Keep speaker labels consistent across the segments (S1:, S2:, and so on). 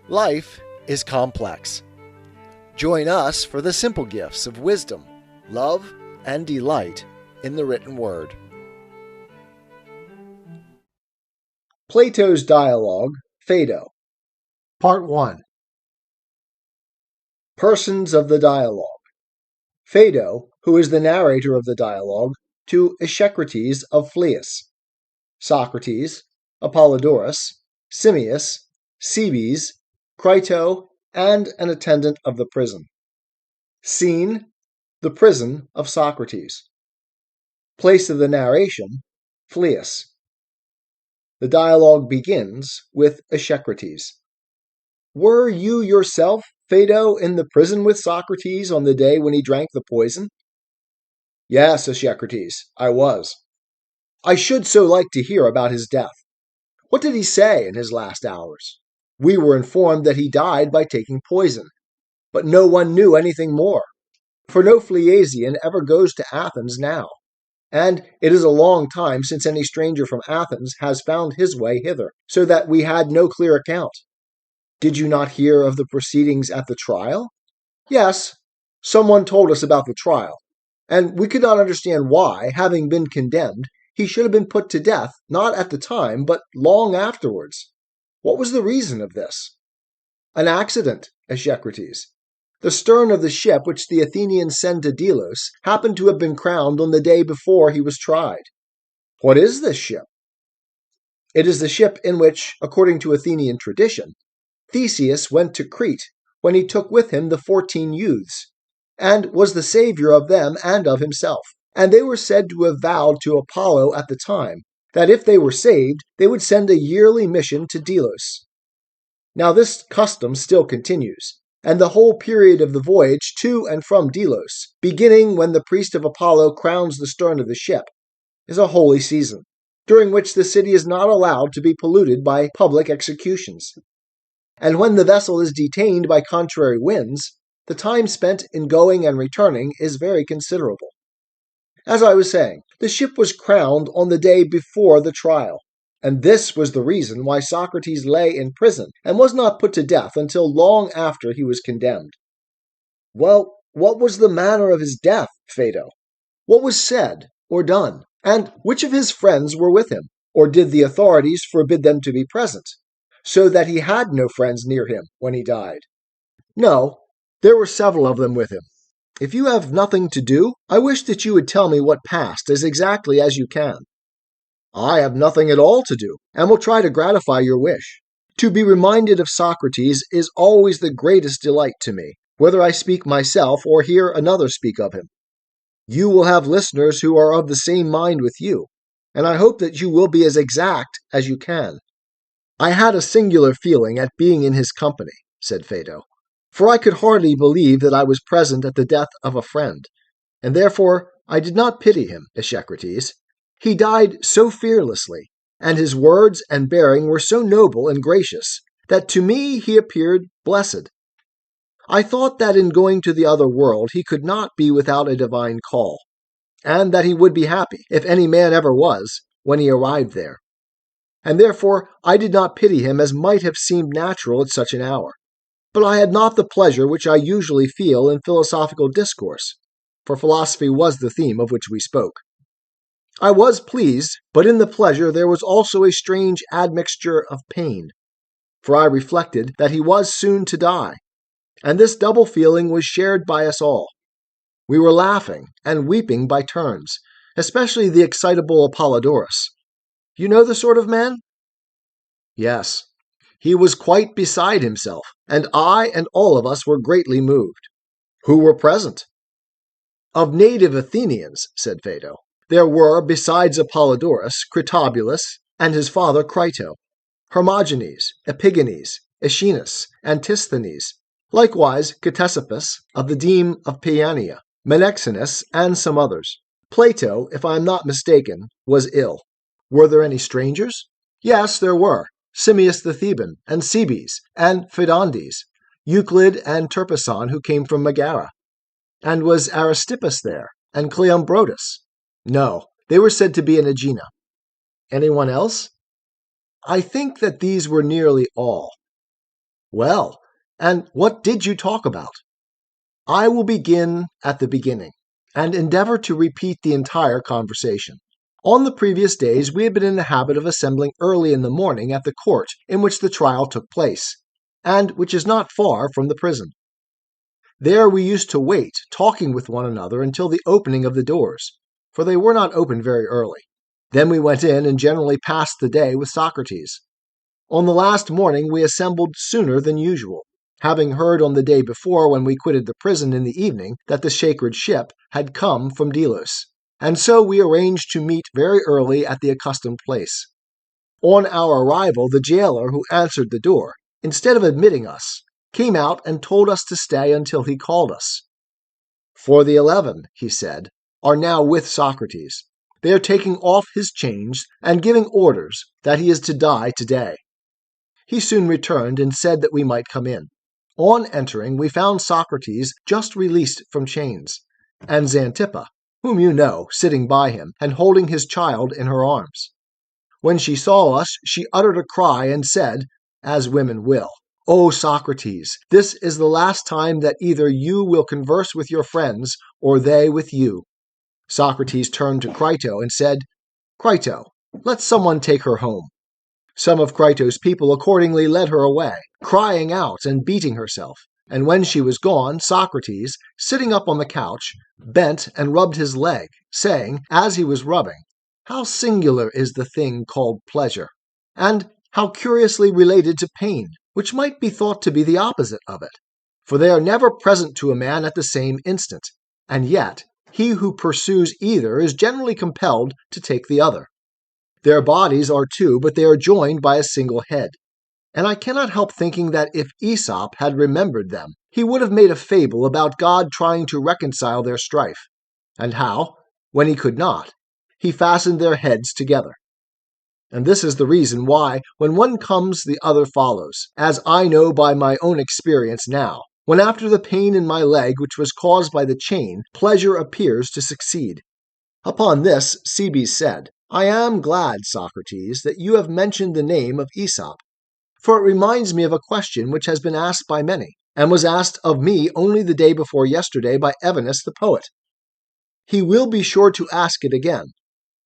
S1: Life is complex. Join us for the simple gifts of wisdom, love, and delight in the written word. Plato's Dialogue, Phaedo. Part 1. Persons of the Dialogue. Phaedo, who is the narrator of the dialogue, to Echecrates of Phlius, Socrates, Apollodorus, Simmias, Cebes, Crito, and an attendant of the prison. Scene: the prison of Socrates. Place of the narration: Phlius. The dialogue begins with Echecrates. Were you yourself, Phaedo, in the prison with Socrates on the day when he drank the poison? Yes, Echecrates, I was. I should so like to hear about his death. What did he say in his last hours? We were informed that he died by taking poison, but no one knew anything more, for no Phliasian ever goes to Athens now, and it is a long time since any stranger from Athens has found his way hither, so that we had no clear account. Did you not hear of the proceedings at the trial? Yes, someone told us about the trial, and we could not understand why, having been condemned, he should have been put to death, not at the time, but long afterwards. What was the reason of this? An accident, Echecrates. The stern of the ship which the Athenians send to Delos happened to have been crowned on the day before he was tried. What is this ship? It is the ship in which, according to Athenian tradition, Theseus went to Crete when he took with him the 14 youths, and was the savior of them and of himself. And they were said to have vowed to Apollo at the time that if they were saved, they would send a yearly mission to Delos. Now this custom still continues, and the whole period of the voyage to and from Delos, beginning when the priest of Apollo crowns the stern of the ship, is a holy season, during which the city is not allowed to be polluted by public executions. And when the vessel is detained by contrary winds, the time spent in going and returning is very considerable. As I was saying, the ship was crowned on the day before the trial, and this was the reason why Socrates lay in prison and was not put to death until long after he was condemned. Well, what was the manner of his death, Phaedo? What was said or done? And which of his friends were with him? Or did the authorities forbid them to be present, so that he had no friends near him when he died? No, there were several of them with him. If you have nothing to do, I wish that you would tell me what passed as exactly as you can. I have nothing at all to do, and will try to gratify your wish. To be reminded of Socrates is always the greatest delight to me, whether I speak myself or hear another speak of him. You will have listeners who are of the same mind with you, and I hope that you will be as exact as you can. I had a singular feeling at being in his company, said Phaedo, for I could hardly believe that I was present at the death of a friend, and therefore I did not pity him, Echecrates. He died so fearlessly, and his words and bearing were so noble and gracious, that to me he appeared blessed. I thought that in going to the other world he could not be without a divine call, and that he would be happy, if any man ever was, when he arrived there. And therefore I did not pity him as might have seemed natural at such an hour. But I had not the pleasure which I usually feel in philosophical discourse, for philosophy was the theme of which we spoke. I was pleased, but in the pleasure there was also a strange admixture of pain, for I reflected that he was soon to die, and this double feeling was shared by us all. We were laughing and weeping by turns, especially the excitable Apollodorus. You know the sort of man? Yes. He was quite beside himself, and I and all of us were greatly moved. Who were present? Of native Athenians, said Phaedo, there were, besides Apollodorus, Critobulus, and his father Crito, Hermogenes, Epigenes, Aeschines, Antisthenes, likewise Ctesippus of the deme of Paeania, Menexenus, and some others. Plato, if I am not mistaken, was ill. Were there any strangers? Yes, there were. Simmias the Theban, and Cebes, and Phaedondes, Euclid and Terpison, who came from Megara. And was Aristippus there, and Cleombrotus? No, they were said to be in Aegina. Anyone else? I think that these were nearly all. Well, and what did you talk about? I will begin at the beginning and endeavor to repeat the entire conversation. On the previous days, we had been in the habit of assembling early in the morning at the court in which the trial took place, and which is not far from the prison. There we used to wait, talking with one another until the opening of the doors, for they were not opened very early. Then we went in and generally passed the day with Socrates. On the last morning we assembled sooner than usual, having heard on the day before when we quitted the prison in the evening that the sacred ship had come from Delos, and so we arranged to meet very early at the accustomed place. On our arrival, the jailer who answered the door, instead of admitting us, came out and told us to stay until he called us. For the 11, he said, are now with Socrates. They are taking off his chains and giving orders that he is to die today. He soon returned and said that we might come in. On entering, we found Socrates just released from chains, and Xanthippe, whom you know, sitting by him and holding his child in her arms. When she saw us, she uttered a cry and said, as women will, "O Socrates, this is the last time that either you will converse with your friends or they with you." Socrates turned to Crito and said, "Crito, let someone take her home." Some of Crito's people accordingly led her away, crying out and beating herself. And when she was gone, Socrates, sitting up on the couch, bent and rubbed his leg, saying, as he was rubbing, "How singular is the thing called pleasure, and how curiously related to pain, which might be thought to be the opposite of it. For they are never present to a man at the same instant, and yet he who pursues either is generally compelled to take the other. Their bodies are two, but they are joined by a single head. And I cannot help thinking that if Aesop had remembered them, he would have made a fable about God trying to reconcile their strife, and how, when he could not, he fastened their heads together. And this is the reason why, when one comes, the other follows, as I know by my own experience now, when after the pain in my leg which was caused by the chain, pleasure appears to succeed. Upon this, Cebes said, I am glad, Socrates, that you have mentioned the name of Aesop, for it reminds me of a question which has been asked by many, and was asked of me only the day before yesterday by Evenus the poet. He will be sure to ask it again,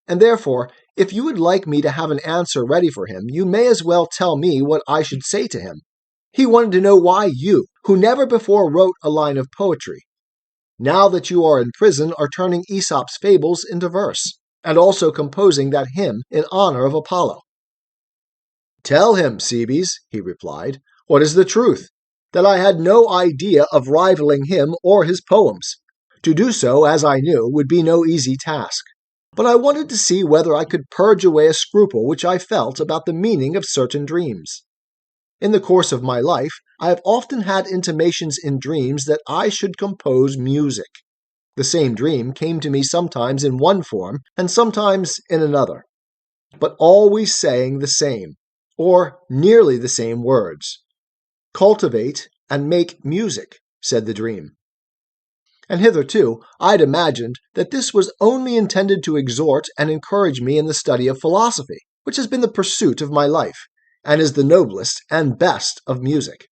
S1: and therefore, if you would like me to have an answer ready for him, you may as well tell me what I should say to him. He wanted to know why you, who never before wrote a line of poetry, now that you are in prison, are turning Aesop's fables into verse, and also composing that hymn in honor of Apollo. Tell him, Cebes, he replied, what is the truth, that I had no idea of rivaling him or his poems. To do so, as I knew, would be no easy task. But I wanted to see whether I could purge away a scruple which I felt about the meaning of certain dreams. In the course of my life, I have often had intimations in dreams that I should compose music. The same dream came to me sometimes in one form and sometimes in another, but always saying the same, or nearly the same words. Cultivate and make music, said the dream. And hitherto I had imagined that this was only intended to exhort and encourage me in the study of philosophy, which has been the pursuit of my life, and is the noblest and best of music.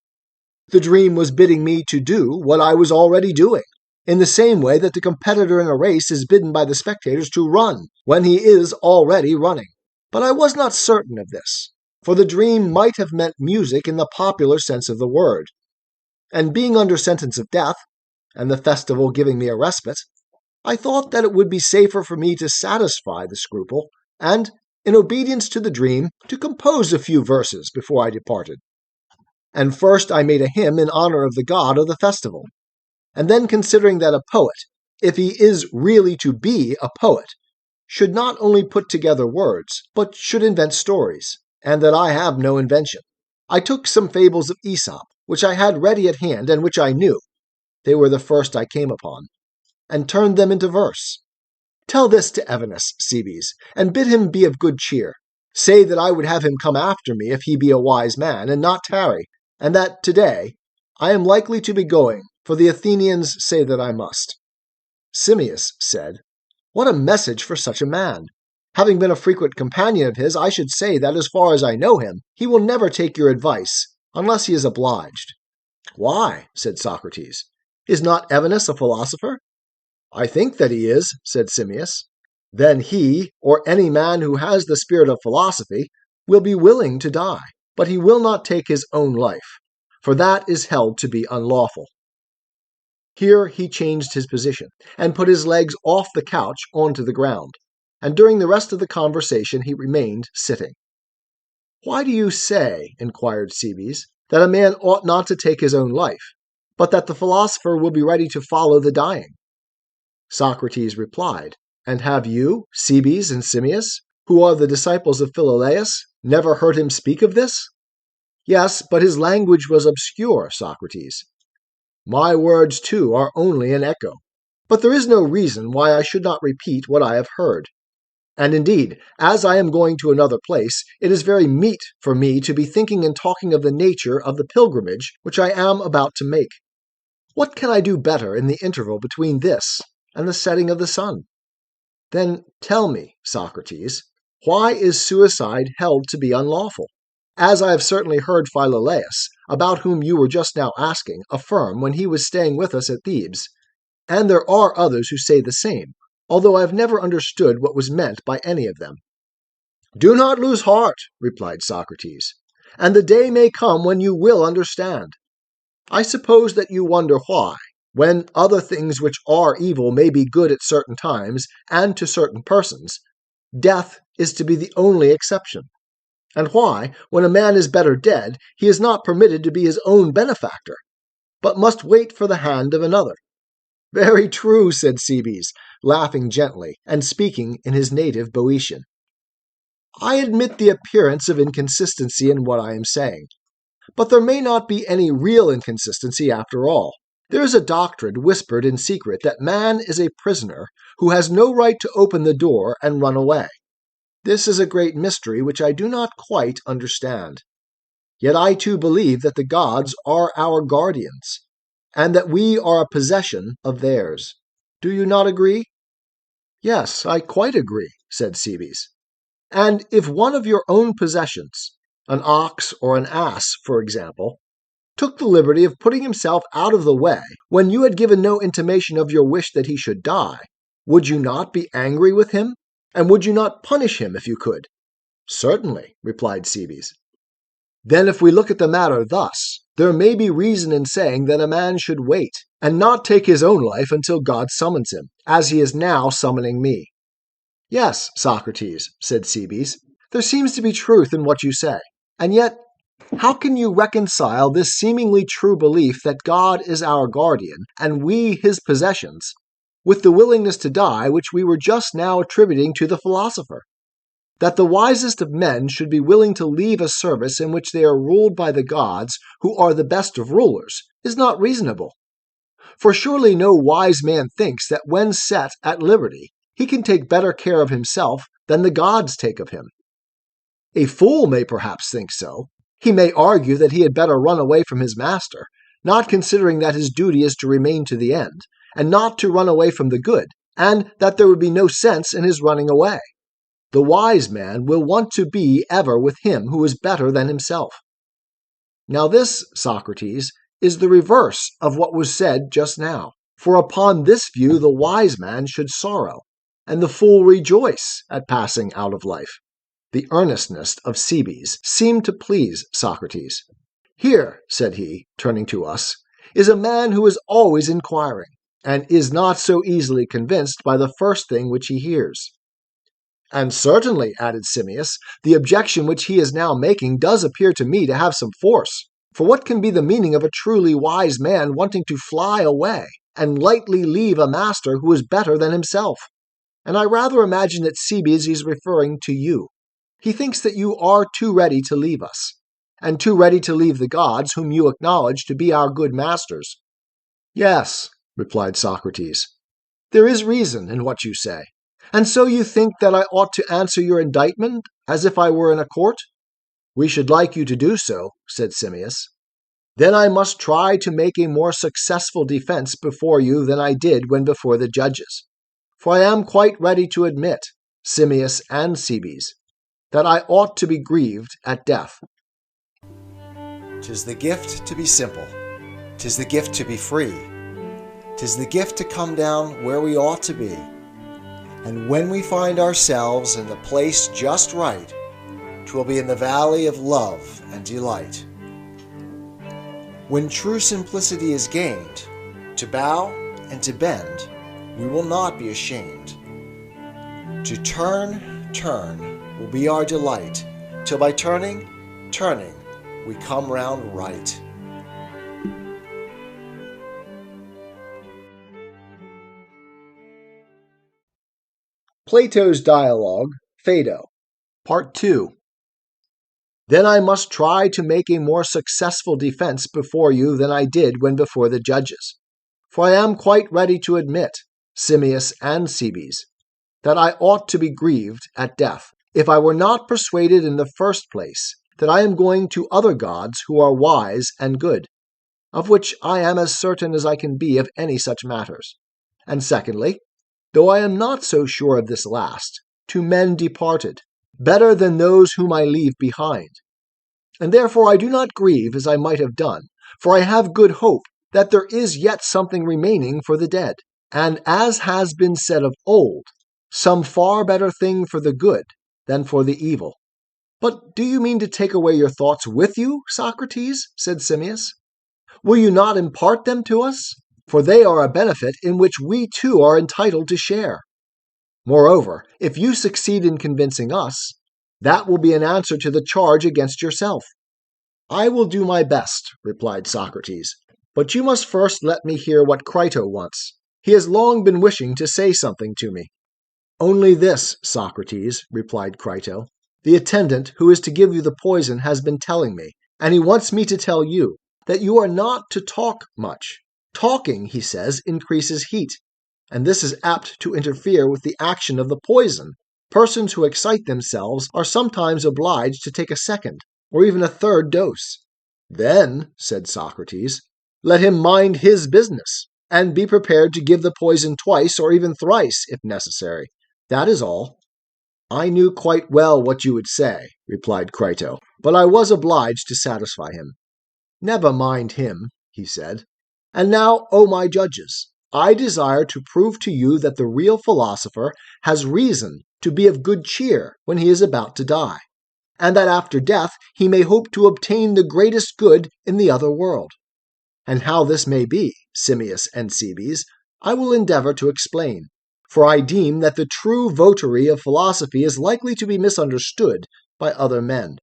S1: The dream was bidding me to do what I was already doing, in the same way that the competitor in a race is bidden by the spectators to run when he is already running. But I was not certain of this, for the dream might have meant music in the popular sense of the word. And being under sentence of death, and the festival giving me a respite, I thought that it would be safer for me to satisfy the scruple, and, in obedience to the dream, to compose a few verses before I departed. And first I made a hymn in honor of the god of the festival, and then considering that a poet, if he is really to be a poet, should not only put together words, but should invent stories, and that I have no invention, I took some fables of Aesop, which I had ready at hand and which I knew, they were the first I came upon, and turned them into verse. Tell this to Evenus, Cebes, and bid him be of good cheer. Say that I would have him come after me if he be a wise man, and not tarry, and that today I am likely to be going, for the Athenians say that I must. Simmias said, What a message for such a man! Having been a frequent companion of his, I should say that as far as I know him, he will never take your advice, unless he is obliged. Why? Said Socrates. Is not Evenus a philosopher? I think that he is, said Simmias. Then he, or any man who has the spirit of philosophy, will be willing to die, but he will not take his own life, for that is held to be unlawful. Here he changed his position, and put his legs off the couch onto the ground, and during the rest of the conversation he remained sitting. Why do you say, inquired Cebes, that a man ought not to take his own life, but that the philosopher will be ready to follow the dying? Socrates replied, And have you, Cebes and Simmias, who are the disciples of Philolaus, never heard him speak of this? Yes, but his language was obscure, Socrates. My words, too, are only an echo. But there is no reason why I should not repeat what I have heard. And indeed, as I am going to another place, it is very meet for me to be thinking and talking of the nature of the pilgrimage which I am about to make. What can I do better in the interval between this and the setting of the sun? Then tell me, Socrates, why is suicide held to be unlawful? As I have certainly heard Philolaus, about whom you were just now asking, affirm when he was staying with us at Thebes, and there are others who say the same, although I have never understood what was meant by any of them. Do not lose heart, replied Socrates, and the day may come when you will understand. I suppose that you wonder why, when other things which are evil may be good at certain times and to certain persons, death is to be the only exception, and why, when a man is better dead, he is not permitted to be his own benefactor, but must wait for the hand of another. Very true, said Cebes, laughing gently and speaking in his native Boeotian. I admit the appearance of inconsistency in what I am saying, but there may not be any real inconsistency after all. There is a doctrine whispered in secret that man is a prisoner who has no right to open the door and run away. This is a great mystery which I do not quite understand. Yet I too believe that the gods are our guardians, and that we are a possession of theirs. Do you not agree? Yes, I quite agree, said Cebes. And if one of your own possessions, an ox or an ass, for example, took the liberty of putting himself out of the way when you had given no intimation of your wish that he should die, would you not be angry with him? And would you not punish him if you could? Certainly, replied Cebes. Then if we look at the matter thus, there may be reason in saying that a man should wait, and not take his own life until God summons him, as he is now summoning me. Yes, Socrates, said Cebes, there seems to be truth in what you say, and yet how can you reconcile this seemingly true belief that God is our guardian, and we his possessions, with the willingness to die which we were just now attributing to the philosopher? That the wisest of men should be willing to leave a service in which they are ruled by the gods, who are the best of rulers, is not reasonable. For surely no wise man thinks that when set at liberty, he can take better care of himself than the gods take of him. A fool may perhaps think so. He may argue that he had better run away from his master, not considering that his duty is to remain to the end, and not to run away from the good, and that there would be no sense in his running away. The wise man will want to be ever with him who is better than himself. Now this, Socrates, is the reverse of what was said just now. For upon this view the wise man should sorrow, and the fool rejoice at passing out of life. The earnestness of Cebes seemed to please Socrates. Here, said he, turning to us, is a man who is always inquiring, and is not so easily convinced by the first thing which he hears. And certainly, added Simmias, the objection which he is now making does appear to me to have some force. For what can be the meaning of a truly wise man wanting to fly away and lightly leave a master who is better than himself? And I rather imagine that Cebes is referring to you. He thinks that you are too ready to leave us, and too ready to leave the gods whom you acknowledge to be our good masters. Yes, replied Socrates, there is reason in what you say. And so you think that I ought to answer your indictment as if I were in a court? We should like you to do so, said Simmias. Then I must try to make a more successful defense before you than I did when before the judges. For I am quite ready to admit, Simmias and Cebes, that I ought to be grieved at death. 'Tis the gift to be simple. 'Tis the gift to be free. 'Tis the gift to come down where we ought to be. And when we find ourselves in the place just right, 'twill be in the valley of love and delight. When true simplicity is gained, to bow and to bend, we will not be ashamed. To turn will be our delight, till by turning, we come round right. Plato's Dialogue, Phaedo, Part 2. Then I must try to make a more successful defense before you than I did when before the judges. For I am quite ready to admit, Simmias and Cebes, that I ought to be grieved at death, if I were not persuaded in the first place that I am going to other gods who are wise and good, of which I am as certain as I can be of any such matters. And secondly, though I am not so sure of this last, to men departed, better than those whom I leave behind. And therefore I do not grieve as I might have done, for I have good hope that there is yet something remaining for the dead, and as has been said of old, some far better thing for the good than for the evil. But do you mean to take away your thoughts with you, Socrates? Said Simmias. Will you not impart them to us? For they are a benefit in which we too are entitled to share. Moreover, if you succeed in convincing us, that will be an answer to the charge against yourself. I will do my best, replied Socrates, but you must first let me hear what Crito wants. He has long been wishing to say something to me. Only this, Socrates, replied Crito. The attendant who is to give you the poison has been telling me, and he wants me to tell you, that you are not to talk much. Talking, he says, increases heat, and this is apt to interfere with the action of the poison. Persons who excite themselves are sometimes obliged to take a second, or even a third dose. Then, said Socrates, let him mind his business, and be prepared to give the poison twice or even thrice, if necessary. That is all. I knew quite well what you would say, replied Crito, but I was obliged to satisfy him. Never mind him, he said. And now, O my judges, I desire to prove to you that the real philosopher has reason to be of good cheer when he is about to die, and that after death he may hope to obtain the greatest good in the other world. And how this may be, Simmias and Cebes, I will endeavor to explain, for I deem that the true votary of philosophy is likely to be misunderstood by other men.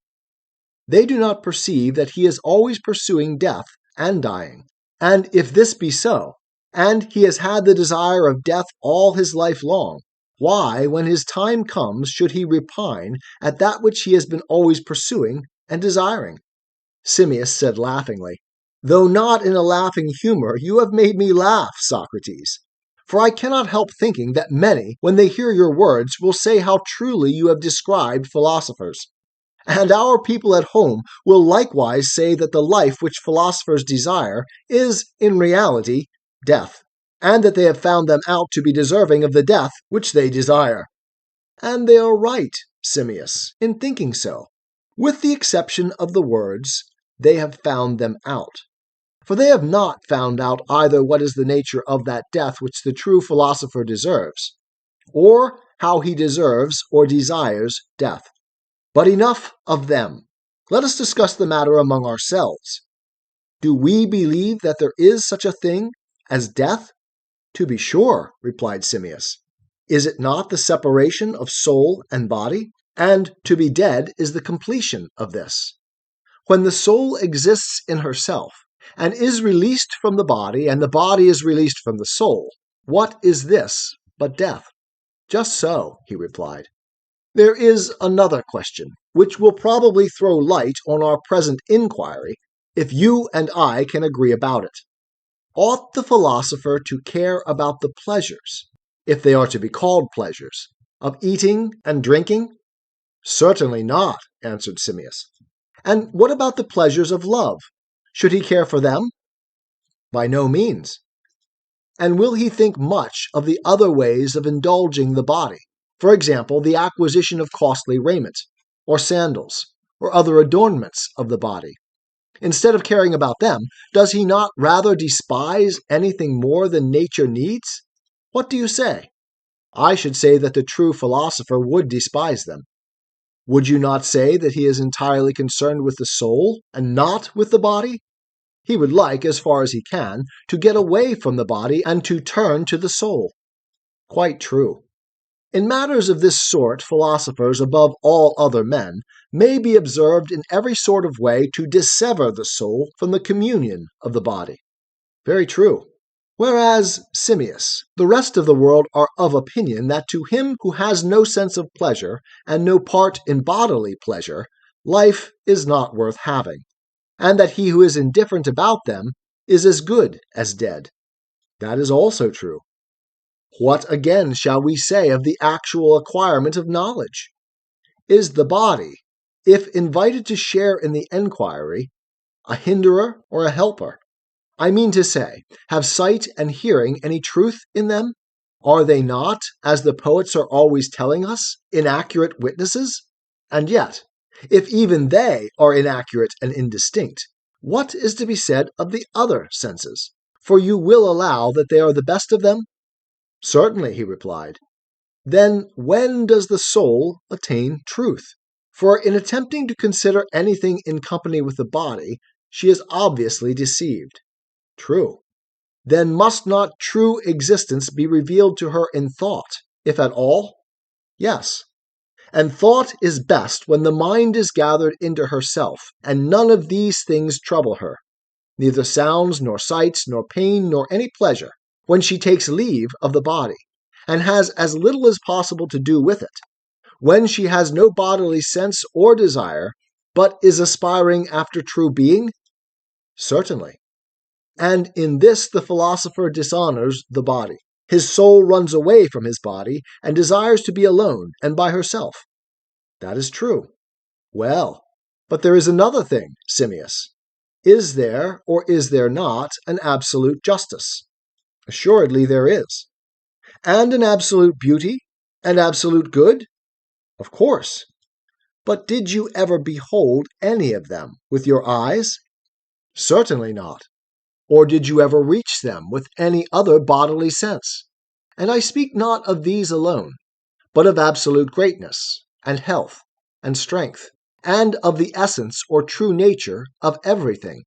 S1: They do not perceive that he is always pursuing death and dying. And if this be so, and he has had the desire of death all his life long, why, when his time comes, should he repine at that which he has been always pursuing and desiring? Simmias said laughingly, Though not in a laughing humor, you have made me laugh, Socrates. For I cannot help thinking that many, when they hear your words, will say how truly you have described philosophers. And our people at home will likewise say that the life which philosophers desire is, in reality, death, and that they have found them out to be deserving of the death which they desire. And they are right, Simmias, in thinking so, with the exception of the words, they have found them out. For they have not found out either what is the nature of that death which the true philosopher deserves, or how he deserves or desires death. But enough of them. Let us discuss the matter among ourselves. Do we believe that there is such a thing as death? To be sure, replied Simmias. Is it not the separation of soul and body? And to be dead is the completion of this. When the soul exists in herself, and is released from the body, and the body is released from the soul, what is this but death? Just so, he replied. There is another question, which will probably throw light on our present inquiry, if you and I can agree about it. Ought the philosopher to care about the pleasures, if they are to be called pleasures, of eating and drinking? Certainly not, answered Simmias. And what about the pleasures of love? Should he care for them? By no means. And will he think much of the other ways of indulging the body? For example, the acquisition of costly raiment, or sandals, or other adornments of the body. Instead of caring about them, does he not rather despise anything more than nature needs? What do you say? I should say that the true philosopher would despise them. Would you not say that he is entirely concerned with the soul and not with the body? He would like, as far as he can, to get away from the body and to turn to the soul. Quite true. In matters of this sort, philosophers, above all other men, may be observed in every sort of way to dissever the soul from the communion of the body. Very true. Whereas, Simmias, the rest of the world are of opinion that to him who has no sense of pleasure and no part in bodily pleasure, life is not worth having, and that he who is indifferent about them is as good as dead. That is also true. What again shall we say of the actual acquirement of knowledge? Is the body, if invited to share in the enquiry, a hinderer or a helper? I mean to say, have sight and hearing any truth in them? Are they not, as the poets are always telling us, inaccurate witnesses? And yet, if even they are inaccurate and indistinct, what is to be said of the other senses? For you will allow that they are the best of them? Certainly, he replied. Then when does the soul attain truth? For in attempting to consider anything in company with the body, she is obviously deceived. True. Then must not true existence be revealed to her in thought, if at all? Yes. And thought is best when the mind is gathered into herself, and none of these things trouble her, neither sounds, nor sights, nor pain, nor any pleasure, when she takes leave of the body, and has as little as possible to do with it, when she has no bodily sense or desire, but is aspiring after true being? Certainly. And in this the philosopher dishonors the body. His soul runs away from his body, and desires to be alone and by herself. That is true. Well, but there is another thing, Simmias. Is there, or is there not, an absolute justice? Assuredly there is. And an absolute beauty? And absolute good? Of course. But did you ever behold any of them with your eyes? Certainly not. Or did you ever reach them with any other bodily sense? And I speak not of these alone, but of absolute greatness, and health, and strength, and of the essence or true nature of everything.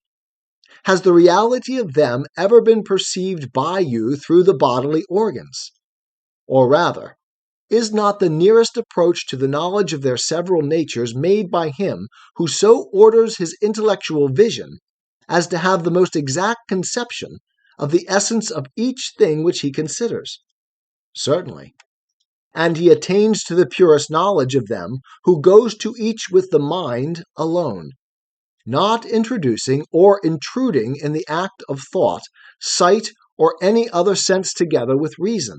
S1: Has the reality of them ever been perceived by you through the bodily organs? Or rather, is not the nearest approach to the knowledge of their several natures made by him who so orders his intellectual vision as to have the most exact conception of the essence of each thing which he considers? Certainly. And he attains to the purest knowledge of them who goes to each with the mind alone, not introducing or intruding in the act of thought, sight, or any other sense together with reason,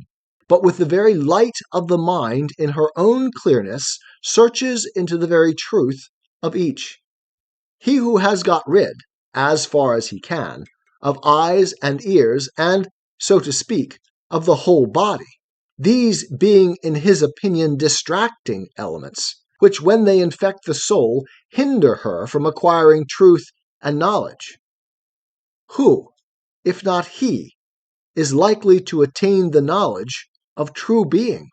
S1: but with the very light of the mind in her own clearness searches into the very truth of each. He who has got rid, as far as he can, of eyes and ears, and, so to speak, of the whole body, these being in his opinion distracting elements, which when they infect the soul hinder her from acquiring truth and knowledge. Who, if not he, is likely to attain the knowledge of true being?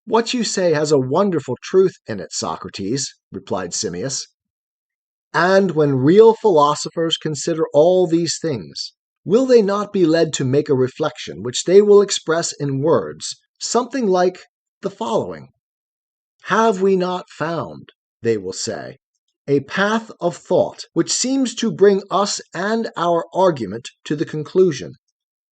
S1: What you say has a wonderful truth in it, Socrates, replied Simmias. And when real philosophers consider all these things, will they not be led to make a reflection which they will express in words, something like the following? Have we not found, they will say, a path of thought which seems to bring us and our argument to the conclusion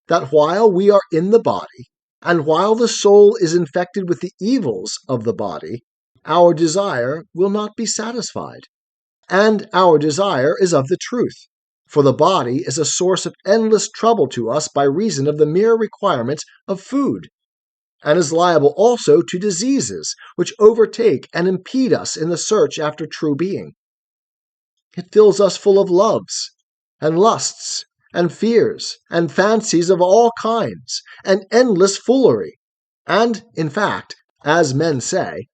S1: that while we are in the body, and while the soul is infected with the evils of the body, our desire will not be satisfied. And our desire is of the truth, for the body is a source of endless trouble to us by reason of the mere requirement of food, and is liable also to diseases which overtake and impede us in the search after true being. It fills us full of loves, and lusts, and fears, and fancies of all kinds, and endless foolery, and, in fact, as men say,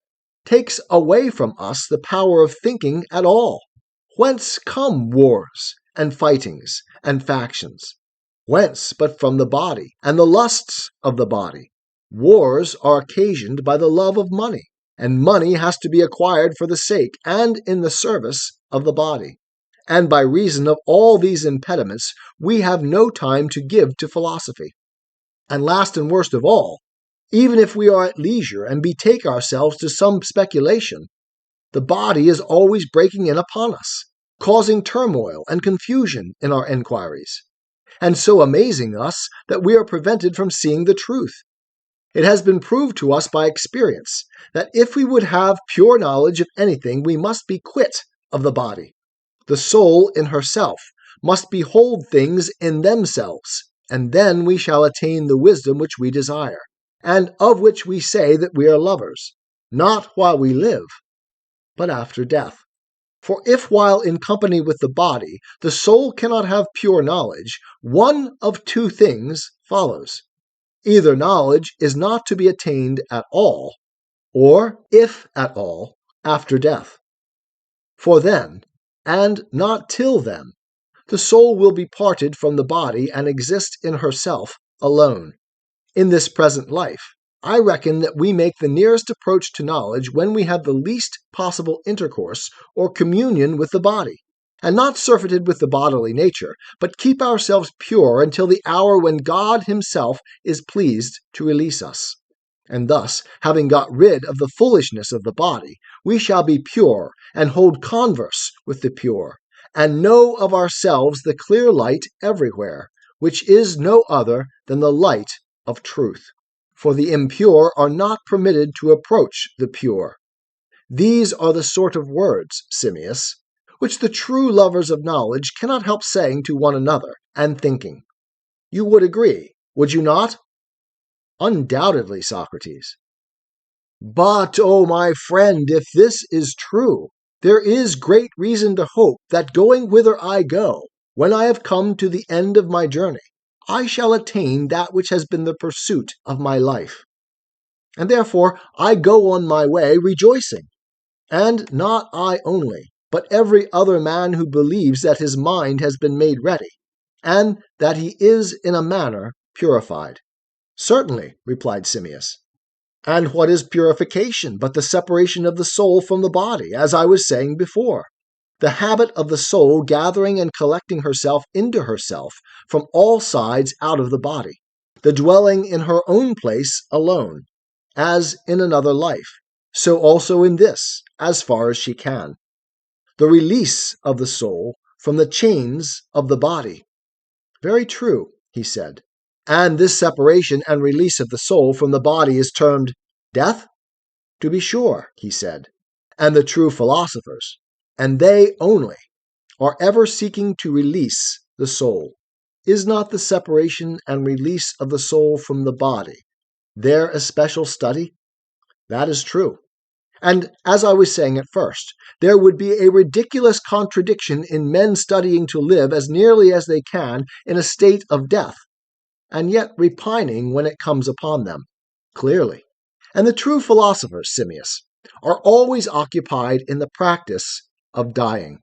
S1: takes away from us the power of thinking at all. Whence come wars, and fightings, and factions. Whence but from the body, and the lusts of the body? Wars are occasioned by the love of money, and money has to be acquired for the sake and in the service of the body. And by reason of all these impediments, we have no time to give to philosophy. And last and worst of all, even if we are at leisure and betake ourselves to some speculation, the body is always breaking in upon us, causing turmoil and confusion in our enquiries, and so amazing us that we are prevented from seeing the truth. It has been proved to us by experience that if we would have pure knowledge of anything, we must be quit of the body. The soul in herself must behold things in themselves, and then we shall attain the wisdom which we desire, and of which we say that we are lovers, not while we live, but after death. For if while in company with the body the soul cannot have pure knowledge, one of two things follows. Either knowledge is not to be attained at all, or, if at all, after death. For then, and not till then, the soul will be parted from the body and exist in herself alone. In this present life, I reckon that we make the nearest approach to knowledge when we have the least possible intercourse or communion with the body, and not surfeited with the bodily nature, but keep ourselves pure until the hour when God himself is pleased to release us. And thus, having got rid of the foolishness of the body, we shall be pure and hold converse with the pure, and know of ourselves the clear light everywhere, which is no other than the light of truth. For the impure are not permitted to approach the pure. These are the sort of words, Simmias, which the true lovers of knowledge cannot help saying to one another and thinking. You would agree, would you not? Undoubtedly, Socrates. But, O my friend, if this is true, there is great reason to hope that going whither I go, when I have come to the end of my journey, I shall attain that which has been the pursuit of my life. And therefore I go on my way rejoicing, and not I only, but every other man who believes that his mind has been made ready, and that he is in a manner purified. Certainly, replied Simmias. And what is purification but the separation of the soul from the body, as I was saying before? The habit of the soul gathering and collecting herself into herself from all sides out of the body, the dwelling in her own place alone, as in another life, so also in this, as far as she can. The release of the soul from the chains of the body. Very true, he said. And this separation and release of the soul from the body is termed death? To be sure, he said. And the true philosophers, and they only, are ever seeking to release the soul. Is not the separation and release of the soul from the body their especial study? That is true. And as I was saying at first, there would be a ridiculous contradiction in men studying to live as nearly as they can in a state of death, and yet repining when it comes upon them, clearly. And the true philosophers, Simmias, are always occupied in the practice of dying.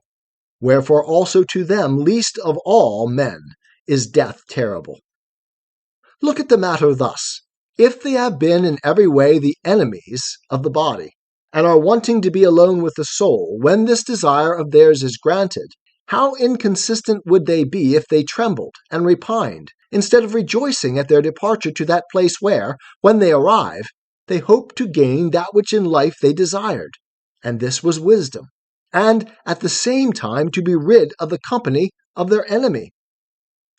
S1: Wherefore also to them, least of all men, is death terrible. Look at the matter thus. If they have been in every way the enemies of the body, and are wanting to be alone with the soul, when this desire of theirs is granted, how inconsistent would they be if they trembled and repined, instead of rejoicing at their departure to that place where, when they arrive, they hope to gain that which in life they desired, and this was wisdom, and at the same time to be rid of the company of their enemy.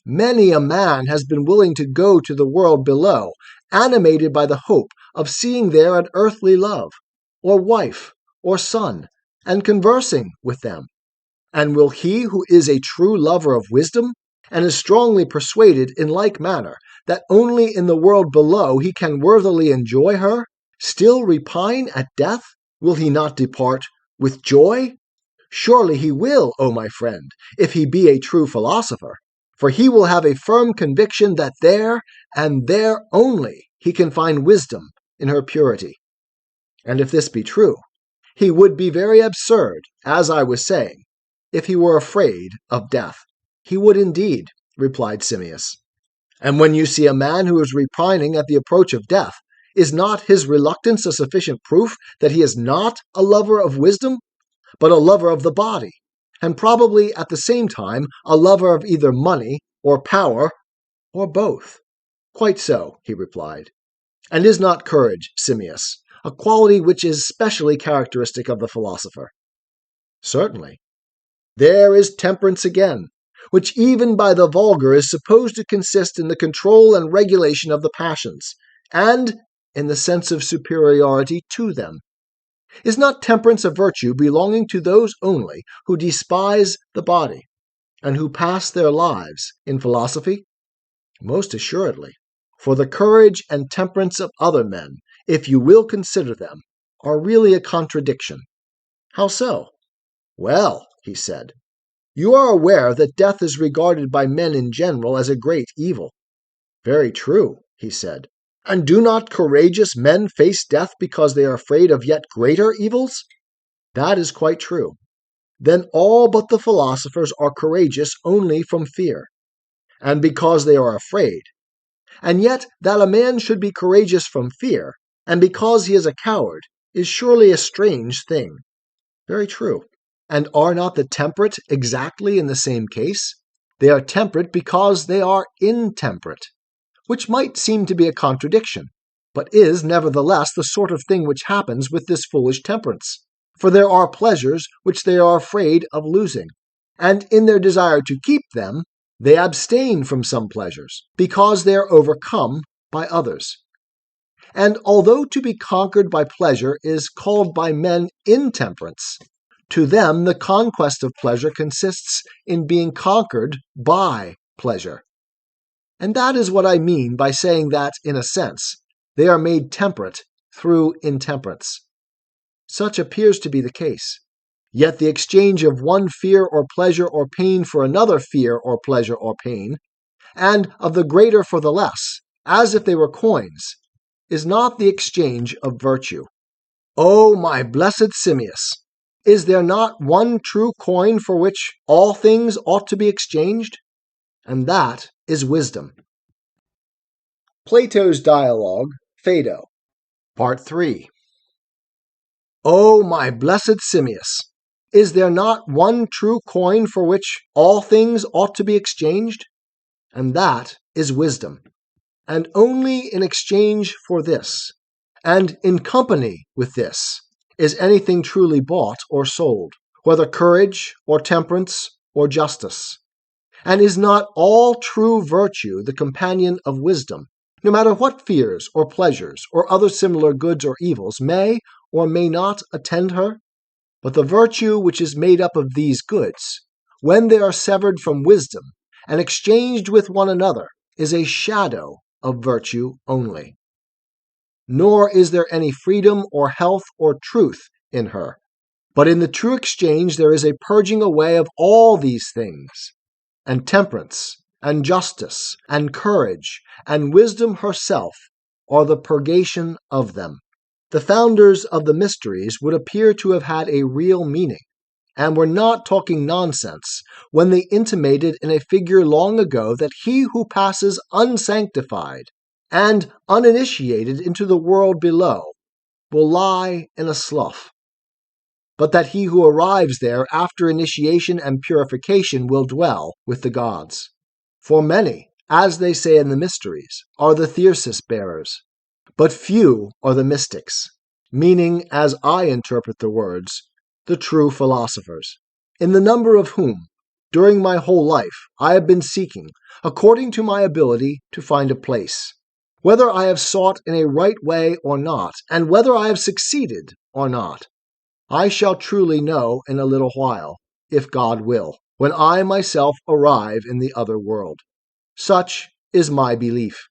S1: Many a man has been willing to go to the world below, animated by the hope of seeing there an earthly love, or wife, or son, and conversing with them. And will he who is a true lover of wisdom, and is strongly persuaded in like manner that only in the world below he can worthily enjoy her, still repine at death? Will he not depart with joy? Surely he will, O my friend, if he be a true philosopher, for he will have a firm conviction that there, and there only, he can find wisdom in her purity. And if this be true, he would be very absurd, as I was saying, if he were afraid of death. he would indeed, replied Simmias. And when you see a man who is repining at the approach of death, is not his reluctance a sufficient proof that he is not a lover of wisdom, but a lover of the body, and probably at the same time a lover of either money or power, or both? Quite so, he replied. And is not courage, Simmias, a quality which is specially characteristic of the philosopher? Certainly. There is temperance again, which even by the vulgar is supposed to consist in the control and regulation of the passions, and in the sense of superiority to them. Is not temperance a virtue belonging to those only who despise the body, and who pass their lives in philosophy? Most assuredly. For the courage and temperance of other men, if you will consider them, are really a contradiction. How so? Well, he said, you are aware that death is regarded by men in general as a great evil. Very true, he said. And do not courageous men face death because they are afraid of yet greater evils? That is quite true. Then all but the philosophers are courageous only from fear, and because they are afraid. And yet that a man should be courageous from fear, and because he is a coward, is surely a strange thing. Very true. And are not the temperate exactly in the same case? They are temperate because they are intemperate, which might seem to be a contradiction, but is nevertheless the sort of thing which happens with this foolish temperance. For there are pleasures which they are afraid of losing, and in their desire to keep them, they abstain from some pleasures, because they are overcome by others. And although to be conquered by pleasure is called by men intemperance, to them the conquest of pleasure consists in being conquered by pleasure. And that is what I mean by saying that, in a sense, they are made temperate through intemperance. Such appears to be the case. Yet the exchange of one fear or pleasure or pain for another fear or pleasure or pain, and of the greater for the less, as if they were coins, is not the exchange of virtue. O my blessed Simmias, is there not one true coin for which all things ought to be exchanged? And that is wisdom. Plato's Dialogue, Phaedo, Part 3. O my blessed Simmias, is there not one true coin for which all things ought to be exchanged? And that is wisdom. And only in exchange for this, and in company with this, is anything truly bought or sold, whether courage or temperance or justice. And is not all true virtue the companion of wisdom, no matter what fears or pleasures or other similar goods or evils may or may not attend her? But the virtue which is made up of these goods, when they are severed from wisdom and exchanged with one another, is a shadow of virtue only. Nor is there any freedom or health or truth in her. But in the true exchange there is a purging away of all these things, and temperance, and justice, and courage, and wisdom herself are the purgation of them. The founders of the mysteries would appear to have had a real meaning, and were not talking nonsense when they intimated in a figure long ago that he who passes unsanctified and uninitiated into the world below will lie in a slough, but that he who arrives there after initiation and purification will dwell with the gods. For many, as they say in the mysteries, are the thesis bearers, but few are the mystics, meaning, as I interpret the words, the true philosophers, in the number of whom, during my whole life, I have been seeking, according to my ability, to find a place. Whether I have sought in a right way or not, and whether I have succeeded or not, I shall truly know in a little while, if God will, when I myself arrive in the other world. Such is my belief.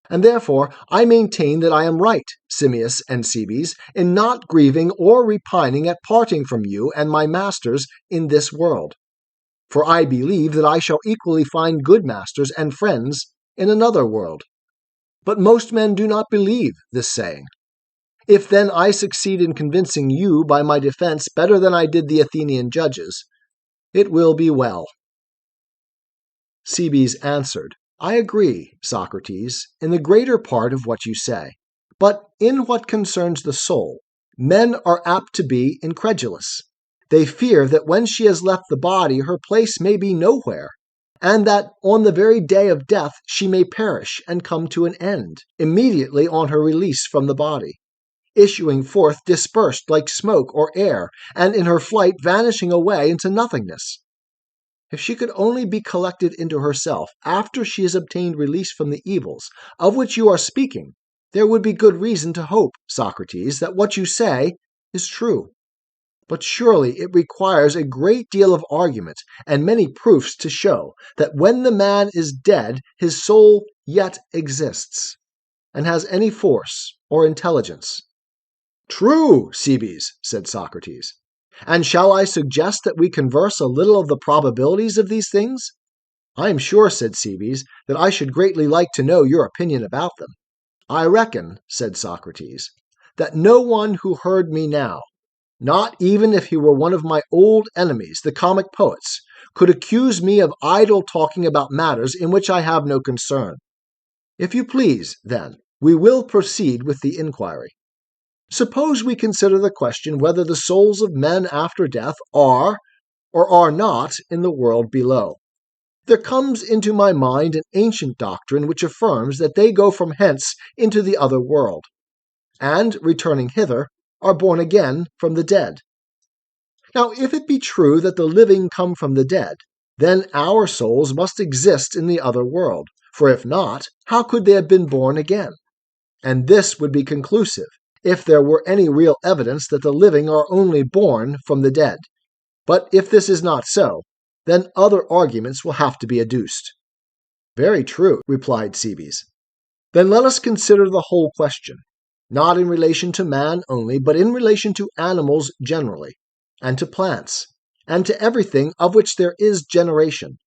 S1: And therefore I maintain that I am right, Simmias and Cebes, in not grieving or repining at parting from you and my masters in this world. For I believe that I shall equally find good masters and friends in another world. But most men do not believe this saying. If then I succeed in convincing you by my defense better than I did the Athenian judges, it will be well. Cebes answered, I agree, Socrates, in the greater part of what you say. But in what concerns the soul, men are apt to be incredulous. They fear that when she has left the body, her place may be nowhere, and that on the very day of death she may perish and come to an end, immediately on her release from the body, issuing forth dispersed like smoke or air, and in her flight vanishing away into nothingness. If she could only be collected into herself after she has obtained release from the evils of which you are speaking, there would be good reason to hope, Socrates, that what you say is true. But surely it requires a great deal of argument and many proofs to show that when the man is dead, his soul yet exists, and has any force or intelligence. True, Cebes, said Socrates. And shall I suggest that we converse a little of the probabilities of these things? I am sure, said Cebes, that I should greatly like to know your opinion about them. I reckon, said Socrates, that no one who heard me now, not even if he were one of my old enemies, the comic poets, could accuse me of idle talking about matters in which I have no concern. If you please, then, we will proceed with the inquiry. Suppose we consider the question whether the souls of men after death are or are not in the world below. There comes into my mind an ancient doctrine which affirms that they go from hence into the other world, and, returning hither, are born again from the dead. Now, if it be true that the living come from the dead, then our souls must exist in the other world, for if not, how could they have been born again? And this would be conclusive, if there were any real evidence that the living are only born from the dead. But if this is not so, then other arguments will have to be adduced. Very true, replied Cebes. Then let us consider the whole question, not in relation to man only, but in relation to animals generally, and to plants, and to everything of which there is generation,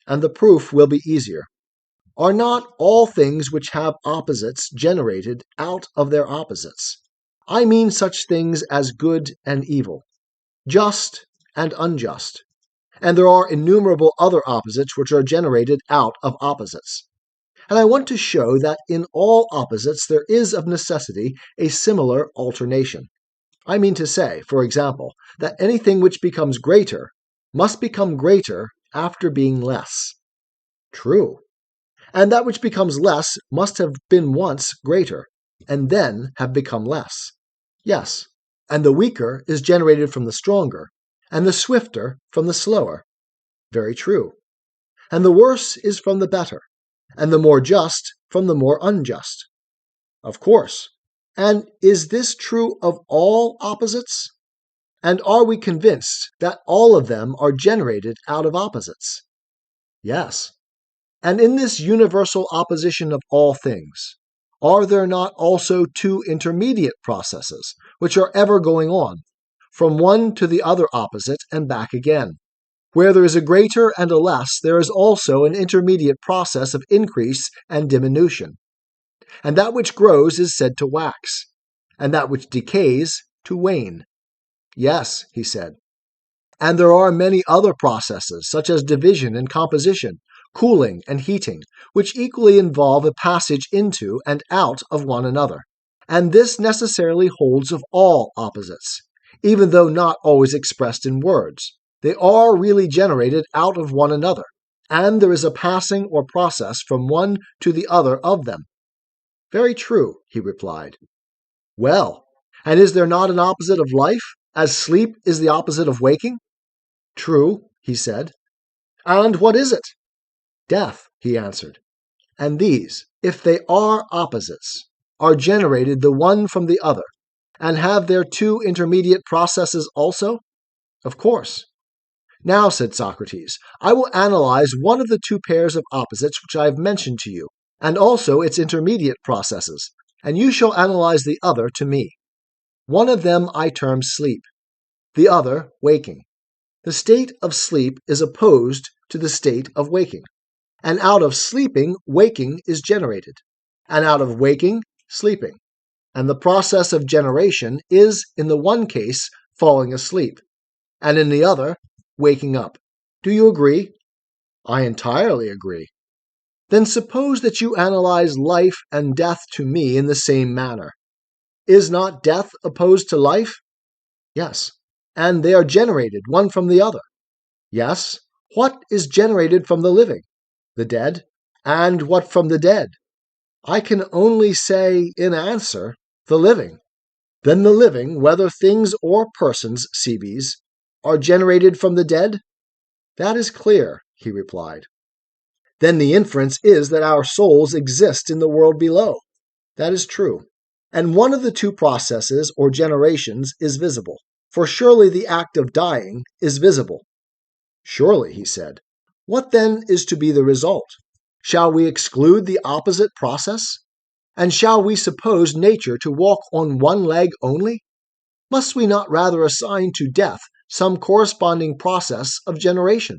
S1: and the proof will be easier. Are not all things which have opposites generated out of their opposites? I mean such things as good and evil, just and unjust, and there are innumerable other opposites which are generated out of opposites. And I want to show that in all opposites there is of necessity a similar alternation. I mean to say, for example, that anything which becomes greater must become greater after being less. True. And that which becomes less must have been once greater, and then have become less. Yes, and the weaker is generated from the stronger, and the swifter from the slower. Very true. And the worse is from the better, and the more just from the more unjust. Of course. And is this true of all opposites? And are we convinced that all of them are generated out of opposites? Yes. And in this universal opposition of all things, are there not also two intermediate processes, which are ever going on, from one to the other opposite and back again? Where there is a greater and a less, there is also an intermediate process of increase and diminution. And that which grows is said to wax, and that which decays to wane. Yes, he said. And there are many other processes, such as division and composition, cooling and heating, which equally involve a passage into and out of one another. And this necessarily holds of all opposites, even though not always expressed in words. They are really generated out of one another, and there is a passing or process from one to the other of them. Very true, he replied. Well, and is there not an opposite of life, as sleep is the opposite of waking? True, he said. And what is it? Death, he answered. And these, if they are opposites, are generated the one from the other, and have their two intermediate processes also? Of course. Now, said Socrates, I will analyze one of the two pairs of opposites which I have mentioned to you, and also its intermediate processes, and you shall analyze the other to me. One of them I term sleep, the other waking. The state of sleep is opposed to the state of waking, and out of sleeping, waking is generated, and out of waking, sleeping. And the process of generation is, in the one case, falling asleep, and in the other, waking up. Do you agree? I entirely agree. Then suppose that you analyze life and death to me in the same manner. Is not death opposed to life? Yes. And they are generated one from the other. Yes. What is generated from the living? The dead. And what from the dead? I can only say, in answer, the living. Then the living, whether things or persons, Cebes, are generated from the dead? That is clear, he replied. Then the inference is that our souls exist in the world below. That is true. And one of the two processes or generations is visible, for surely the act of dying is visible. Surely, he said. What then is to be the result? Shall we exclude the opposite process? And shall we suppose nature to walk on one leg only? Must we not rather assign to death some corresponding process of generation?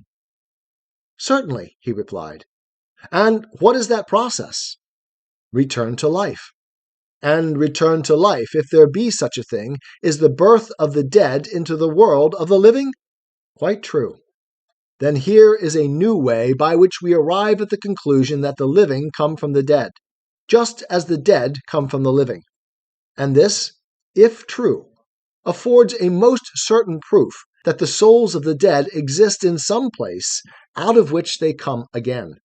S1: Certainly, he replied. And what is that process? Return to life. And return to life, if there be such a thing, is the birth of the dead into the world of the living? Quite true. Then here is a new way by which we arrive at the conclusion that the living come from the dead, just as the dead come from the living. And this, if true, affords a most certain proof that the souls of the dead exist in some place out of which they come again.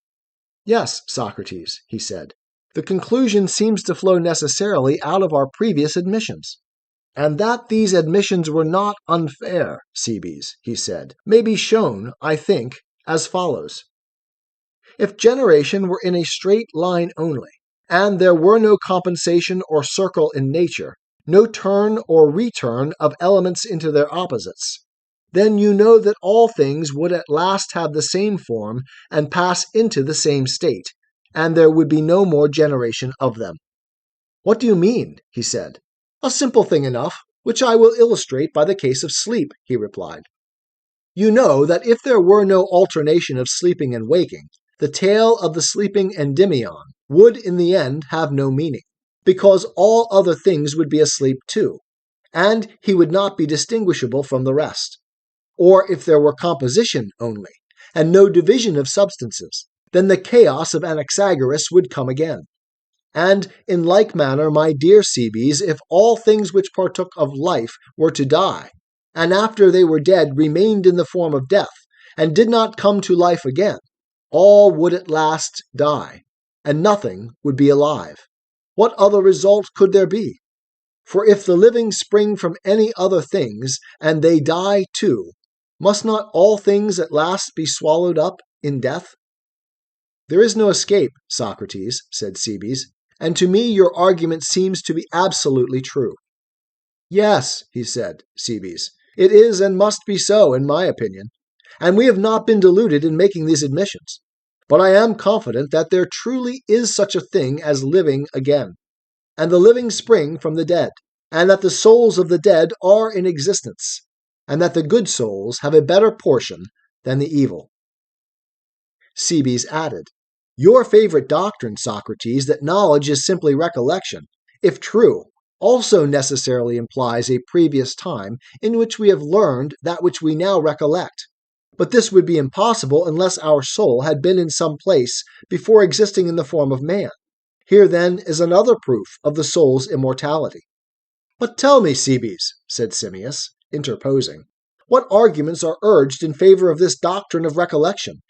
S1: Yes, Socrates, he said, the conclusion seems to flow necessarily out of our previous admissions. And that these admissions were not unfair, Cebes, he said, may be shown, I think, as follows. If generation were in a straight line only, and there were no compensation or circle in nature, no turn or return of elements into their opposites, then you know that all things would at last have the same form and pass into the same state, and there would be no more generation of them. What do you mean? He said. A simple thing enough, which I will illustrate by the case of sleep, he replied. You know that if there were no alternation of sleeping and waking, the tale of the sleeping Endymion would in the end have no meaning, because all other things would be asleep too, and he would not be distinguishable from the rest. Or if there were composition only, and no division of substances, then the chaos of Anaxagoras would come again. And in like manner, my dear Cebes, if all things which partook of life were to die, and after they were dead remained in the form of death, and did not come to life again, all would at last die, and nothing would be alive. What other result could there be? For if the living spring from any other things, and they die too, must not all things at last be swallowed up in death? There is no escape, Socrates, said Cebes, and to me your argument seems to be absolutely true. Yes, he said, Cebes, it is and must be so, in my opinion, and we have not been deluded in making these admissions. But I am confident that there truly is such a thing as living again, and the living spring from the dead, and that the souls of the dead are in existence, and that the good souls have a better portion than the evil. Cebes added, Your favorite doctrine, Socrates, that knowledge is simply recollection, if true, also necessarily implies a previous time in which we have learned that which we now recollect. But this would be impossible unless our soul had been in some place before existing in the form of man. Here, then, is another proof of the soul's immortality. But tell me, Cebes, said Simmias, interposing, what arguments are urged in favor of this doctrine of recollection?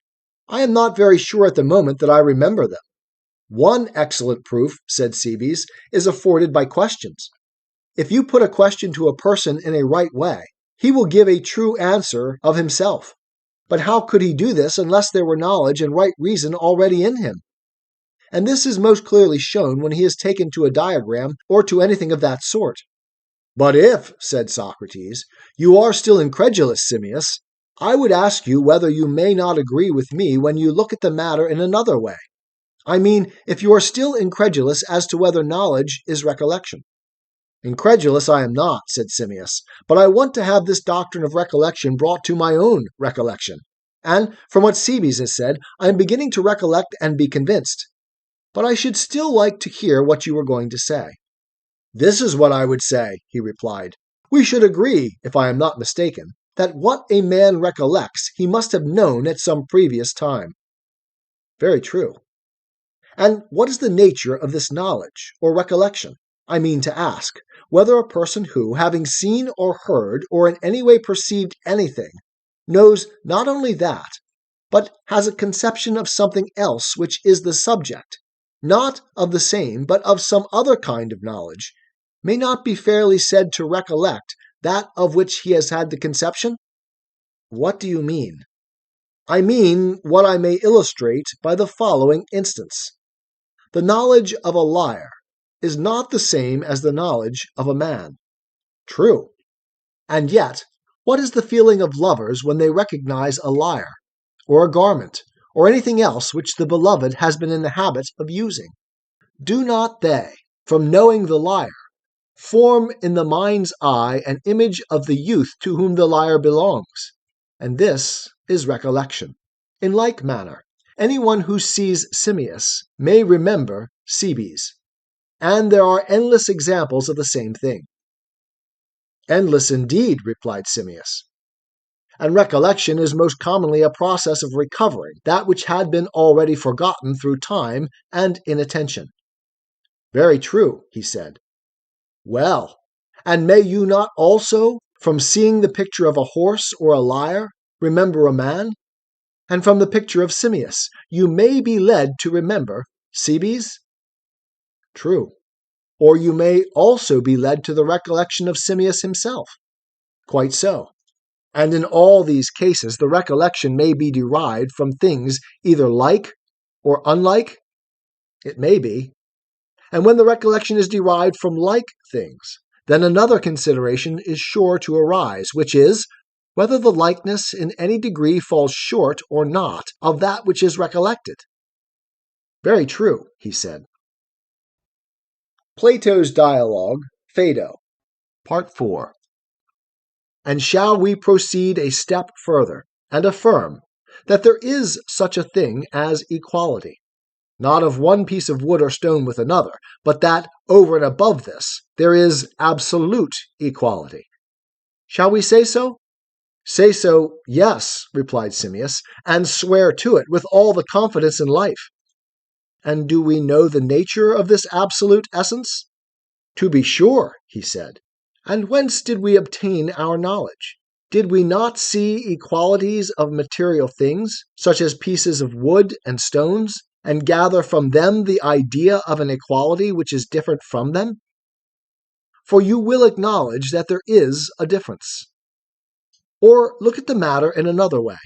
S1: I am not very sure at the moment that I remember them. One excellent proof, said Cebes, is afforded by questions. If you put a question to a person in a right way, he will give a true answer of himself. But how could he do this unless there were knowledge and right reason already in him? And this is most clearly shown when he is taken to a diagram or to anything of that sort. But if, said Socrates, you are still incredulous, Simmias, I would ask you whether you may not agree with me when you look at the matter in another way. I mean, if you are still incredulous as to whether knowledge is recollection. Incredulous I am not, said Simmias, but I want to have this doctrine of recollection brought to my own recollection. And from what Cebes has said, I am beginning to recollect and be convinced. But I should still like to hear what you were going to say. This is what I would say, he replied. We should agree, if I am not mistaken, that what a man recollects he must have known at some previous time. Very true. And what is the nature of this knowledge or recollection? I mean to ask, whether a person who, having seen or heard or in any way perceived anything, knows not only that, but has a conception of something else which is the subject, not of the same, but of some other kind of knowledge, may not be fairly said to recollect that of which he has had the conception? What do you mean? I mean what I may illustrate by the following instance. The knowledge of a liar is not the same as the knowledge of a man. True. And yet, what is the feeling of lovers when they recognize a lyre, or a garment, or anything else which the beloved has been in the habit of using? Do not they, from knowing the lyre, form in the mind's eye an image of the youth to whom the lyre belongs? And this is recollection. In like manner, anyone who sees simmias may remember cebes, and there are endless examples of the same thing. Endless indeed, replied Simmias. And recollection is most commonly a process of recovering that which had been already forgotten through time and inattention. Very true, he said. Well, and may you not also, from seeing the picture of a horse or a lyre, remember a man? And from the picture of Simmias, you may be led to remember Cebes? True. Or you may also be led to the recollection of Simmias himself. Quite so. And in all these cases, the recollection may be derived from things either like or unlike. It may be. And when the recollection is derived from like things, then another consideration is sure to arise, which is, whether the likeness in any degree falls short or not of that which is recollected. Very true, he said. Plato's dialogue, Phaedo, Part 4. And shall we proceed a step further, and affirm that there is such a thing as equality, not of one piece of wood or stone with another, but that, over and above this, there is absolute equality? Shall we say so? Say so, yes, replied Simmias, and swear to it with all the confidence in life. And do we know the nature of this absolute essence? To be sure, he said. And whence did we obtain our knowledge? Did we not see equalities of material things, such as pieces of wood and stones, and gather from them the idea of an equality which is different from them? For you will acknowledge that there is a difference. Or look at the matter in another way.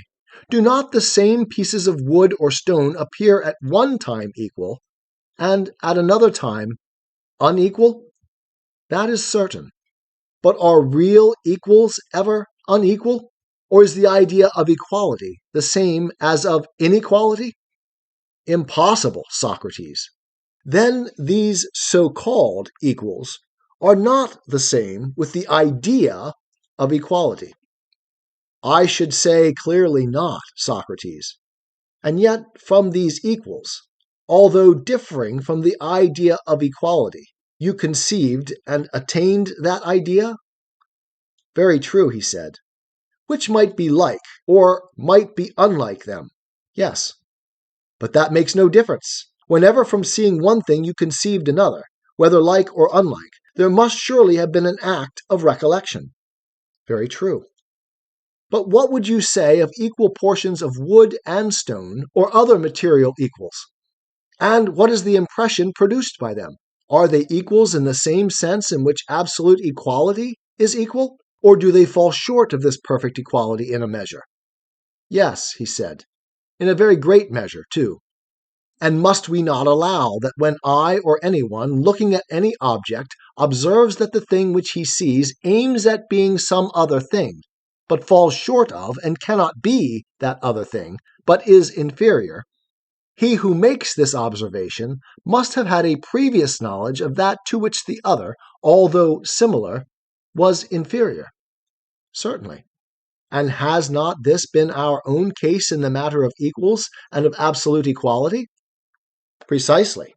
S1: Do not the same pieces of wood or stone appear at one time equal, and at another time unequal? That is certain. But are real equals ever unequal? Or is the idea of equality the same as of inequality? Impossible, Socrates. Then these so-called equals are not the same with the idea of equality. I should say clearly not, Socrates. And yet from these equals, although differing from the idea of equality, you conceived and attained that idea? Very true, he said. Which might be like, or might be unlike them. Yes. But that makes no difference. Whenever from seeing one thing you conceived another, whether like or unlike, there must surely have been an act of recollection. Very true. But what would you say of equal portions of wood and stone, or other material equals? And what is the impression produced by them? Are they equals in the same sense in which absolute equality is equal? Or do they fall short of this perfect equality in a measure? Yes, he said, in a very great measure, too. And must we not allow that when I or anyone, looking at any object, observes that the thing which he sees aims at being some other thing, but falls short of and cannot be that other thing, but is inferior, he who makes this observation must have had a previous knowledge of that to which the other, although similar, was inferior? Certainly. And has not this been our own case in the matter of equals and of absolute equality? Precisely.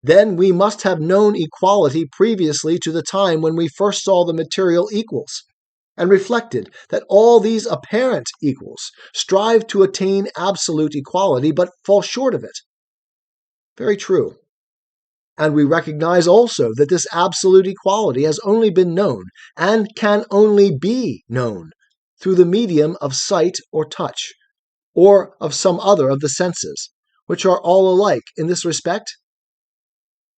S1: Then we must have known equality previously to the time when we first saw the material equals. and reflected that all these apparent equals strive to attain absolute equality but fall short of it. Very true. And we recognize also that this absolute equality has only been known and can only be known through the medium of sight or touch, or of some other of the senses, which are all alike in this respect?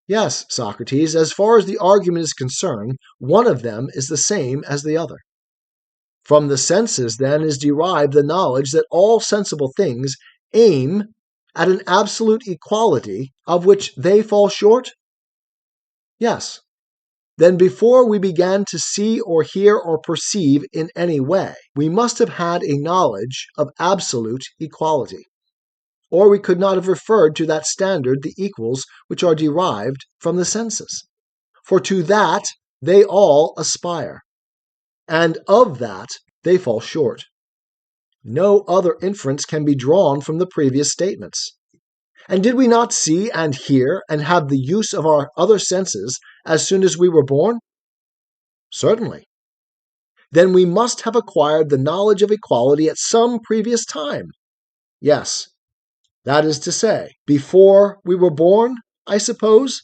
S1: Yes, Socrates, as far as the argument is concerned, one of them is the same as the other. From the senses, then, is derived the knowledge that all sensible things aim at an absolute equality of which they fall short? Yes. Then before we began to see or hear or perceive in any way, we must have had a knowledge of absolute equality, or we could not have referred to that standard the equals which are derived from the senses. For to that they all aspire, and of that they fall short. No other inference can be drawn from the previous statements. And did we not see and hear and have the use of our other senses as soon as we were born? Certainly. Then we must have acquired the knowledge of equality at some previous time. Yes. That is to say, before we were born, I suppose?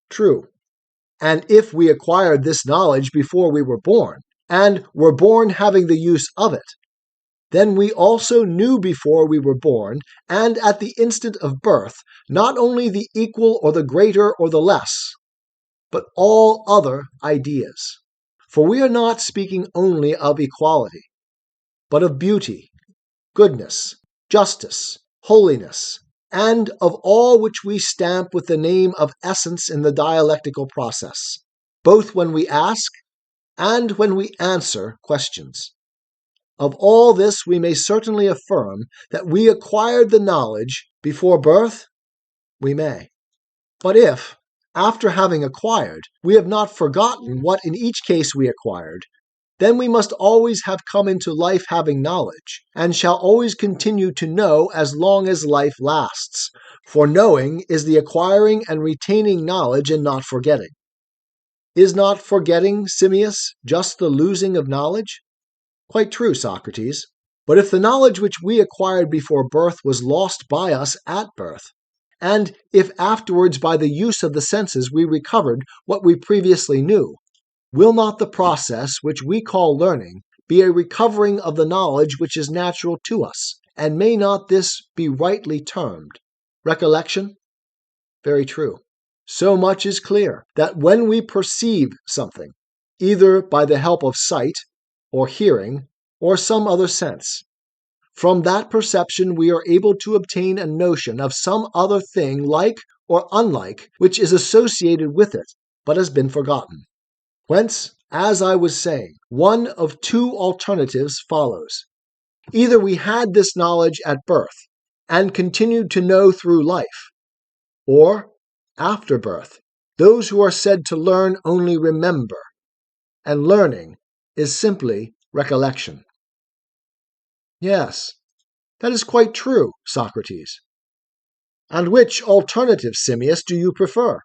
S1: True. And if we acquired this knowledge before we were born, and were born having the use of it, then we also knew before we were born, and at the instant of birth, not only the equal or the greater or the less, but all other ideas. For we are not speaking only of equality, but of beauty, goodness, justice, holiness, and of all which we stamp with the name of essence in the dialectical process, both when we ask and when we answer questions. Of all this we may certainly affirm that we acquired the knowledge before birth, we may. But if, after having acquired, we have not forgotten what in each case we acquired, then we must always have come into life having knowledge, and shall always continue to know as long as life lasts. For knowing is the acquiring and retaining knowledge and not forgetting. Is not forgetting, Simmias, just the losing of knowledge? Quite true, Socrates. But if the knowledge which we acquired before birth was lost by us at birth, and if afterwards by the use of the senses we recovered what we previously knew, will not the process which we call learning be a recovering of the knowledge which is natural to us, and may not this be rightly termed recollection? Very true. So much is clear that when we perceive something, either by the help of sight, or hearing, or some other sense, from that perception we are able to obtain a notion of some other thing like or unlike which is associated with it, but has been forgotten. Whence, as I was saying, one of two alternatives follows. Either we had this knowledge at birth, and continued to know through life, or, after birth, those who are said to learn only remember, and learning is simply recollection. Yes, that is quite true, Socrates. And which alternative, Simmias, do you prefer?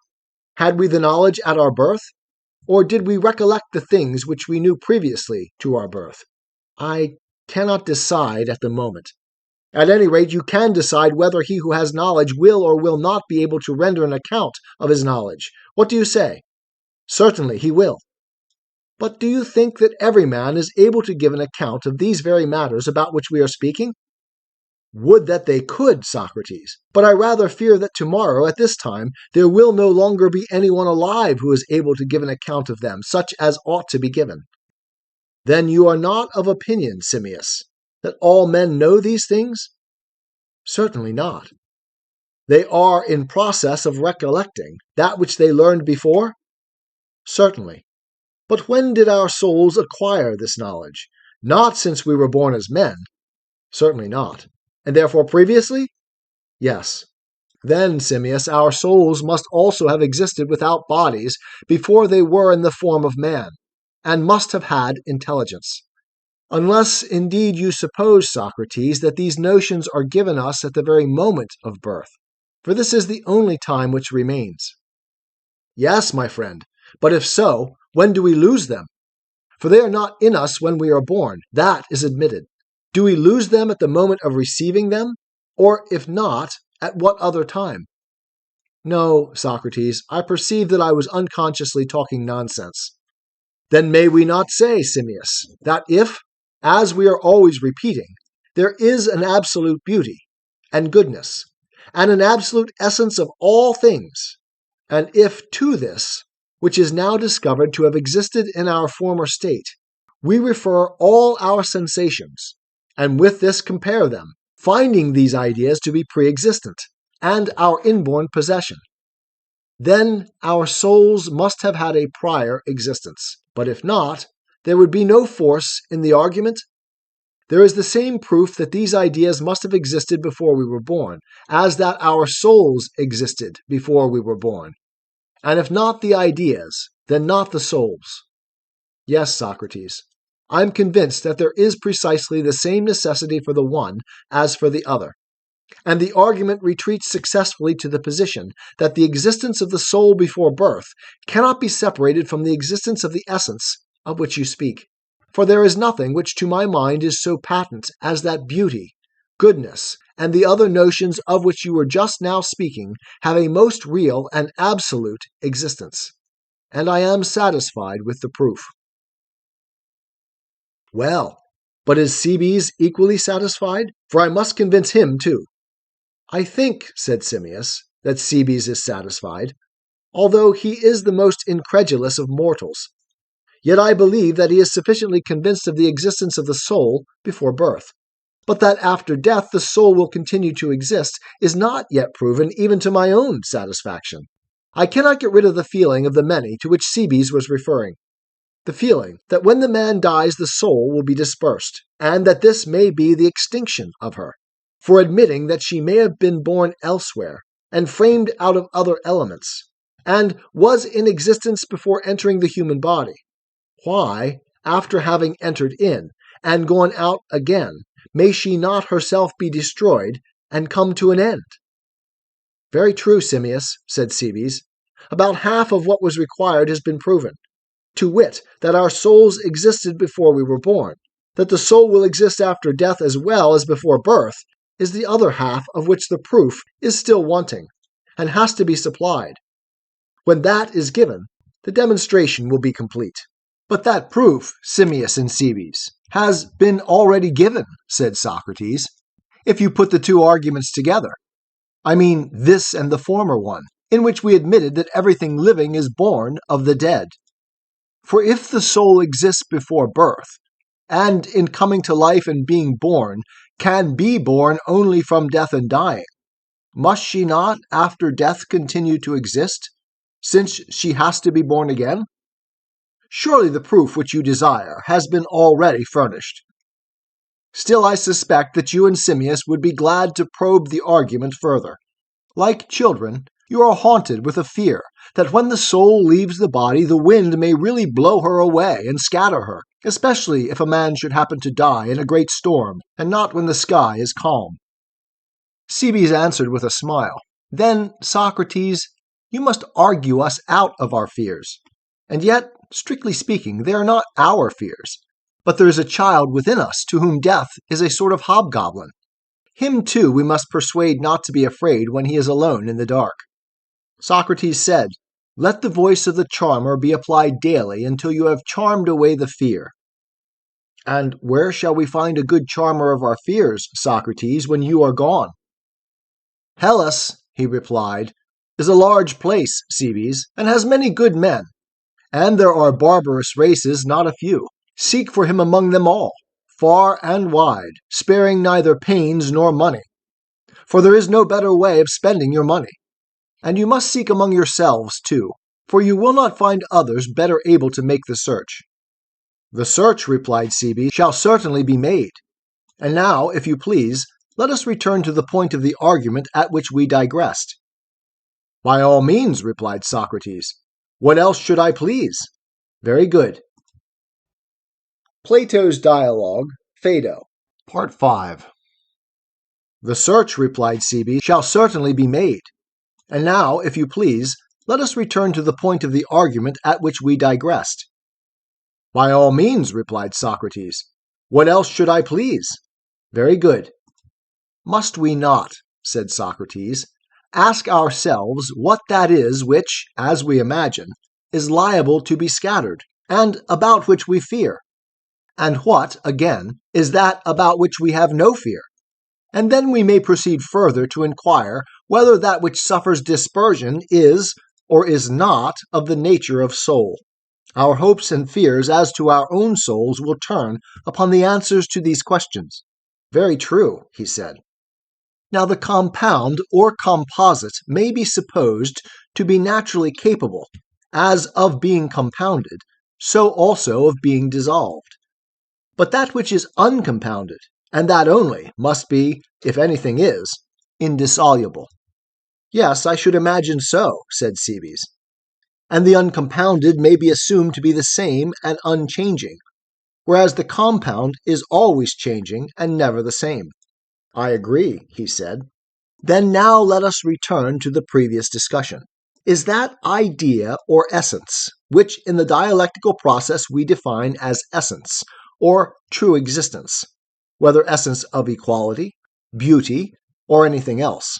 S1: Had we the knowledge at our birth, or did we recollect the things which we knew previously to our birth? I cannot decide at the moment. At any rate, you can decide whether he who has knowledge will or will not be able to render an account of his knowledge. What do you say? Certainly he will. But do you think that every man is able to give an account of these very matters about which we are speaking? Would that they could, Socrates, but I rather fear that tomorrow, at this time, there will no longer be anyone alive who is able to give an account of them, such as ought to be given. Then you are not of opinion, Simmias, that all men know these things? Certainly not. They are in process of recollecting that which they learned before? Certainly. But when did our souls acquire this knowledge? Not since we were born as men. Certainly not. And therefore previously? Yes. Then, Simmias, our souls must also have existed without bodies before they were in the form of man, and must have had intelligence. Unless, indeed, you suppose, Socrates, that these notions are given us at the very moment of birth, for this is the only time which remains. Yes, my friend, but if so, when do we lose them? For they are not in us when we are born. That is admitted. Do we lose them at the moment of receiving them? Or if not, at what other time? No, Socrates, I perceive that I was unconsciously talking nonsense. Then may we not say, Simmias, that if, as we are always repeating, there is an absolute beauty and goodness, and an absolute essence of all things, and if to this, which is now discovered to have existed in our former state, we refer all our sensations, and with this compare them, finding these ideas to be pre-existent, and our inborn possession, then our souls must have had a prior existence. But if not, there would be no force in the argument. There is the same proof that these ideas must have existed before we were born, as that our souls existed before we were born. And if not the ideas, then not the souls. Yes, Socrates, I am convinced that there is precisely the same necessity for the one as for the other. And the argument retreats successfully to the position that the existence of the soul before birth cannot be separated from the existence of the essence of which you speak. For there is nothing which to my mind is so patent as that beauty, goodness, and the other notions of which you were just now speaking have a most real and absolute existence. And I am satisfied with the proof. Well, but is Cebes equally satisfied? For I must convince him too. I think, said Simmias, that Cebes is satisfied, although he is the most incredulous of mortals. Yet I believe that he is sufficiently convinced of the existence of the soul before birth. But that after death the soul will continue to exist is not yet proven even to my own satisfaction. I cannot get rid of the feeling of the many to which Cebes was referring. The feeling that when the man dies the soul will be dispersed, and that this may be the extinction of her. For admitting that she may have been born elsewhere, and framed out of other elements, and was in existence before entering the human body, why, after having entered in, and gone out again, may she not herself be destroyed, and come to an end? Very true, Simmias, said Cebes. About half of what was required has been proven, to wit, that our souls existed before we were born. That the soul will exist after death as well as before birth is the other half of which the proof is still wanting, and has to be supplied. When that is given, the demonstration will be complete. But that proof, Simmias and Cebes, has been already given, said Socrates, if you put the two arguments together. I mean this and the former one, in which we admitted that everything living is born of the dead. For if the soul exists before birth, and in coming to life and being born, can be born only from death and dying, must she not, after death, continue to exist, since she has to be born again? Surely the proof which you desire has been already furnished. Still I suspect that you and Simmias would be glad to probe the argument further. Like children, you are haunted with a fear that when the soul leaves the body, the wind may really blow her away and scatter her, especially if a man should happen to die in a great storm, and not when the sky is calm. Cebes answered with a smile, Then, Socrates, you must argue us out of our fears. And yet, strictly speaking, they are not our fears, but there is a child within us to whom death is a sort of hobgoblin. Him, too, we must persuade not to be afraid when he is alone in the dark. Socrates said, Let the voice of the charmer be applied daily until you have charmed away the fear. And where shall we find a good charmer of our fears, Socrates, when you are gone? Hellas, he replied, is a large place, Cebes, and has many good men, and there are barbarous races not a few. Seek for him among them all, far and wide, sparing neither pains nor money. For there is no better way of spending your money. And you must seek among yourselves, too, for you will not find others better able to make the search. The search, replied Cebes, shall certainly be made. And now, if you please, let us return to the point of the argument at which we digressed. By all means, replied Socrates. What else should I please? Very good. Plato's Dialogue, Phaedo, Part 5. The search, replied Cebes, shall certainly be made. And now, if you please, let us return to the point of the argument at which we digressed. By all means, replied Socrates. What else should I please? Very good. Must we not, said Socrates, ask ourselves what that is which, as we imagine, is liable to be scattered, and about which we fear? And what, again, is that about which we have no fear? And then we may proceed further to inquire whether that which suffers dispersion is or is not of the nature of soul. Our hopes and fears as to our own souls will turn upon the answers to these questions. Very true, he said. Now the compound or composite may be supposed to be naturally capable, as of being compounded, so also of being dissolved. But that which is uncompounded, and that only, must be, if anything is, indissoluble. Yes, I should imagine so, said Cebes. And the uncompounded may be assumed to be the same and unchanging, whereas the compound is always changing and never the same. I agree, he said. Then now let us return to the previous discussion. Is that idea or essence, which in the dialectical process we define as essence, or true existence, whether essence of equality, beauty, or anything else.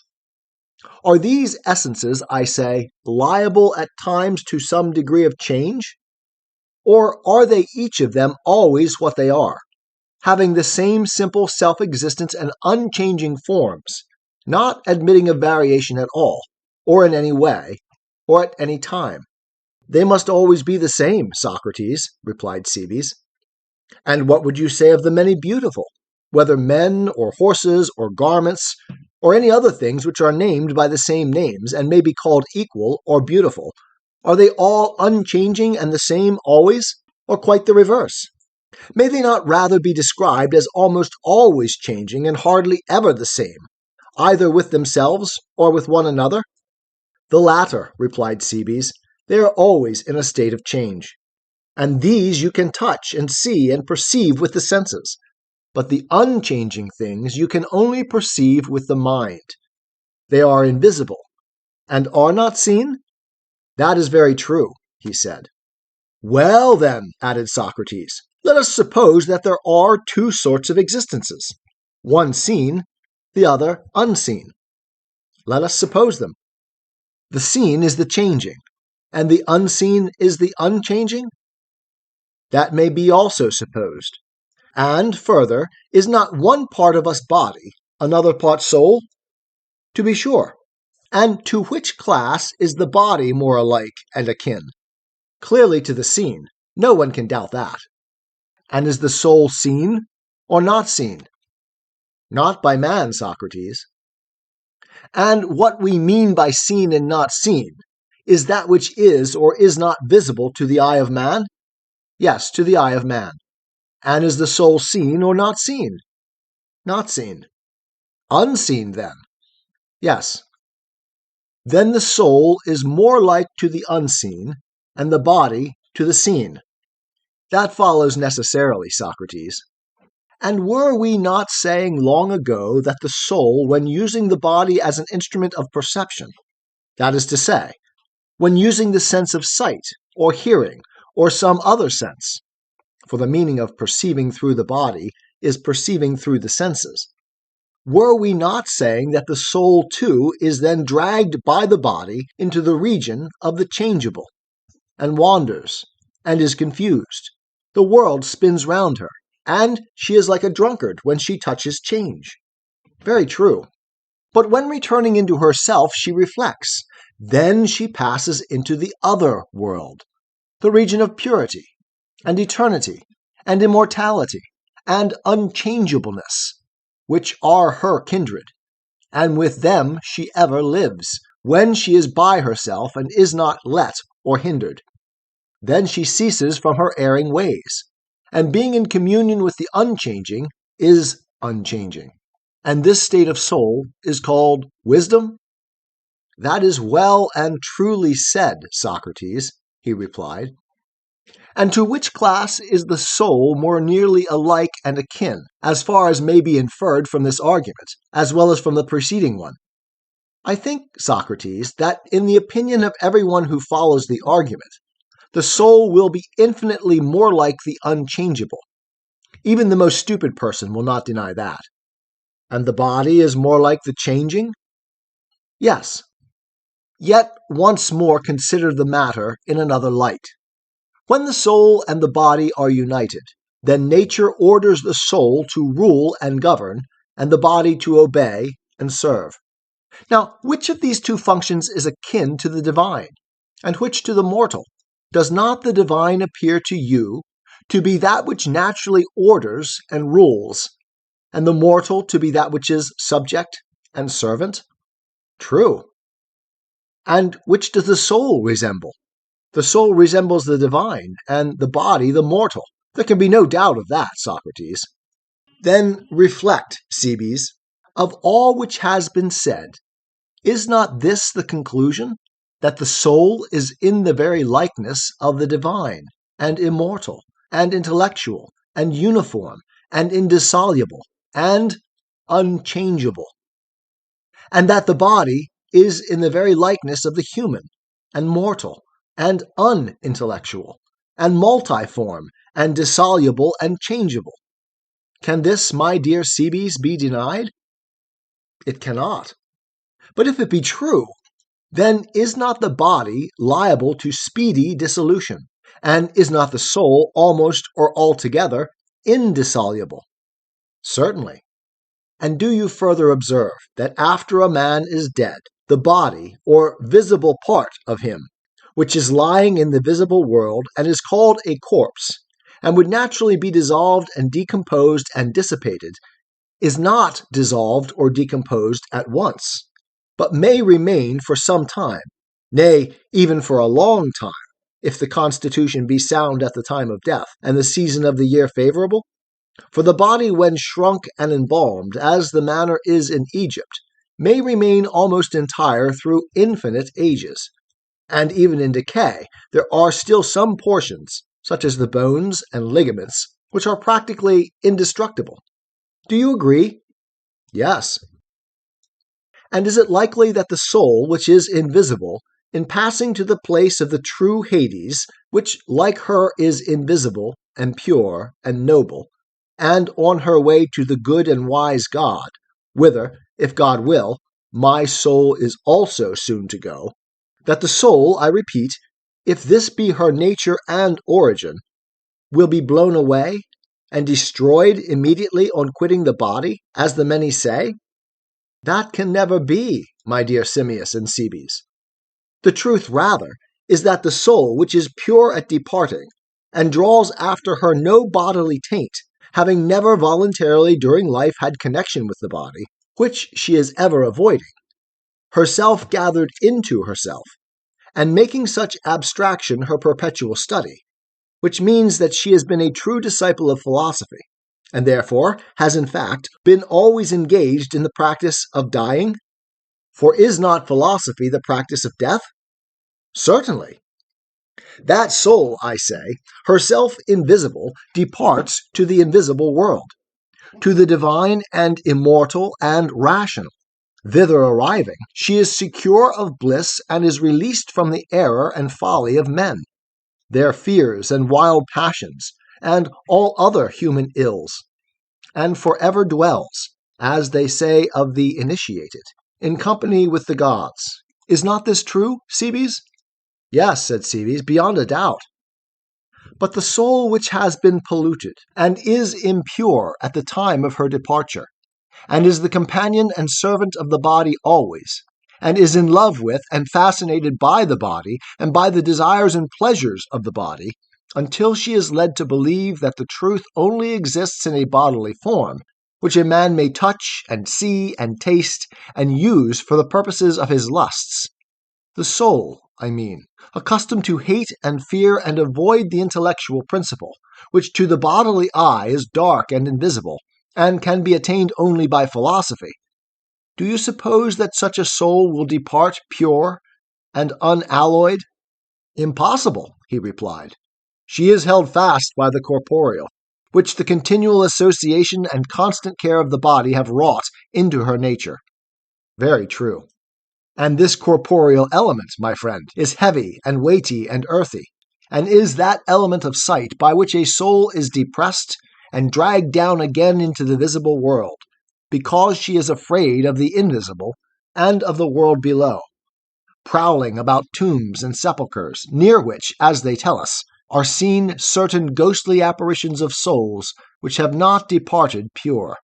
S1: Are these essences, I say, liable at times to some degree of change? Or are they each of them always what they are, having the same simple self-existence and unchanging forms, not admitting of variation at all, or in any way, or at any time? They must always be the same, Socrates, replied Cebes. And what would you say of the many beautiful, whether men or horses or garments, or any other things which are named by the same names and may be called equal or beautiful? Are they all unchanging and the same always, or quite the reverse? May they not rather be described as almost always changing and hardly ever the same, either with themselves or with one another? The latter, replied Cebes. They are always in a state of change. And these you can touch and see and perceive with the senses. But the unchanging things you can only perceive with the mind. They are invisible, and are not seen? That is very true, he said. Well, then, added Socrates, let us suppose that there are two sorts of existences, one seen, the other unseen. Let us suppose them. The seen is the changing, and the unseen is the unchanging? That may be also supposed. And, further, is not one part of us body, another part soul? To be sure. And to which class is the body more alike and akin? Clearly to the seen. No one can doubt that. And is the soul seen or not seen? Not by man, Socrates. And what we mean by seen and not seen is that which is or is not visible to the eye of man? Yes, to the eye of man. And is the soul seen or not seen? Not seen. Unseen, then? Yes. Then the soul is more like to the unseen, and the body to the seen. That follows necessarily, Socrates. And were we not saying long ago that the soul, when using the body as an instrument of perception, that is to say, when using the sense of sight, or hearing, or some other sense, for the meaning of perceiving through the body is perceiving through the senses, were we not saying that the soul, too, is then dragged by the body into the region of the changeable, and wanders, and is confused? The world spins round her, and she is like a drunkard when she touches change. Very true. But when returning into herself she reflects, then she passes into the other world, the region of purity, and eternity, and immortality, and unchangeableness, which are her kindred, and with them she ever lives, when she is by herself and is not let or hindered. Then she ceases from her erring ways, and being in communion with the unchanging, is unchanging. And this state of soul is called wisdom? That is well and truly said, Socrates, he replied. And to which class is the soul more nearly alike and akin, as far as may be inferred from this argument, as well as from the preceding one? I think, Socrates, that in the opinion of everyone who follows the argument, the soul will be infinitely more like the unchangeable. Even the most stupid person will not deny that. And the body is more like the changing? Yes. Yet once more consider the matter in another light. When the soul and the body are united, then nature orders the soul to rule and govern, and the body to obey and serve. Now, which of these two functions is akin to the divine, and which to the mortal? Does not the divine appear to you to be that which naturally orders and rules, and the mortal to be that which is subject and servant? True. And which does the soul resemble? The soul resembles the divine, and the body the mortal. There can be no doubt of that, Socrates. Then reflect, Cebes, of all which has been said, is not this the conclusion, that the soul is in the very likeness of the divine, and immortal, and intellectual, and uniform, and indissoluble, and unchangeable, and that the body is in the very likeness of the human, and mortal, and unintellectual, and multiform, and dissoluble, and changeable? Can this, my dear Cebes, be denied? It cannot. But if it be true, then is not the body liable to speedy dissolution, and is not the soul almost or altogether indissoluble? Certainly. And do you further observe that after a man is dead, the body, or visible part of him, which is lying in the visible world and is called a corpse, and would naturally be dissolved and decomposed and dissipated, is not dissolved or decomposed at once, but may remain for some time, nay, even for a long time, if the constitution be sound at the time of death, and the season of the year favorable? For the body, when shrunk and embalmed, as the manner is in Egypt, may remain almost entire through infinite ages. And even in decay, there are still some portions, such as the bones and ligaments, which are practically indestructible. Do you agree? Yes. And is it likely that the soul, which is invisible, in passing to the place of the true Hades, which like her is invisible and pure and noble, and on her way to the good and wise God, whither, if God will, my soul is also soon to go, that the soul, I repeat, if this be her nature and origin, will be blown away and destroyed immediately on quitting the body, as the many say? That can never be, my dear Simmias and Cebes. The truth, rather, is that the soul, which is pure at departing, and draws after her no bodily taint, having never voluntarily during life had connection with the body, which she is ever avoiding, herself gathered into herself, and making such abstraction her perpetual study, which means that she has been a true disciple of philosophy, and therefore has in fact been always engaged in the practice of dying? For is not philosophy the practice of death? Certainly. That soul, I say, herself invisible, departs to the invisible world, to the divine and immortal and rational. Thither arriving, she is secure of bliss and is released from the error and folly of men, their fears and wild passions, and all other human ills, and forever dwells, as they say of the initiated, in company with the gods. Is not this true, Cebes? Yes, said Cebes, beyond a doubt. But the soul which has been polluted, and is impure at the time of her departure, and is the companion and servant of the body always, and is in love with and fascinated by the body and by the desires and pleasures of the body, until she is led to believe that the truth only exists in a bodily form, which a man may touch and see and taste and use for the purposes of his lusts. The soul, I mean, accustomed to hate and fear and avoid the intellectual principle, which to the bodily eye is dark and invisible, and can be attained only by philosophy. Do you suppose that such a soul will depart pure and unalloyed? Impossible, he replied. She is held fast by the corporeal, which the continual association and constant care of the body have wrought into her nature. Very true. And this corporeal element, my friend, is heavy and weighty and earthy, and is that element of sight by which a soul is depressed and dragged down again into the visible world, because she is afraid of the invisible and of the world below, prowling about tombs and sepulchres, near which, as they tell us, are seen certain ghostly apparitions of souls which have not departed pure,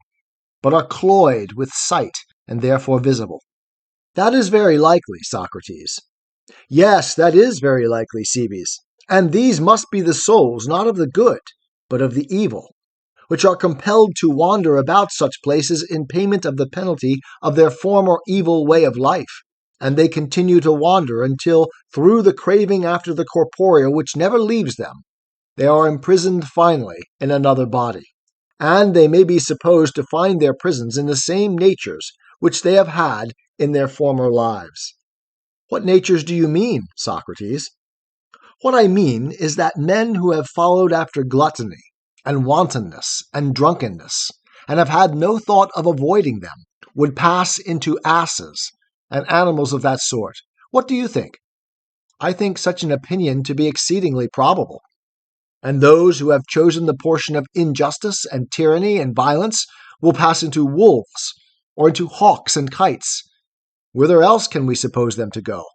S1: but are cloyed with sight and therefore visible. That is very likely, Socrates. Yes, that is very likely, Cebes. And these must be the souls not of the good, but of the evil, which are compelled to wander about such places in payment of the penalty of their former evil way of life, and they continue to wander until, through the craving after the corporeal which never leaves them, they are imprisoned finally in another body, and they may be supposed to find their prisons in the same natures which they have had in their former lives. What natures do you mean, Socrates? What I mean is that men who have followed after gluttony and wantonness and drunkenness, and have had no thought of avoiding them, would pass into asses and animals of that sort. What do you think? I think such an opinion to be exceedingly probable. And those who have chosen the portion of injustice and tyranny and violence will pass into wolves, or into hawks and kites. Whither else can we suppose them to go?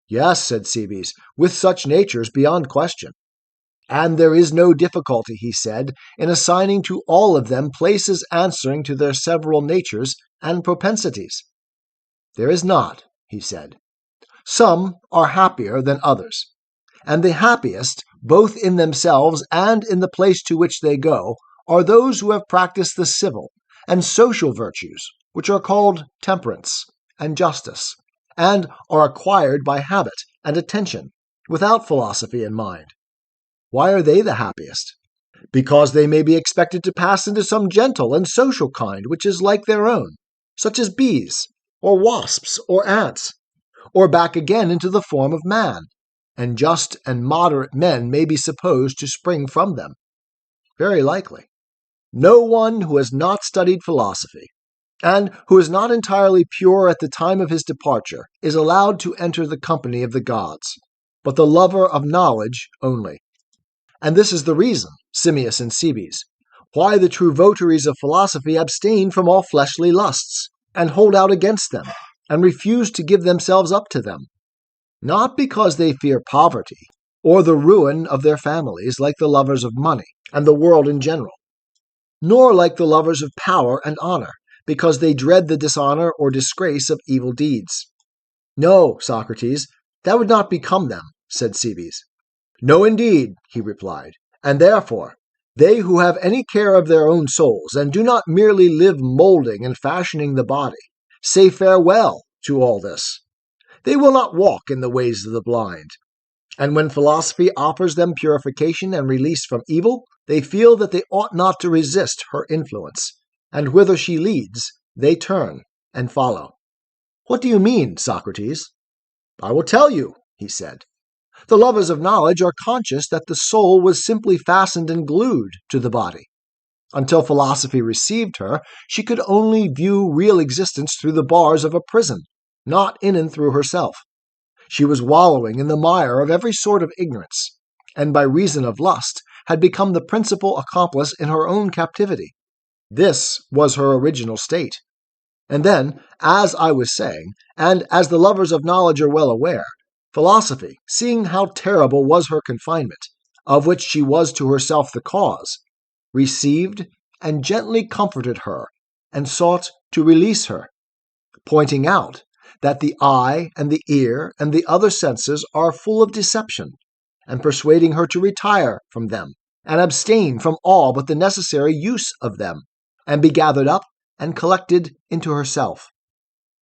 S1: Yes, said Cebes, with such natures beyond question. And there is no difficulty, he said, in assigning to all of them places answering to their several natures and propensities. There is not, he said. Some are happier than others, and the happiest, both in themselves and in the place to which they go, are those who have practiced the civil and social virtues, which are called temperance and justice, and are acquired by habit and attention, without philosophy in mind. Why are they the happiest? Because they may be expected to pass into some gentle and social kind which is like their own, such as bees, or wasps, or ants, or back again into the form of man, and just and moderate men may be supposed to spring from them. Very likely. No one who has not studied philosophy, and who is not entirely pure at the time of his departure, is allowed to enter the company of the gods, but the lover of knowledge only. And this is the reason, Simmias and Cebes, why the true votaries of philosophy abstain from all fleshly lusts, and hold out against them, and refuse to give themselves up to them, not because they fear poverty, or the ruin of their families like the lovers of money, and the world in general, nor like the lovers of power and honor, because they dread the dishonor or disgrace of evil deeds. No, Socrates, that would not become them, said Cebes. No, indeed, he replied, and therefore, they who have any care of their own souls, and do not merely live molding and fashioning the body, say farewell to all this. They will not walk in the ways of the blind. And when philosophy offers them purification and release from evil, they feel that they ought not to resist her influence, and whither she leads, they turn and follow. What do you mean, Socrates? I will tell you, he said. The lovers of knowledge are conscious that the soul was simply fastened and glued to the body. Until philosophy received her, she could only view real existence through the bars of a prison, not in and through herself. She was wallowing in the mire of every sort of ignorance, and by reason of lust had become the principal accomplice in her own captivity. This was her original state. And then, as I was saying, and as the lovers of knowledge are well aware, philosophy, seeing how terrible was her confinement, of which she was to herself the cause, received and gently comforted her, and sought to release her, pointing out that the eye and the ear and the other senses are full of deception, and persuading her to retire from them, and abstain from all but the necessary use of them, and be gathered up and collected into herself,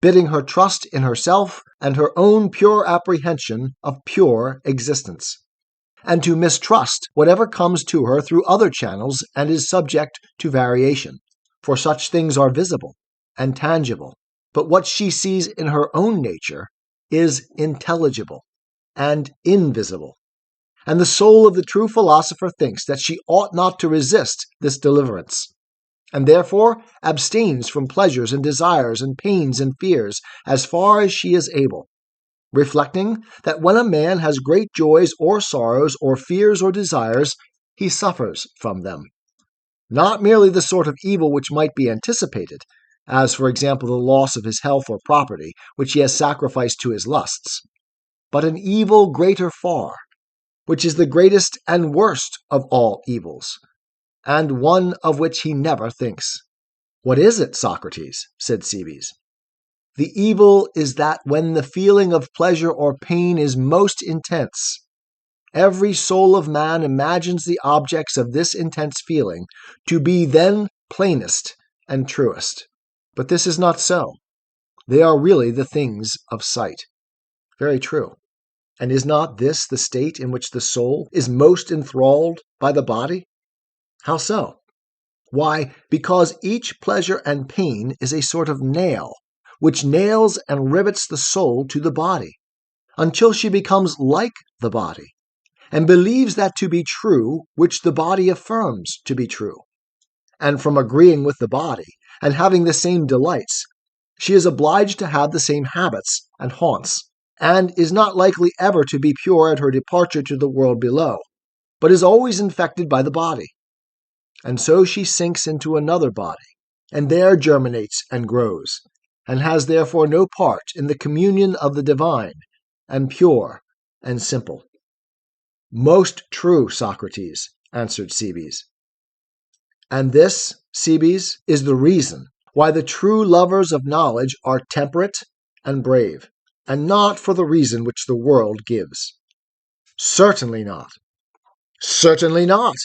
S1: bidding her trust in herself and her own pure apprehension of pure existence, and to mistrust whatever comes to her through other channels and is subject to variation, for such things are visible and tangible, but what she sees in her own nature is intelligible and invisible. And the soul of the true philosopher thinks that she ought not to resist this deliverance, and therefore abstains from pleasures and desires and pains and fears as far as she is able. reflecting that when a man has great joys or sorrows or fears or desires, he suffers from them. Not merely the sort of evil which might be anticipated, as for example the loss of his health or property, which he has sacrificed to his lusts, but an evil greater far, which is the greatest and worst of all evils, and one of which he never thinks. What is it, Socrates? Said Cebes. The evil is that when the feeling of pleasure or pain is most intense, every soul of man imagines the objects of this intense feeling to be then plainest and truest. But this is not so. They are really the things of sight. Very true. And is not this the state in which the soul is most enthralled by the body? How so? Why, because each pleasure and pain is a sort of nail, which nails and rivets the soul to the body, until she becomes like the body, and believes that to be true which the body affirms to be true. And from agreeing with the body, and having the same delights, she is obliged to have the same habits and haunts, and is not likely ever to be pure at her departure to the world below, but is always infected by the body. And so she sinks into another body, and there germinates and grows, and has therefore no part in the communion of the divine, and pure, and simple. Most true, Socrates, answered Cebes. And this, Cebes, is the reason why the true lovers of knowledge are temperate and brave, and not for the reason which the world gives. Certainly not. Certainly not.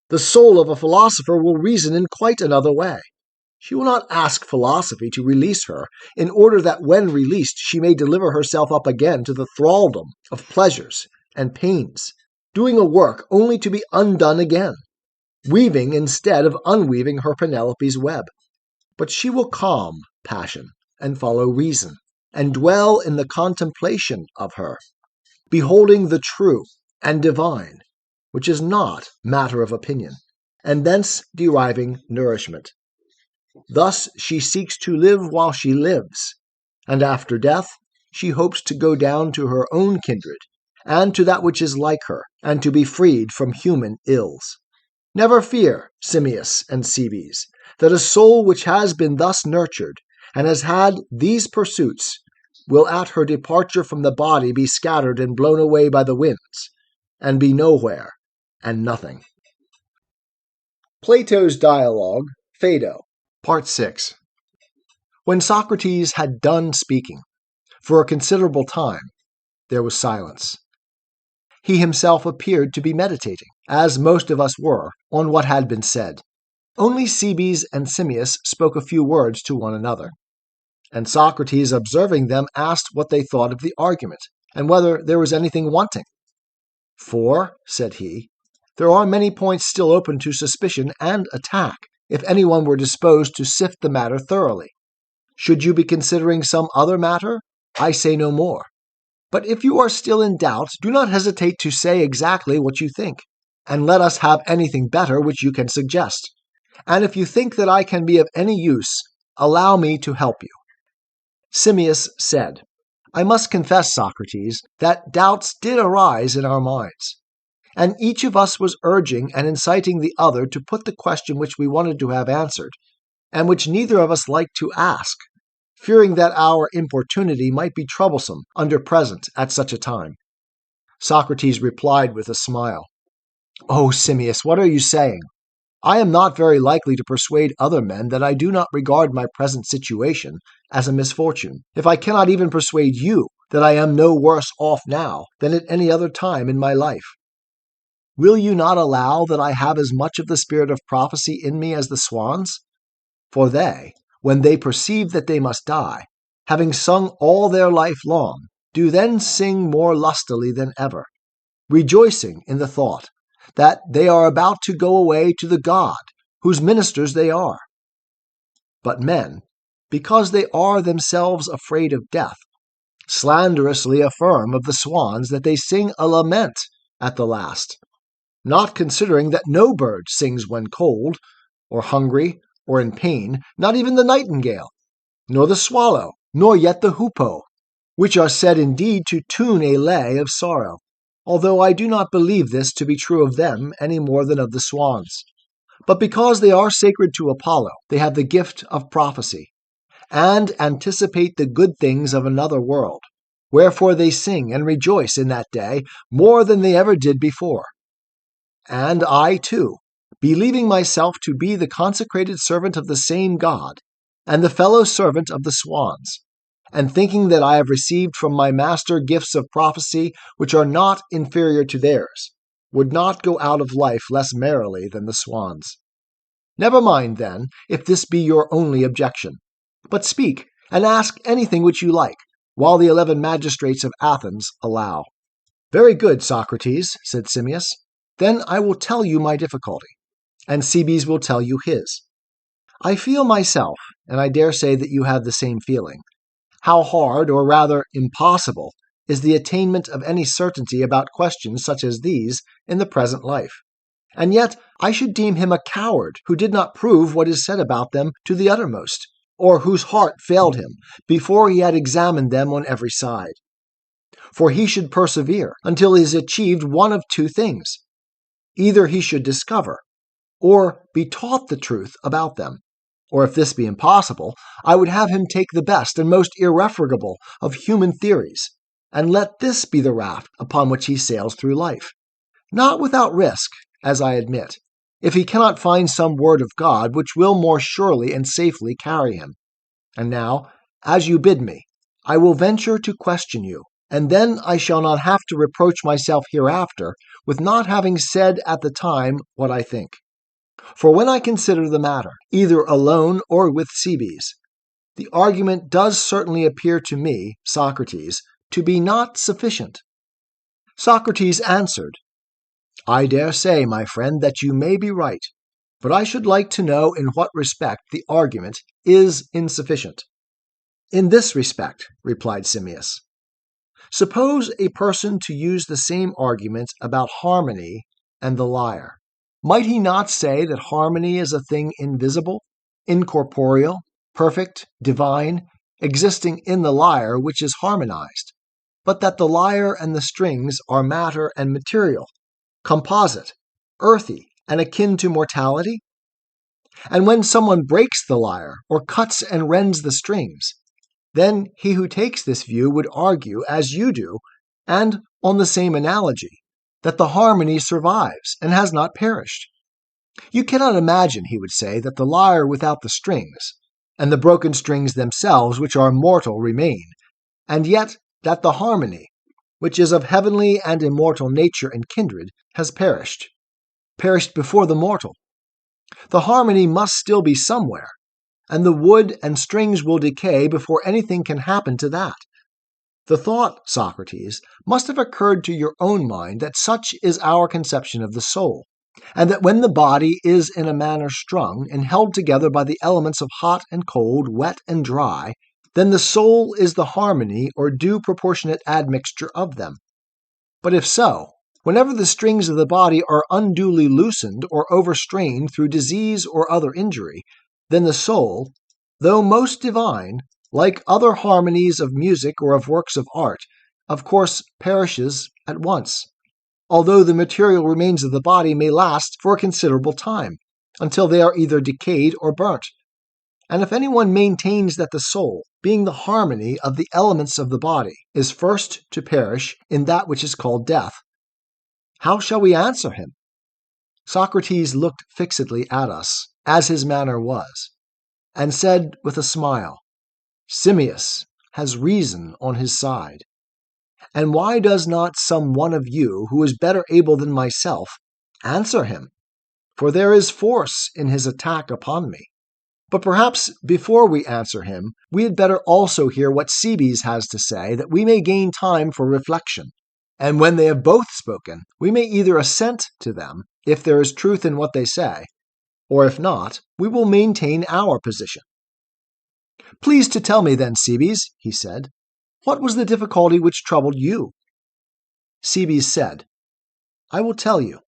S1: The soul of a philosopher will reason in quite another way. She will not ask philosophy to release her, in order that when released she may deliver herself up again to the thraldom of pleasures and pains, doing a work only to be undone again, weaving instead of unweaving her Penelope's web. But she will calm passion and follow reason, and dwell in the contemplation of her, beholding the true and divine, which is not matter of opinion, and thence deriving nourishment. Thus she seeks to live while she lives, and after death she hopes to go down to her own kindred, and to that which is like her, and to be freed from human ills. Never fear, Simmias and Cebes, that a soul which has been thus nurtured, and has had these pursuits, will at her departure from the body be scattered and blown away by the winds, and be nowhere and nothing. Plato's dialogue, Phaedo, Part 6. When Socrates had done speaking, for a considerable time there was silence. He himself appeared to be meditating, as most of us were, on what had been said. Only Cebes and Simmias spoke a few words to one another, and Socrates, observing them, asked what they thought of the argument, and whether there was anything wanting. For, said he, there are many points still open to suspicion and attack, if anyone were disposed to sift the matter thoroughly. Should you be considering some other matter, I say no more. But if you are still in doubt, do not hesitate to say exactly what you think, and let us have anything better which you can suggest. And if you think that I can be of any use, allow me to help you. Simmias said, I must confess, Socrates, that doubts did arise in our minds, and each of us was urging and inciting the other to put the question which we wanted to have answered, and which neither of us liked to ask, fearing that our importunity might be troublesome under present at such a time. Socrates replied with a smile, O Simmias, what are you saying? I am not very likely to persuade other men that I do not regard my present situation as a misfortune, if I cannot even persuade you that I am no worse off now than at any other time in my life. Will you not allow that I have as much of the spirit of prophecy in me as the swans? For they, when they perceive that they must die, having sung all their life long, do then sing more lustily than ever, rejoicing in the thought that they are about to go away to the God whose ministers they are. But men, because they are themselves afraid of death, slanderously affirm of the swans that they sing a lament at the last, not considering that no bird sings when cold, or hungry, or in pain, not even the nightingale, nor the swallow, nor yet the hoopoe. which are said indeed to tune a lay of sorrow, although I do not believe this to be true of them any more than of the swans. But because they are sacred to Apollo, they have the gift of prophecy, and anticipate the good things of another world. Wherefore they sing and rejoice in that day more than they ever did before. And I, too, believing myself to be the consecrated servant of the same God, and the fellow servant of the swans, and thinking that I have received from my master gifts of prophecy which are not inferior to theirs, would not go out of life less merrily than the swans. Never mind, then, if this be your only objection, but speak, and ask anything which you like, while the 11 magistrates of Athens allow. Very good, Socrates, said Simmias. Then I will tell you my difficulty, and Cebes will tell you his. I feel myself, and I dare say that you have the same feeling, how hard, or rather impossible, is the attainment of any certainty about questions such as these in the present life. And yet I should deem him a coward who did not prove what is said about them to the uttermost, or whose heart failed him before he had examined them on every side. For he should persevere until he has achieved one of two things. Either he should discover, or be taught the truth about them. Or if this be impossible, I would have him take the best and most irrefragable of human theories, and let this be the raft upon which he sails through life. Not without risk, as I admit, if he cannot find some word of God which will more surely and safely carry him. And now, as you bid me, I will venture to question you, and then I shall not have to reproach myself hereafter with not having said at the time what I think. For when I consider the matter, either alone or with Cebes, the argument does certainly appear to me, Socrates, to be not sufficient. Socrates answered, I dare say, my friend, that you may be right, but I should like to know in what respect the argument is insufficient. In this respect, replied Simmias. Suppose a person to use the same argument about harmony and the lyre. Might he not say that harmony is a thing invisible, incorporeal, perfect, divine, existing in the lyre which is harmonized, but that the lyre and the strings are matter and material, composite, earthy, and akin to mortality? And when someone breaks the lyre, or cuts and rends the strings, then he who takes this view would argue, as you do, and on the same analogy, that the harmony survives and has not perished. You cannot imagine, he would say, that the lyre without the strings, and the broken strings themselves, which are mortal, remain, and yet that the harmony, which is of heavenly and immortal nature and kindred, has perished before the mortal. The harmony must still be somewhere, and the wood and strings will decay before anything can happen to that. The thought, Socrates, must have occurred to your own mind that such is our conception of the soul, and that when the body is in a manner strung and held together by the elements of hot and cold, wet and dry, then the soul is the harmony or due proportionate admixture of them. But if so, whenever the strings of the body are unduly loosened or overstrained through disease or other injury, then the soul, though most divine, like other harmonies of music or of works of art, of course perishes at once, although the material remains of the body may last for a considerable time, until they are either decayed or burnt. And if anyone maintains that the soul, being the harmony of the elements of the body, is first to perish in that which is called death, how shall we answer him? Socrates looked fixedly at us, as his manner was, and said with a smile, Simmias has reason on his side. And why does not some one of you, who is better able than myself, answer him? For there is force in his attack upon me. But perhaps before we answer him, we had better also hear what Cebes has to say, that we may gain time for reflection. And when they have both spoken, we may either assent to them, if there is truth in what they say, or if not, we will maintain our position. Please to tell me then, Cebes, he said, what was the difficulty which troubled you? Cebes said, I will tell you.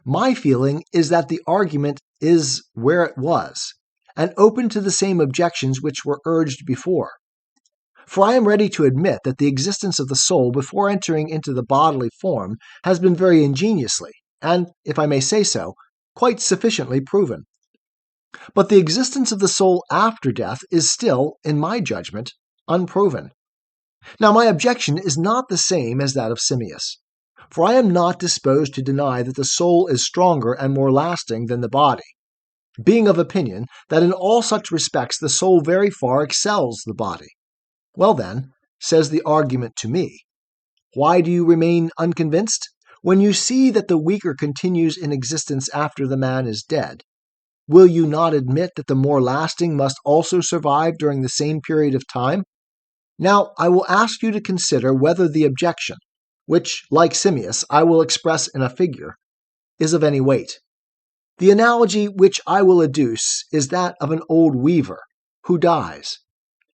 S1: My feeling is that the argument is where it was, and open to the same objections which were urged before. For I am ready to admit that the existence of the soul before entering into the bodily form has been very ingeniously, and, if I may say so, quite sufficiently proven. But the existence of the soul after death is still, in my judgment, unproven. Now, my objection is not the same as that of Simmias, for I am not disposed to deny that the soul is stronger and more lasting than the body, being of opinion that in all such respects the soul very far excels the body. Well then, says the argument to me, why do you remain unconvinced? When you see that the weaker continues in existence after the man is dead, will you not admit that the more lasting must also survive during the same period of time? Now, I will ask you to consider whether the objection, which, like Simmias, I will express in a figure, is of any weight. The analogy which I will adduce is that of an old weaver who dies,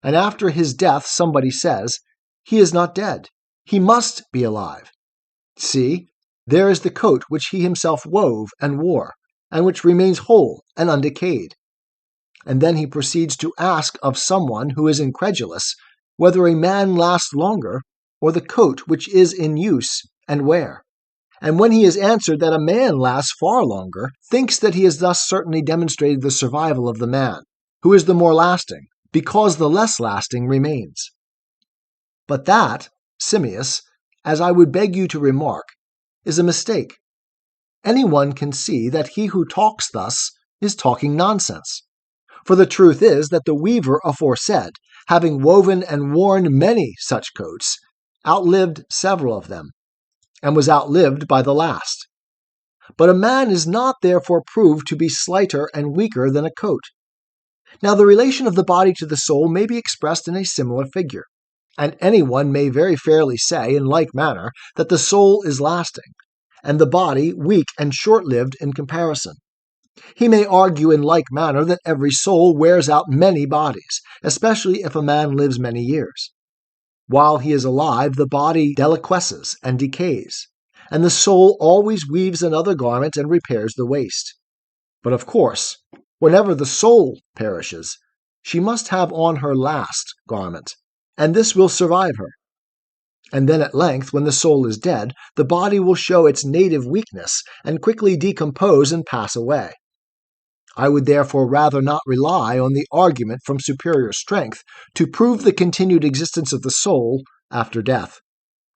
S1: and after his death somebody says, "He is not dead. He must be alive. See, there is the coat which he himself wove and wore, and which remains whole and undecayed." And then he proceeds to ask of someone who is incredulous whether a man lasts longer or the coat which is in use and wear. And when he has answered that a man lasts far longer, thinks that he has thus certainly demonstrated the survival of the man, who is the more lasting, because the less lasting remains. But that, Simmias, as I would beg you to remark, is a mistake. Anyone can see that he who talks thus is talking nonsense. For the truth is that the weaver aforesaid, having woven and worn many such coats, outlived several of them, and was outlived by the last. But a man is not therefore proved to be slighter and weaker than a coat. Now the relation of the body to the soul may be expressed in a similar figure, and anyone may very fairly say, in like manner, that the soul is lasting, and the body weak and short-lived in comparison. He may argue in like manner that every soul wears out many bodies, especially if a man lives many years. While he is alive, the body deliquesces and decays, and the soul always weaves another garment and repairs the waste. But of course, whenever the soul perishes, she must have on her last garment, and this will survive her. And then at length, when the soul is dead, the body will show its native weakness and quickly decompose and pass away. I would therefore rather not rely on the argument from superior strength to prove the continued existence of the soul after death.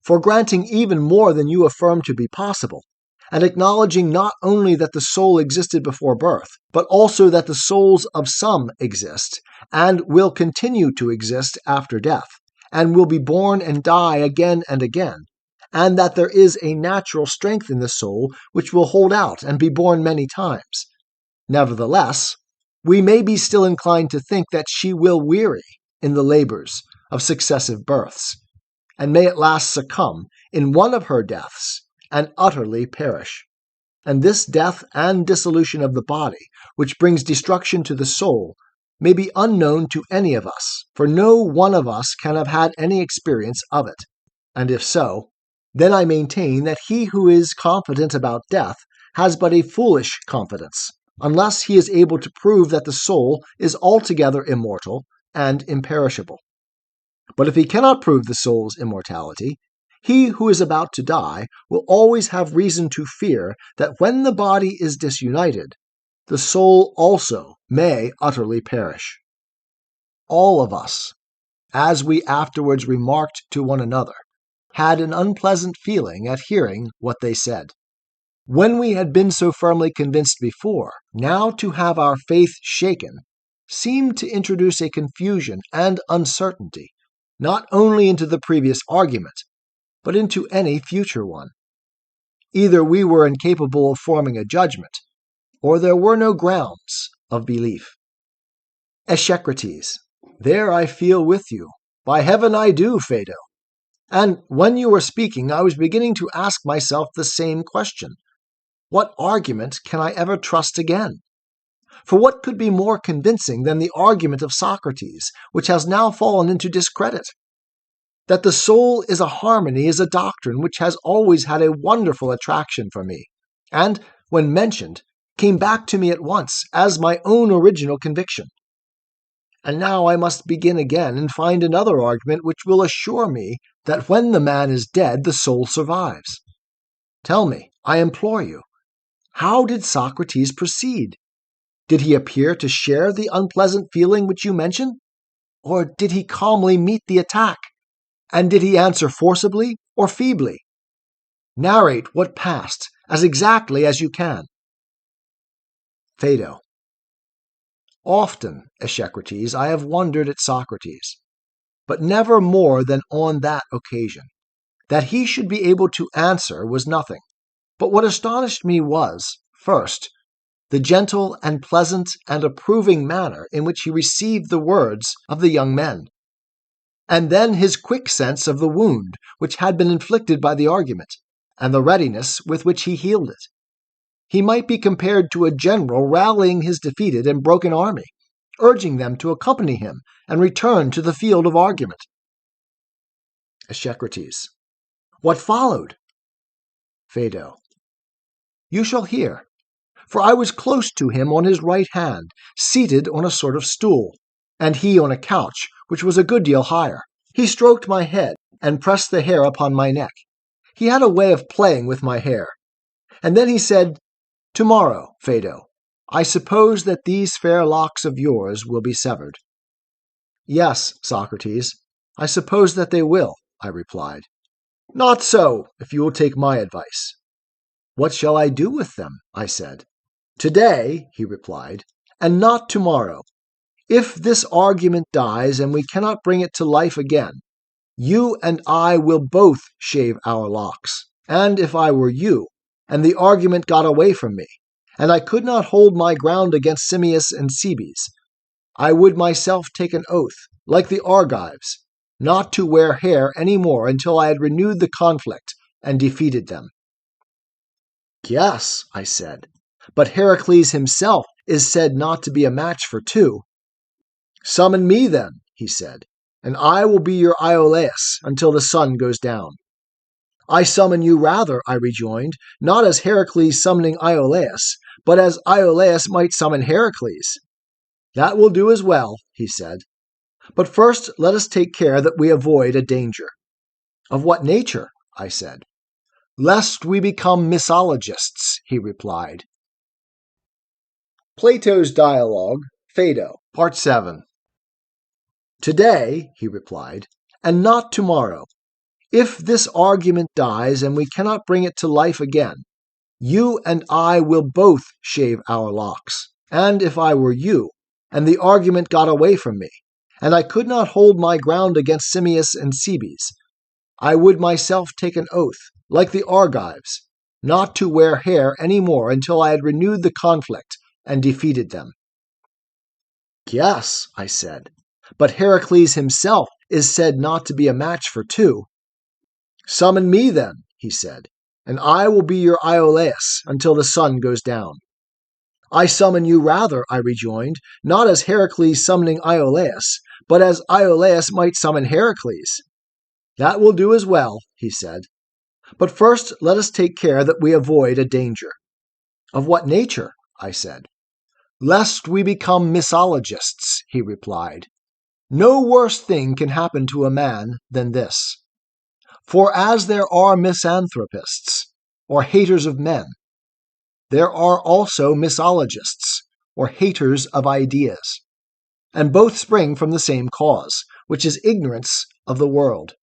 S1: For granting even more than you affirm to be possible, and acknowledging not only that the soul existed before birth, but also that the souls of some exist, and will continue to exist after death, and will be born and die again and again, and that there is a natural strength in the soul which will hold out and be born many times. Nevertheless, we may be still inclined to think that she will weary in the labors of successive births, and may at last succumb in one of her deaths and utterly perish. And this death and dissolution of the body, which brings destruction to the soul, may be unknown to any of us, for no one of us can have had any experience of it. And if so, then I maintain that he who is confident about death has but a foolish confidence, unless he is able to prove that the soul is altogether immortal and imperishable. But if he cannot prove the soul's immortality, he who is about to die will always have reason to fear that when the body is disunited, the soul also may utterly perish. All of us, as we afterwards remarked to one another, had an unpleasant feeling at hearing what they said. When we had been so firmly convinced before, now to have our faith shaken seemed to introduce a confusion and uncertainty, not only into the previous argument, but into any future one. Either we were incapable of forming a judgment, or there were no grounds of belief. Echecrates, there I feel with you. By heaven I do, Phaedo. And when you were speaking, I was beginning to ask myself the same question. What argument can I ever trust again? For what could be more convincing than the argument of Socrates, which has now fallen into discredit? That the soul is a harmony is a doctrine which has always had a wonderful attraction for me, and, when mentioned, came back to me at once as my own original conviction. and now I must begin again and find another argument which will assure me that when the man is dead, the soul survives. Tell me, I implore you, how did Socrates proceed? Did he appear to share the unpleasant feeling which you mention? Or did he calmly meet the attack? And did he answer forcibly or feebly? Narrate what passed as exactly as you can. Phaedo. Often, Echecrates, I have wondered at Socrates, but never more than on that occasion. That he should be able to answer was nothing, but what astonished me was, first, the gentle and pleasant and approving manner in which he received the words of the young men, and then his quick sense of the wound which had been inflicted by the argument, and the readiness with which he healed it. He might be compared to a general rallying his defeated and broken army, urging them to accompany him and return to the field of argument. Echecrates. What followed? Phaedo. You shall hear. For I was close to him on his right hand, seated on a sort of stool, and he on a couch, which was a good deal higher. He stroked my head and pressed the hair upon my neck. He had a way of playing with my hair. And then he said, "Tomorrow, Phaedo, I suppose that these fair locks of yours will be severed." "Yes, Socrates, I suppose that they will," I replied. "Not so, if you will take my advice." "What shall I do with them?" I said. "Today," he replied, "and not tomorrow. If this argument dies and we cannot bring it to life again, you and I will both shave our locks. And if I were you, and the argument got away from me, and I could not hold my ground against Simmias and Cebes, I would myself take an oath, like the Argives, not to wear hair any more until I had renewed the conflict and defeated them." "Yes," I said, "but Heracles himself is said not to be a match for two." "Summon me then," he said, "and I will be your Iolaus until the sun goes down." "I summon you rather," I rejoined, "not as Heracles summoning Iolaus, but as Iolaus might summon Heracles." "That will do as well," he said. "But first let us take care that we avoid a danger." "Of what nature?" I said. "Lest we become misologists," he replied. Plato's Dialogue, Phaedo, Part 7. "Today," he replied, "and not tomorrow. If this argument dies and we cannot bring it to life again, you and I will both shave our locks. And if I were you, and the argument got away from me, and I could not hold my ground against Simmias and Cebes, I would myself take an oath, like the Argives, not to wear hair any more until I had renewed the conflict and defeated them." "Yes," I said, "but Heracles himself is said not to be a match for two." "Summon me then," he said, "and I will be your Iolaus until the sun goes down." "I summon you rather," I rejoined, "not as Heracles summoning Iolaus, but as Iolaus might summon Heracles." "That will do as well," he said. "But first let us take care that we avoid a danger." "Of what nature?" I said. "Lest we become misologists," he replied. "No worse thing can happen to a man than this. For as there are misanthropists, or haters of men, there are also misologists, or haters of ideas, and both spring from the same cause, which is ignorance of the world.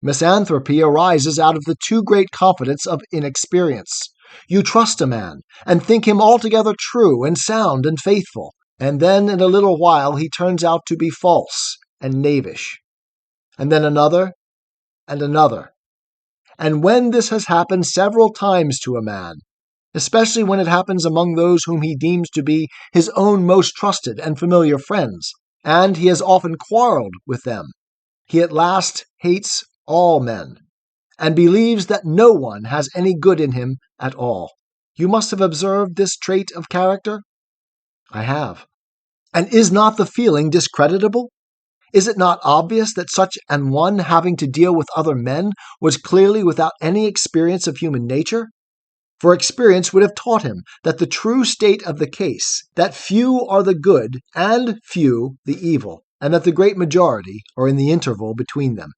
S1: Misanthropy arises out of the too great confidence of inexperience. You trust a man, and think him altogether true and sound and faithful, and then in a little while he turns out to be false and knavish. And then another, and another. And when this has happened several times to a man, especially when it happens among those whom he deems to be his own most trusted and familiar friends, and he has often quarreled with them, he at last hates all men, and believes that no one has any good in him at all. You must have observed this trait of character?" "I have." "And is not the feeling discreditable? Is it not obvious that such an one having to deal with other men was clearly without any experience of human nature? for experience would have taught him that the true state of the case, that few are the good and few the evil, and that the great majority are in the interval between them.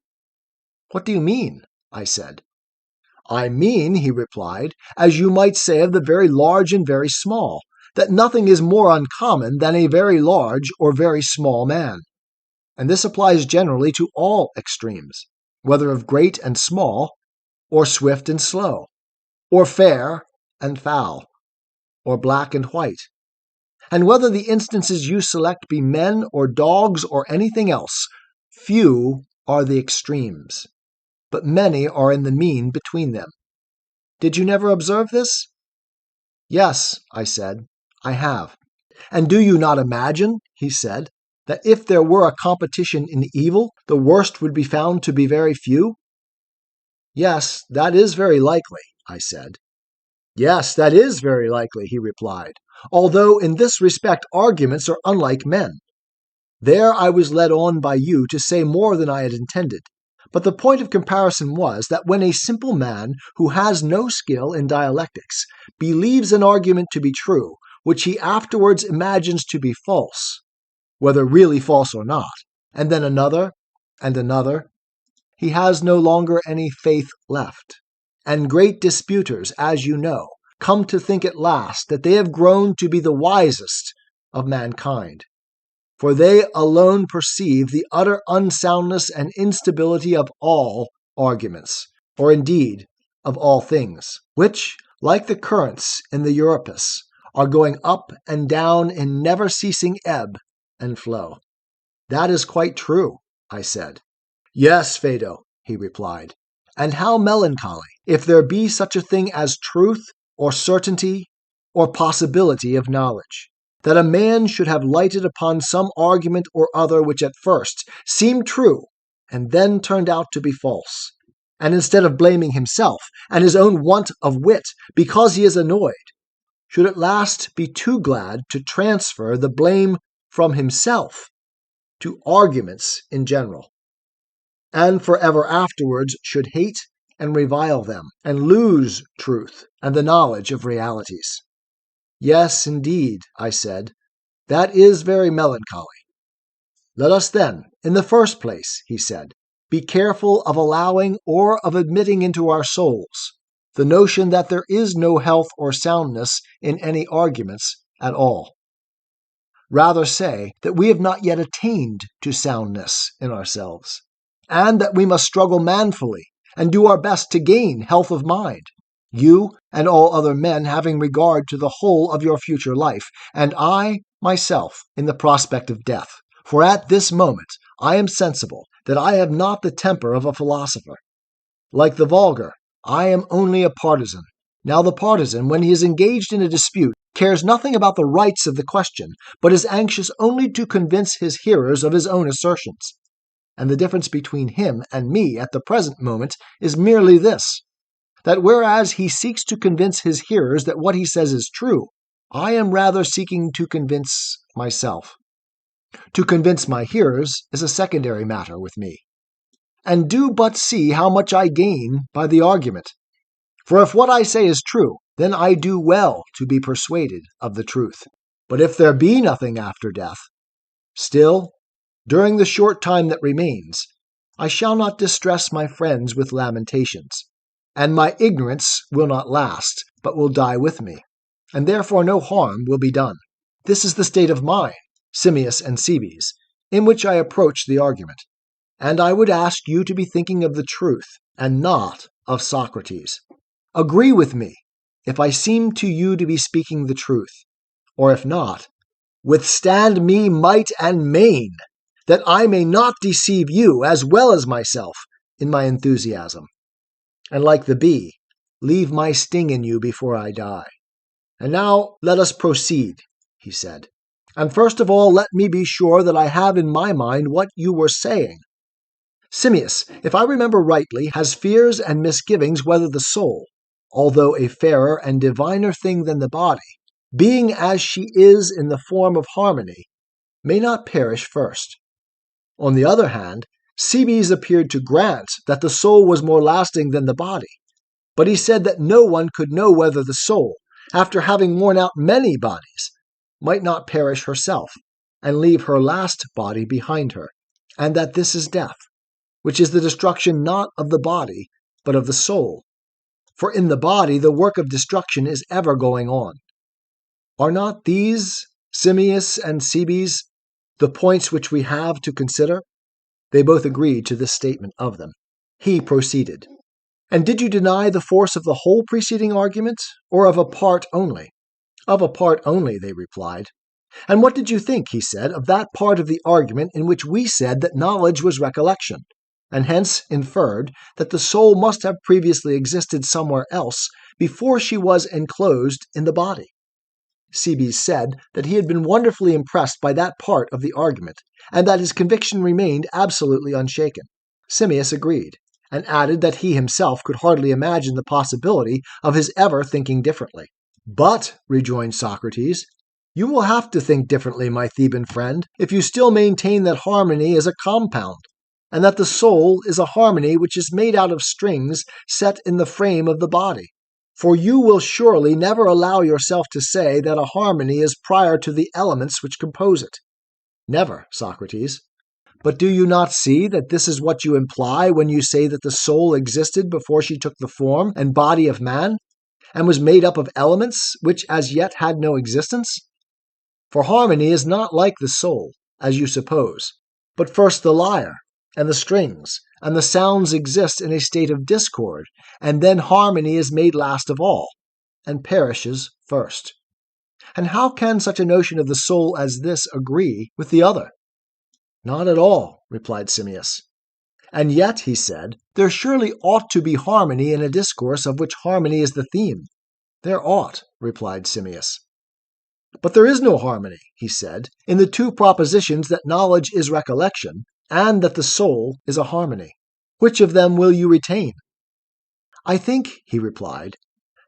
S1: What do you mean? I said. I mean, he replied, as you might say of the very large and very small, that nothing is more uncommon than a very large or very small man. And this applies generally to all extremes, whether of great and small, or swift and slow, or fair and foul, or black and white. And whether the instances you select be men or dogs or anything else, few are the extremes, but many are in the mean between them. Did you never observe this? Yes, I said, I have. And do you not imagine, he said, that if there were a competition in evil, the worst would be found to be very few? Yes, that is very likely, I said. Yes, that is very likely, he replied, although in this respect arguments are unlike men. There I was led on by you to say more than I had intended, but the point of comparison was that when a simple man who has no skill in dialectics believes an argument to be true, which he afterwards imagines to be false, whether really false or not, and then another and another, he has no longer any faith left. And great disputers, as you know, come to think at last that they have grown to be the wisest of mankind. For they alone perceive the utter unsoundness and instability of all arguments, or indeed of all things, which, like the currents in the Euripus, are going up and down in never-ceasing ebb and flow. That is quite true, I said. Yes, Phaedo, he replied. And how melancholy, if there be such a thing as truth, or certainty, or possibility of knowledge, that a man should have lighted upon some argument or other which at first seemed true, and then turned out to be false, and instead of blaming himself and his own want of wit because he is annoyed, should at last be too glad to transfer the blame from himself to arguments in general, and forever afterwards should hate and revile them, and lose truth and the knowledge of realities. Yes, indeed, I said, that is very melancholy. Let us then, in the first place, he said, be careful of allowing or of admitting into our souls the notion that there is no health or soundness in any arguments at all. Rather say that we have not yet attained to soundness in ourselves, and that we must struggle manfully and do our best to gain health of mind, you and all other men having regard to the whole of your future life, and I, myself, in the prospect of death. For at this moment I am sensible that I have not the temper of a philosopher. Like the vulgar, I am only a partisan. Now the partisan, when he is engaged in a dispute, cares nothing about the rights of the question, but is anxious only to convince his hearers of his own assertions. And the difference between him and me at the present moment is merely this, that whereas he seeks to convince his hearers that what he says is true, I am rather seeking to convince myself. To convince my hearers is a secondary matter with me. And do but see how much I gain by the argument. For if what I say is true, then I do well to be persuaded of the truth. But if there be nothing after death, still, during the short time that remains, I shall not distress my friends with lamentations, and my ignorance will not last, but will die with me, and therefore no harm will be done. This is the state of mind, simmias and cebes, in which I approach the argument, and I would ask you to be thinking of the truth, and not of Socrates. Agree with me, if I seem to you to be speaking the truth, or if not, withstand me might and main, that I may not deceive you as well as myself in my enthusiasm, and like the bee, leave my sting in you before I die. And now let us proceed, he said. And first of all, let me be sure that I have in my mind what you were saying. Simmias, if I remember rightly, has fears and misgivings whether the soul, although a fairer and diviner thing than the body, being as she is in the form of harmony, may not perish first. On the other hand, Cebes appeared to grant that the soul was more lasting than the body, But he said that no one could know whether the soul, after having worn out many bodies, might not perish herself, and leave her last body behind her, and that this is death, which is the destruction not of the body, but of the soul. For in the body the work of destruction is ever going on. Are not these, simmias and cebes, the points which we have to consider? They both agreed to this statement of them. He proceeded. And did you deny the force of the whole preceding argument, or of a part only? Of a part only, they replied. And what did you think, he said, of that part of the argument in which we said that knowledge was recollection, and hence inferred that the soul must have previously existed somewhere else before she was enclosed in the body? Cebes said that he had been wonderfully impressed by that part of the argument, and that his conviction remained absolutely unshaken. Simmias agreed, and added that he himself could hardly imagine the possibility of his ever thinking differently. But, rejoined Socrates, you will have to think differently, my Theban friend, if you still maintain that harmony is a compound, and that the soul is a harmony which is made out of strings set in the frame of the body. For you will surely never allow yourself to say that a harmony is prior to the elements which compose it. Never, Socrates. But do you not see that this is what you imply when you say that the soul existed before she took the form and body of man, and was made up of elements which as yet had no existence? For harmony is not like the soul, as you suppose, but first the lyre, and the strings, and the sounds exist in a state of discord, and then harmony is made last of all, and perishes first. And how can such a notion of the soul as this agree with the other? Not at all, replied Simmias. And yet, he said, there surely ought to be harmony in a discourse of which harmony is the theme. There ought, replied Simmias. But there is no harmony, he said, in the two propositions that knowledge is recollection, and that the soul is a harmony. Which of them will you retain? I think, he replied,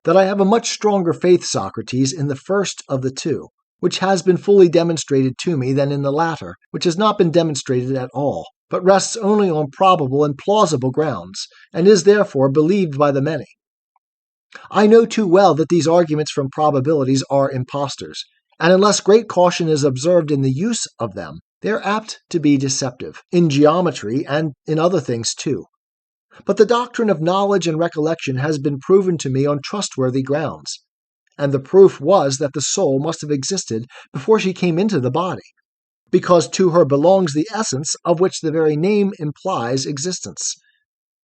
S1: that I have a much stronger faith, Socrates, in the first of the two, which has been fully demonstrated to me, than in the latter, which has not been demonstrated at all, but rests only on probable and plausible grounds, and is therefore believed by the many. I know too well that these arguments from probabilities are impostors, and unless great caution is observed in the use of them, they are apt to be deceptive, in geometry and in other things too. But the doctrine of knowledge and recollection has been proven to me on trustworthy grounds, and the proof was that the soul must have existed before she came into the body, because to her belongs the essence of which the very name implies existence.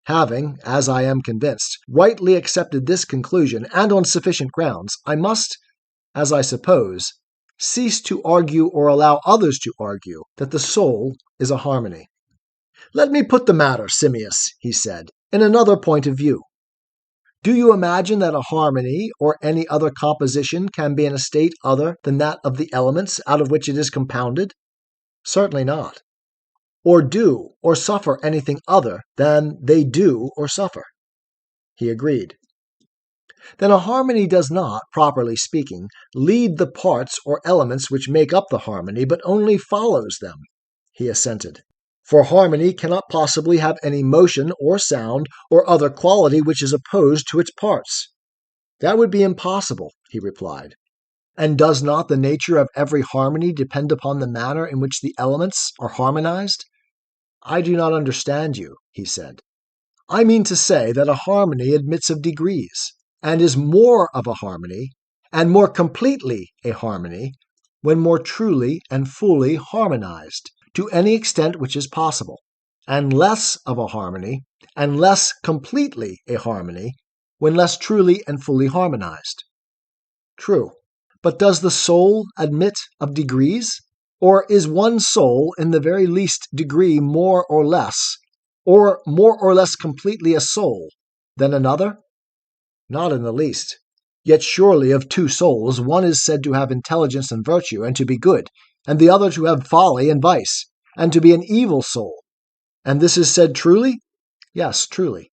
S1: Having, as I am convinced, rightly accepted this conclusion, and on sufficient grounds, I must, as I suppose, cease to argue or allow others to argue that the soul is a harmony. Let me put the matter, Simmias, he said, in another point of view. Do you imagine that a harmony or any other composition can be in a state other than that of the elements out of which it is compounded? Certainly not. Or do or suffer anything other than they do or suffer? He agreed. Then a harmony does not, properly speaking, lead the parts or elements which make up the harmony, but only follows them. He assented. For harmony cannot possibly have any motion or sound or other quality which is opposed to its parts. That would be impossible, he replied. And does not the nature of every harmony depend upon the manner in which the elements are harmonized? I do not understand you, he said. I mean to say that a harmony admits of degrees, and is more of a harmony, and more completely a harmony, when more truly and fully harmonized, to any extent which is possible, and less of a harmony, and less completely a harmony, when less truly and fully harmonized. True. But does the soul admit of degrees? Or is one soul in the very least degree more or less completely a soul, than another? Not in the least. Yet surely of two souls, one is said to have intelligence and virtue, and to be good, and the other to have folly and vice, and to be an evil soul. And this is said truly? Yes, truly.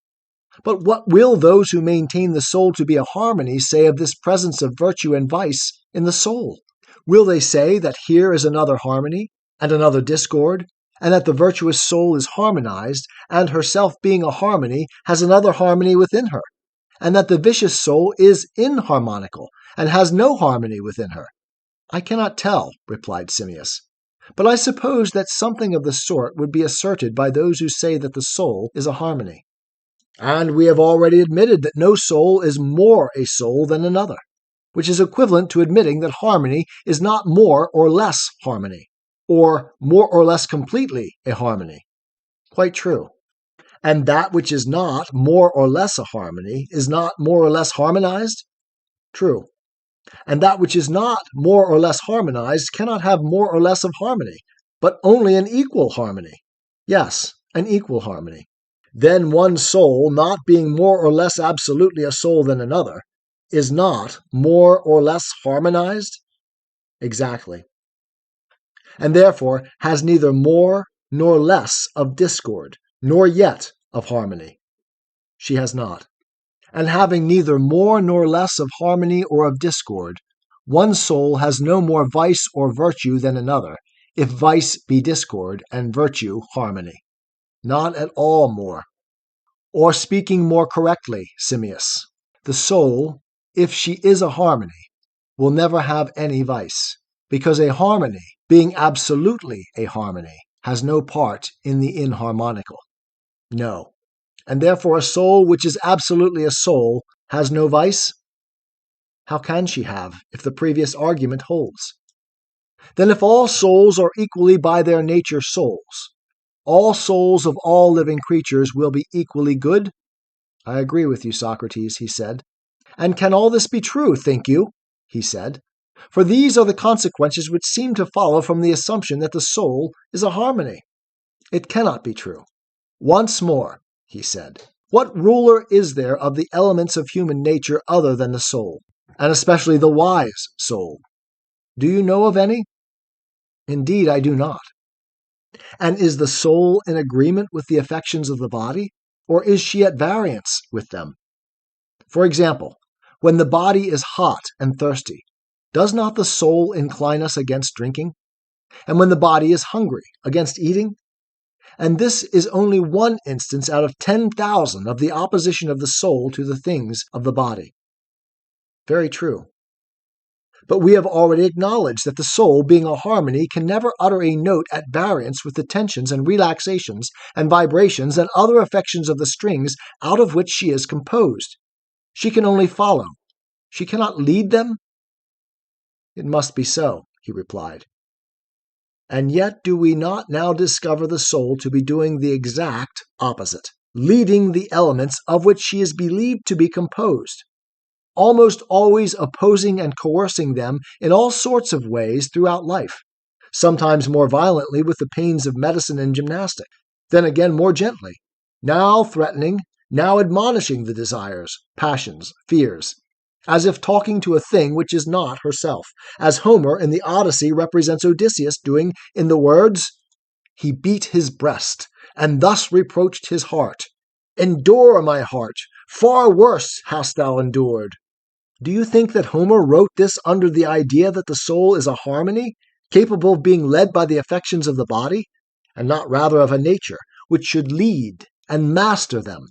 S1: But what will those who maintain the soul to be a harmony say of this presence of virtue and vice in the soul? Will they say that here is another harmony, and another discord, and that the virtuous soul is harmonized, and herself being a harmony has another harmony within her, and that the vicious soul is inharmonical, and has no harmony within her? I cannot tell, replied Simmias, but I suppose that something of the sort would be asserted by those who say that the soul is a harmony. And we have already admitted that no soul is more a soul than another, which is equivalent to admitting that harmony is not more or less harmony, or more or less completely a harmony. Quite true. And that which is not more or less a harmony is not more or less harmonized? True. And that which is not more or less harmonized cannot have more or less of harmony, but only an equal harmony. Yes, an equal harmony. Then one soul, not being more or less absolutely a soul than another, is not more or less harmonized? Exactly. And therefore has neither more nor less of discord, nor yet of harmony. She has not. And having neither more nor less of harmony or of discord, one soul has no more vice or virtue than another, if vice be discord and virtue harmony. Not at all more. Or speaking more correctly, Simmias, the soul, if she is a harmony, will never have any vice, because a harmony, being absolutely a harmony, has no part in the inharmonical. No. And therefore a soul which is absolutely a soul has no vice? How can she have, if the previous argument holds? Then if all souls are equally by their nature souls, all souls of all living creatures will be equally good? I agree with you, Socrates, he said. And can all this be true, think you? He said. For these are the consequences which seem to follow from the assumption that the soul is a harmony. It cannot be true. Once more, he said, what ruler is there of the elements of human nature other than the soul, and especially the wise soul? Do you know of any? Indeed, I do not. And is the soul in agreement with the affections of the body, or is she at variance with them? For example, when the body is hot and thirsty, does not the soul incline us against drinking? And when the body is hungry, against eating? And this is only one instance out of 10,000 of the opposition of the soul to the things of the body. Very true. But we have already acknowledged that the soul, being a harmony, can never utter a note at variance with the tensions and relaxations and vibrations and other affections of the strings out of which she is composed. She can only follow. She cannot lead them? It must be so, he replied. And yet do we not now discover the soul to be doing the exact opposite, leading the elements of which she is believed to be composed, almost always opposing and coercing them in all sorts of ways throughout life, sometimes more violently with the pains of medicine and gymnastic, then again more gently, now threatening, now admonishing the desires, passions, fears, as if talking to a thing which is not herself, as Homer in the Odyssey represents Odysseus doing in the words, "He beat his breast, and thus reproached his heart. Endure, my heart, far worse hast thou endured." Do you think that Homer wrote this under the idea that the soul is a harmony, capable of being led by the affections of the body, and not rather of a nature which should lead and master them,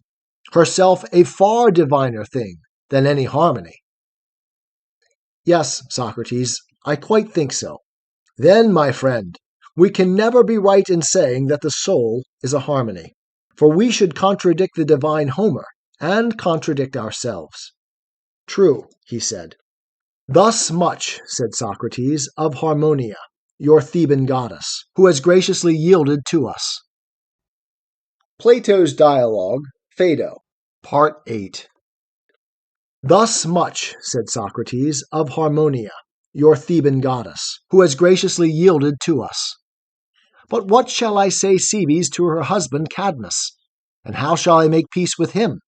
S1: herself a far diviner thing than any harmony? Yes, Socrates, I quite think so. Then, my friend, we can never be right in saying that the soul is a harmony, for we should contradict the divine Homer and contradict ourselves. True, he said. Thus much, said Socrates, of Harmonia, your Theban goddess, who has graciously yielded to us. Plato's Dialogue, Phaedo, Part 8. Thus much, said Socrates, of Harmonia, your Theban goddess, who has graciously yielded to us. But what shall I say Cebes to her husband Cadmus? And how shall I make peace with him?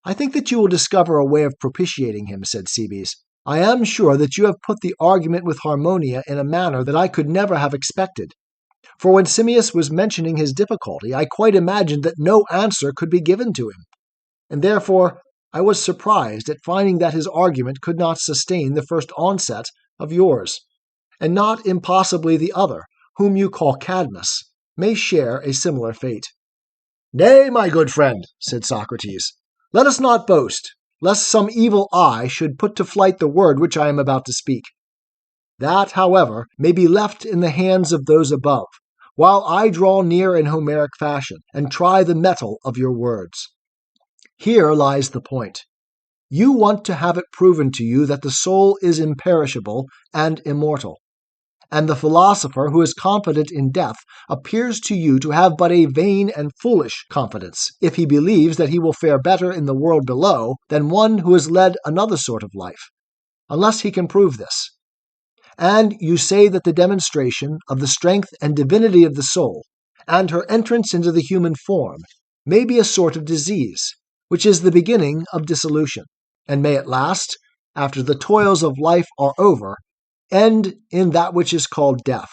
S1: I think that you will discover a way of propitiating him, said Cebes. I am sure that you have put the argument with Harmonia in a manner that I could never have expected. For when Simmias was mentioning his difficulty, I quite imagined that no answer could be given to him. And therefore I was surprised at finding that his argument could not sustain the first onset of yours, and not impossibly the other, whom you call Cadmus, may share a similar fate. Nay, my good friend, said Socrates, let us not boast. lest some evil eye should put to flight the word which I am about to speak. That, however, may be left in the hands of those above, while I draw near in Homeric fashion, and try the metal of your words. Here lies the point. You want to have it proven to you that the soul is imperishable and immortal, and the philosopher who is confident in death appears to you to have but a vain and foolish confidence, if he believes that he will fare better in the world below than one who has led another sort of life, unless he can prove this. And you say that the demonstration of the strength and divinity of the soul, and her entrance into the human form, may be a sort of disease, which is the beginning of dissolution, and may at last, after the toils of life are over, end in that which is called death.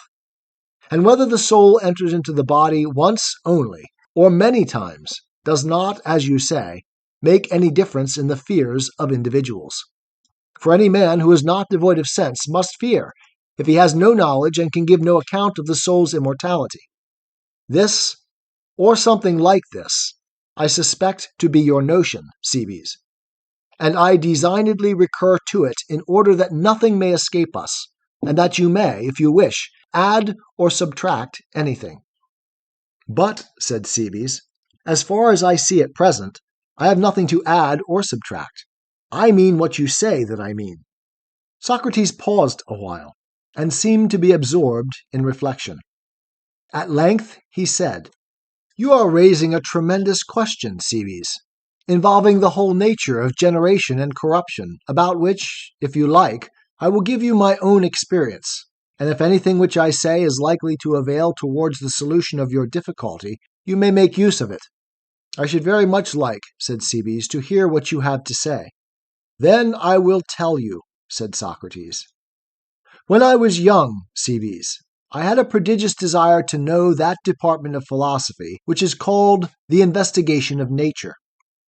S1: And whether the soul enters into the body once only, or many times, does not, as you say, make any difference in the fears of individuals. For any man who is not devoid of sense must fear, if he has no knowledge and can give no account of the soul's immortality. This, or something like this, I suspect to be your notion, Cebes, and I designedly recur to it in order that nothing may escape us, and that you may, if you wish, add or subtract anything. But, said Cebes, as far as I see at present, I have nothing to add or subtract. I mean what you say that I mean. Socrates paused a while, and seemed to be absorbed in reflection. At length he said, You are raising a tremendous question, Cebes, involving the whole nature of generation and corruption, about which, if you like, I will give you my own experience, and if anything which I say is likely to avail towards the solution of your difficulty, you may make use of it. I should very much like, said Cebes, to hear what you have to say. Then I will tell you, said Socrates. When I was young, Cebes, I had a prodigious desire to know that department of philosophy which is called the investigation of nature,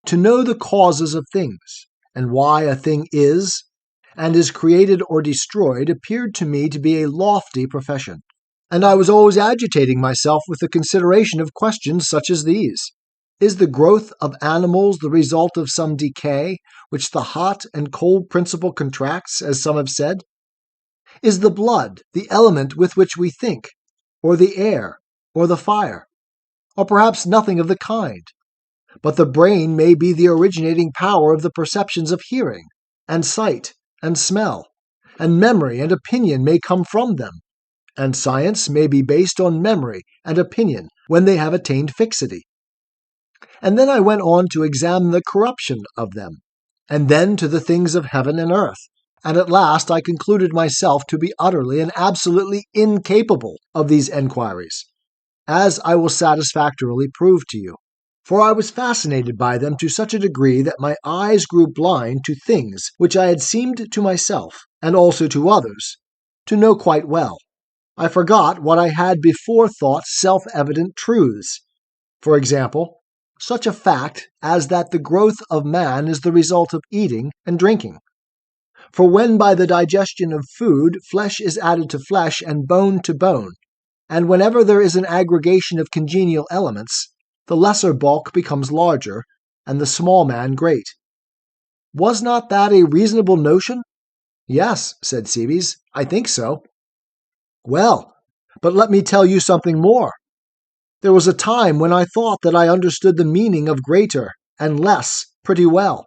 S1: to know the causes of things, and why a thing is created or destroyed appeared to me to be a lofty profession, and I was always agitating myself with the consideration of questions such as these. Is the growth of animals the result of some decay which the hot and cold principle contracts, as some have said? Is the blood the element with which we think, or the air, or the fire? Or perhaps nothing of the kind? But the brain may be the originating power of the perceptions of hearing, and sight, and smell, and memory and opinion may come from them, and science may be based on memory and opinion when they have attained fixity. And then I went on to examine the corruption of them, and then to the things of heaven and earth, and at last I concluded myself to be utterly and absolutely incapable of these enquiries, as I will satisfactorily prove to you. For I was fascinated by them to such a degree that my eyes grew blind to things which I had seemed to myself, and also to others, to know quite well. I forgot what I had before thought self-evident truths. For example, such a fact as that the growth of man is the result of eating and drinking. For when by the digestion of food flesh is added to flesh and bone to bone, and whenever there is an aggregation of congenial elements, the lesser bulk becomes larger, and the small man great. Was not that a reasonable notion? Yes, said Cebes, I think so. Well, but let me tell you something more. There was a time when I thought that I understood the meaning of greater and less pretty well,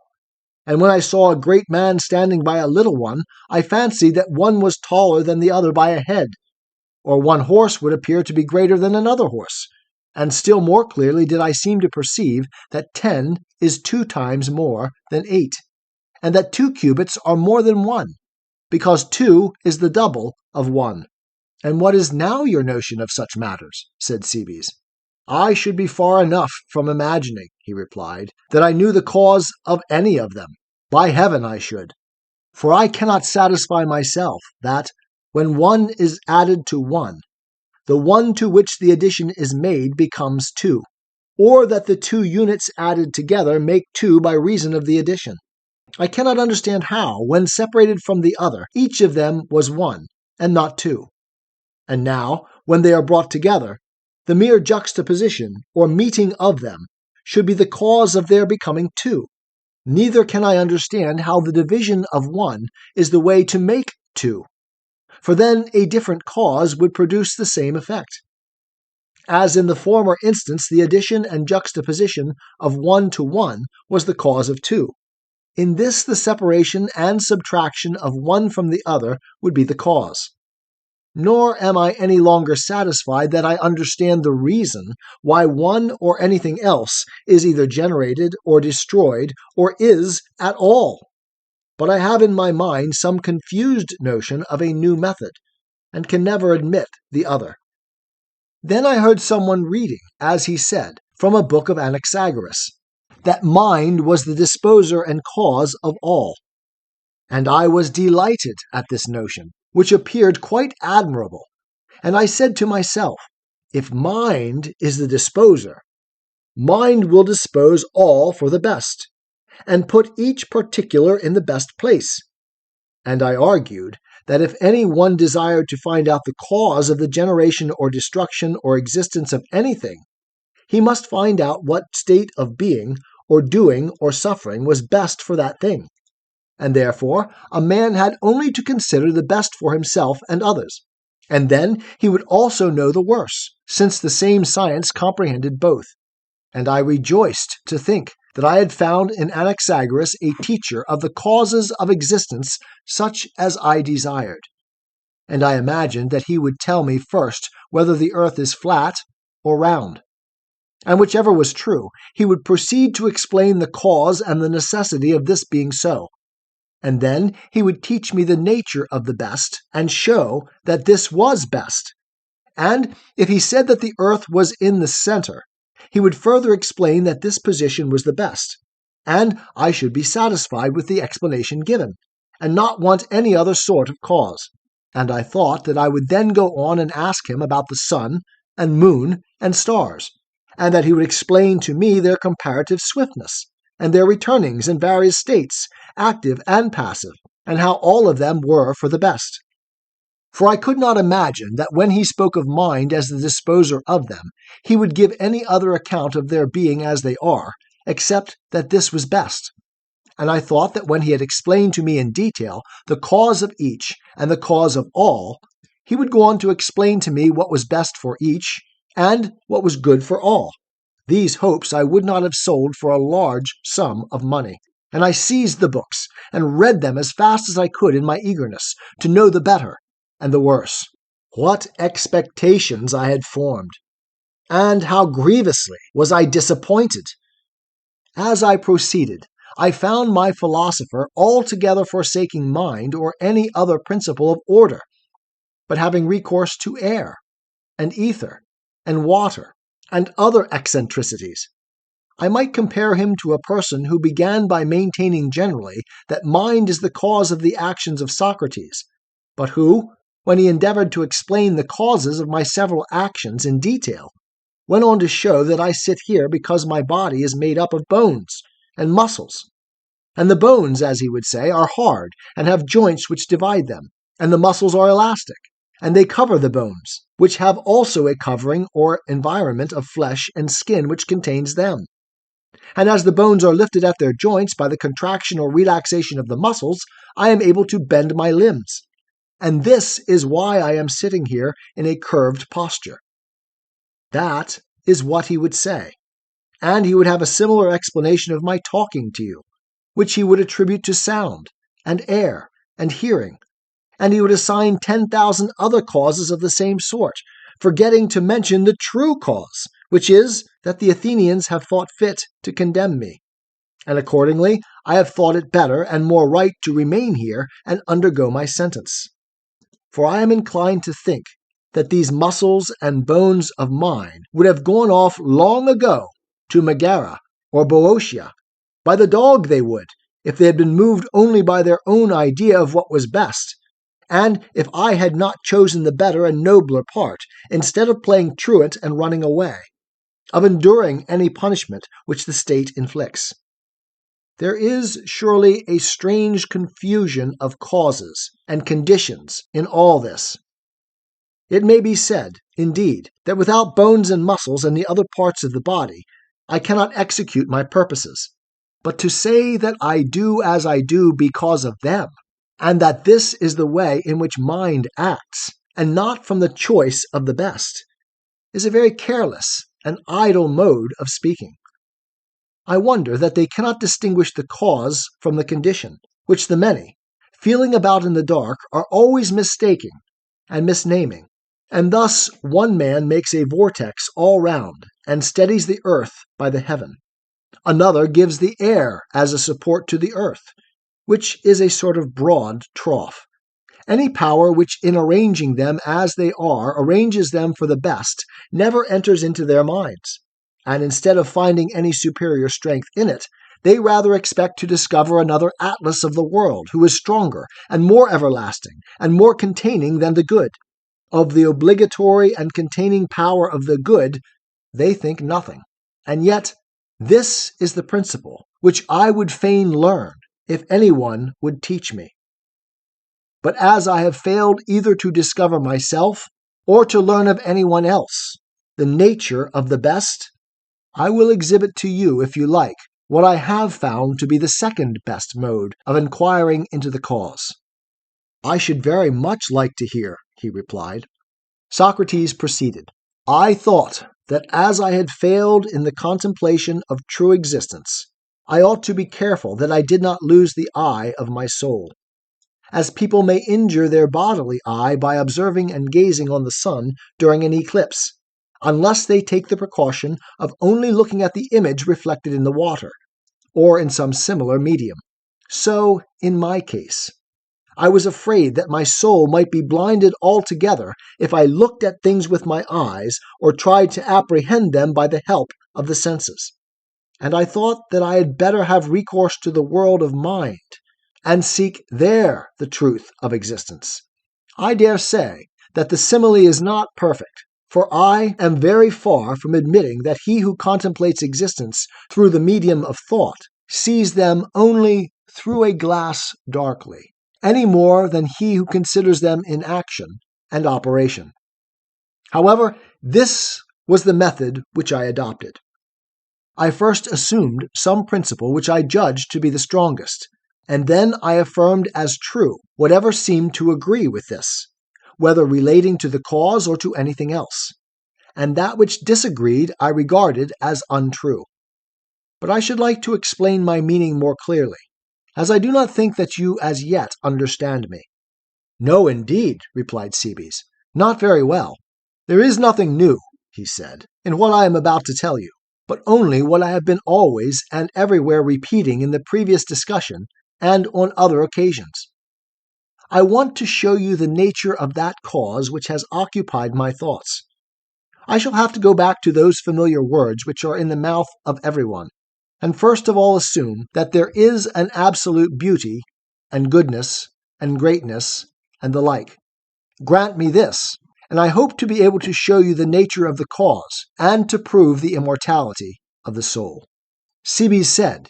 S1: and when I saw a great man standing by a little one, I fancied that one was taller than the other by a head, or one horse would appear to be greater than another horse, and still more clearly did I seem to perceive that 10 is 2 times more than 8, and that 2 cubits are more than 1, because 2 is the double of 1. And what is now your notion of such matters? Said Cebes. I should be far enough from imagining, he replied, that I knew the cause of any of them. By heaven, I should. For I cannot satisfy myself that, when 1 is added to 1, the one to which the addition is made becomes 2, or that the 2 units added together make 2 by reason of the addition. I cannot understand how, when separated from the other, each of them was 1, and not 2. And now, when they are brought together, the mere juxtaposition, or meeting of them, should be the cause of their becoming 2. Neither can I understand how the division of one is the way to make two, for then a different cause would produce the same effect. As in the former instance, the addition and juxtaposition of one to one was the cause of two. In this, the separation and subtraction of one from the other would be the cause. Nor am I any longer satisfied that I understand the reason why one or anything else is either generated or destroyed or is at all. But I have in my mind some confused notion of a new method, and can never admit the other. Then I heard someone reading, as he said, from a book of Anaxagoras, that mind was the disposer and cause of all. And I was delighted at this notion, which appeared quite admirable. And I said to myself, if mind is the disposer, mind will dispose all for the best, and put each particular in the best place. And I argued that if any one desired to find out the cause of the generation or destruction or existence of anything, he must find out what state of being or doing or suffering was best for that thing. And therefore a man had only to consider the best for himself and others, and then he would also know the worse, since the same science comprehended both. And I rejoiced to think that I had found in Anaxagoras a teacher of the causes of existence such as I desired. And I imagined that he would tell me first whether the earth is flat or round. And whichever was true, he would proceed to explain the cause and the necessity of this being so. And then he would teach me the nature of the best, and show that this was best. And if he said that the earth was in the center, he would further explain that this position was the best, and I should be satisfied with the explanation given, and not want any other sort of cause. And I thought that I would then go on and ask him about the sun and moon and stars, and that he would explain to me their comparative swiftness, and their returnings in various states, active and passive, and how all of them were for the best. For I could not imagine that when he spoke of mind as the disposer of them, he would give any other account of their being as they are, except that this was best. And I thought that when he had explained to me in detail the cause of each and the cause of all, he would go on to explain to me what was best for each, and what was good for all. These hopes I would not have sold for a large sum of money. And I seized the books, and read them as fast as I could in my eagerness to know the better and the worse. What expectations I had formed, and how grievously was I disappointed! As I proceeded, I found my philosopher altogether forsaking mind or any other principle of order, but having recourse to air, and ether, and water, and other eccentricities. I might compare him to a person who began by maintaining generally that mind is the cause of the actions of Socrates, but who, when he endeavored to explain the causes of my several actions in detail, went on to show that I sit here because my body is made up of bones and muscles. And the bones, as he would say, are hard and have joints which divide them, and the muscles are elastic, and they cover the bones, which have also a covering or environment of flesh and skin which contains them. And as the bones are lifted at their joints by the contraction or relaxation of the muscles, I am able to bend my limbs. And this is why I am sitting here in a curved posture. That is what he would say. And he would have a similar explanation of my talking to you, which he would attribute to sound, and air, and hearing. And he would assign 10,000 other causes of the same sort, forgetting to mention the true cause, which is that the Athenians have thought fit to condemn me. And accordingly, I have thought it better and more right to remain here and undergo my sentence. For I am inclined to think that these muscles and bones of mine would have gone off long ago to Megara or Boeotia. By the dog they would, if they had been moved only by their own idea of what was best, and if I had not chosen the better and nobler part, instead of playing truant and running away, of enduring any punishment which the state inflicts. There is surely a strange confusion of causes and conditions in all this. It may be said, indeed, that without bones and muscles and the other parts of the body, I cannot execute my purposes. but to say that I do as I do because of them, and that this is the way in which mind acts, and not from the choice of the best, is a very careless and idle mode of speaking. I wonder that they cannot distinguish the cause from the condition, which the many, feeling about in the dark, are always mistaking and misnaming, and thus one man makes a vortex all round, and steadies the earth by the heaven. Another gives the air as a support to the earth, which is a sort of broad trough. Any power which in arranging them as they are arranges them for the best never enters into their minds, and instead of finding any superior strength in it, they rather expect to discover another Atlas of the world who is stronger and more everlasting and more containing than the good. Of the obligatory and containing power of the good they think nothing, and yet this is the principle which I would fain learn if anyone would teach me. But as I have failed either to discover myself or to learn of anyone else the nature of the best, I will exhibit to you, if you like, what I have found to be the second best mode of inquiring into the cause. I should very much like to hear, he replied. Socrates proceeded. I thought that as I had failed in the contemplation of true existence, I ought to be careful that I did not lose the eye of my soul. As people may injure their bodily eye by observing and gazing on the sun during an eclipse, unless they take the precaution of only looking at the image reflected in the water, or in some similar medium. So, in my case, I was afraid that my soul might be blinded altogether if I looked at things with my eyes or tried to apprehend them by the help of the senses. And I thought that I had better have recourse to the world of mind and seek there the truth of existence. I dare say that the simile is not perfect, for I am very far from admitting that he who contemplates existence through the medium of thought sees them only through a glass darkly, any more than he who considers them in action and operation. However, this was the method which I adopted. I first assumed some principle which I judged to be the strongest, and then I affirmed as true whatever seemed to agree with this, whether relating to the cause or to anything else, and that which disagreed I regarded as untrue. But I should like to explain my meaning more clearly, as I do not think that you as yet understand me. No, indeed, replied Cebes, not very well. There is nothing new, he said, in what I am about to tell you, but only what I have been always and everywhere repeating in the previous discussion and on other occasions. I want to show you the nature of that cause which has occupied my thoughts. I shall have to go back to those familiar words which are in the mouth of everyone, and first of all assume that there is an absolute beauty and goodness and greatness and the like. Grant me this, and I hope to be able to show you the nature of the cause and to prove the immortality of the soul. Cebes said,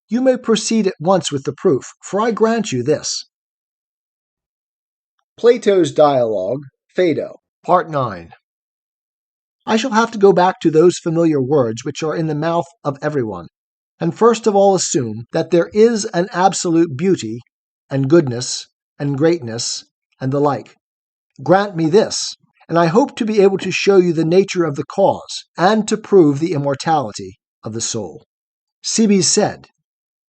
S1: You may proceed at once with the proof, for I grant you this. Plato's Dialogue, Phaedo, Part 9. I shall have to go back to those familiar words which are in the mouth of everyone, and first of all assume that there is an absolute beauty and goodness and greatness and the like. Grant me this, and I hope to be able to show you the nature of the cause and to prove the immortality of the soul. Cebes said,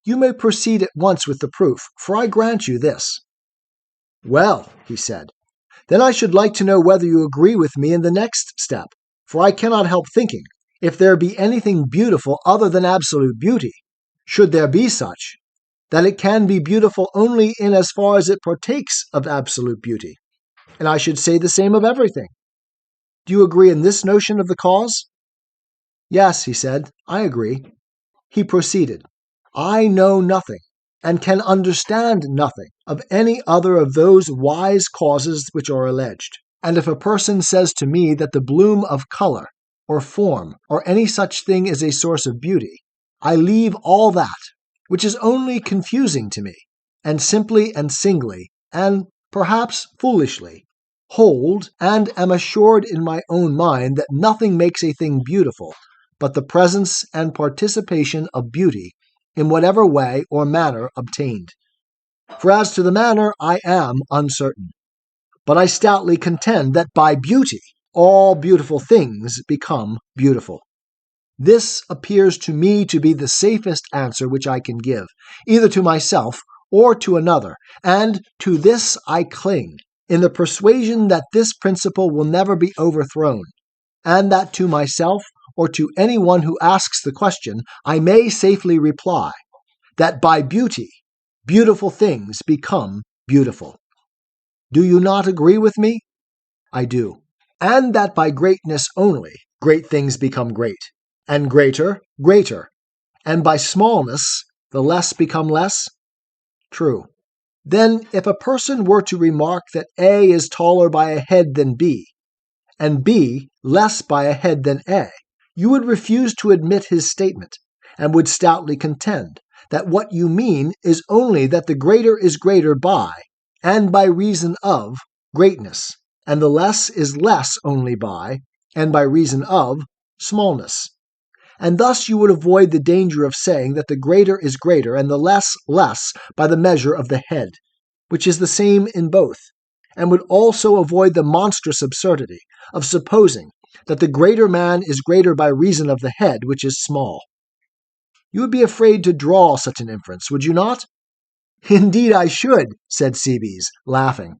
S1: You may proceed at once with the proof, for I grant you this. Well, he said, then I should like to know whether you agree with me in the next step, for I cannot help thinking, if there be anything beautiful other than absolute beauty, should there be such, that it can be beautiful only in as far as it partakes of absolute beauty, and I should say the same of everything. Do you agree in this notion of the cause? Yes, he said, I agree. He proceeded, I know nothing, and can understand nothing of any other of those wise causes which are alleged. And if a person says to me that the bloom of color, or form, or any such thing is a source of beauty, I leave all that, which is only confusing to me, and simply and singly, and perhaps foolishly, hold and am assured in my own mind that nothing makes a thing beautiful but the presence and participation of beauty in whatever way or manner obtained. For as to the manner, I am uncertain. But I stoutly contend that by beauty all beautiful things become beautiful. This appears to me to be the safest answer which I can give, either to myself or to another, and to this I cling, in the persuasion that this principle will never be overthrown, and that to myself or to any one who asks the question, I may safely reply that by beauty, beautiful things become beautiful. Do you not agree with me? I do. And that by greatness only, great things become great, and greater, greater, and by smallness, the less become less? True. Then, if a person were to remark that A is taller by a head than B, and B less by a head than A, you would refuse to admit his statement, and would stoutly contend that what you mean is only that the greater is greater by, and by reason of, greatness, and the less is less only by, and by reason of, smallness. And thus you would avoid the danger of saying that the greater is greater and the less less by the measure of the head, which is the same in both, and would also avoid the monstrous absurdity of supposing that the greater man is greater by reason of the head, which is small. You would be afraid to draw such an inference, would you not? Indeed I should, said Cebes, laughing.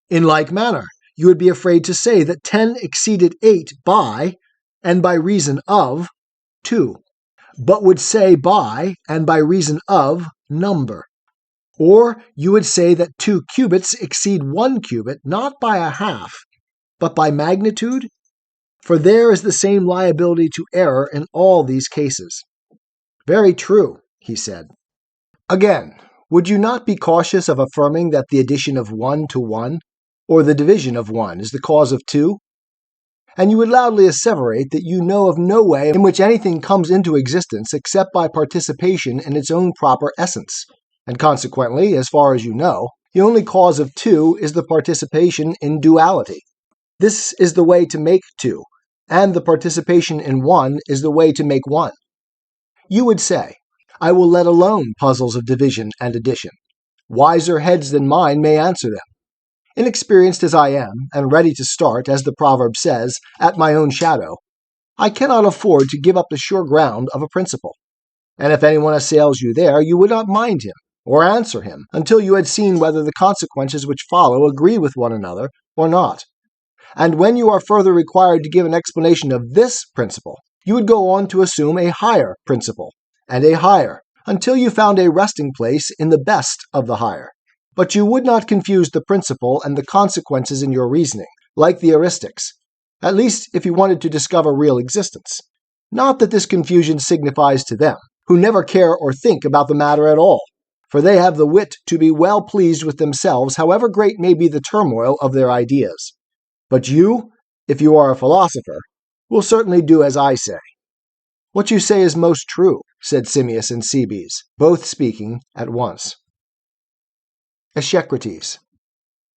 S1: In like manner, you would be afraid to say that 10 exceeded 8 by, and by reason of, 2, but would say by, and by reason of, number. Or you would say that 2 cubits exceed 1 cubit not by a half, but by magnitude? For there is the same liability to error in all these cases. Very true, he said. Again, would you not be cautious of affirming that the addition of 1 to 1, or the division of 1, is the cause of 2? And you would loudly asseverate that you know of no way in which anything comes into existence except by participation in its own proper essence, and consequently, as far as you know, the only cause of 2 is the participation in duality. This is the way to make 2, and the participation in 1 is the way to make 1. You would say, I will let alone puzzles of division and addition. Wiser heads than mine may answer them. Inexperienced as I am, and ready to start, as the proverb says, at my own shadow, I cannot afford to give up the sure ground of a principle. And if anyone assails you there, you would not mind him, or answer him, until you had seen whether the consequences which follow agree with one another or not. And when you are further required to give an explanation of this principle, you would go on to assume a higher principle, and a higher, until you found a resting place in the best of the higher. But you would not confuse the principle and the consequences in your reasoning, like the eristics, at least if you wanted to discover real existence. Not that this confusion signifies to them, who never care or think about the matter at all, for they have the wit to be well pleased with themselves, however great may be the turmoil of their ideas. But you, if you are a philosopher, will certainly do as I say. What you say is most true, said Simmias and Cebes, both speaking at once. Echecrates.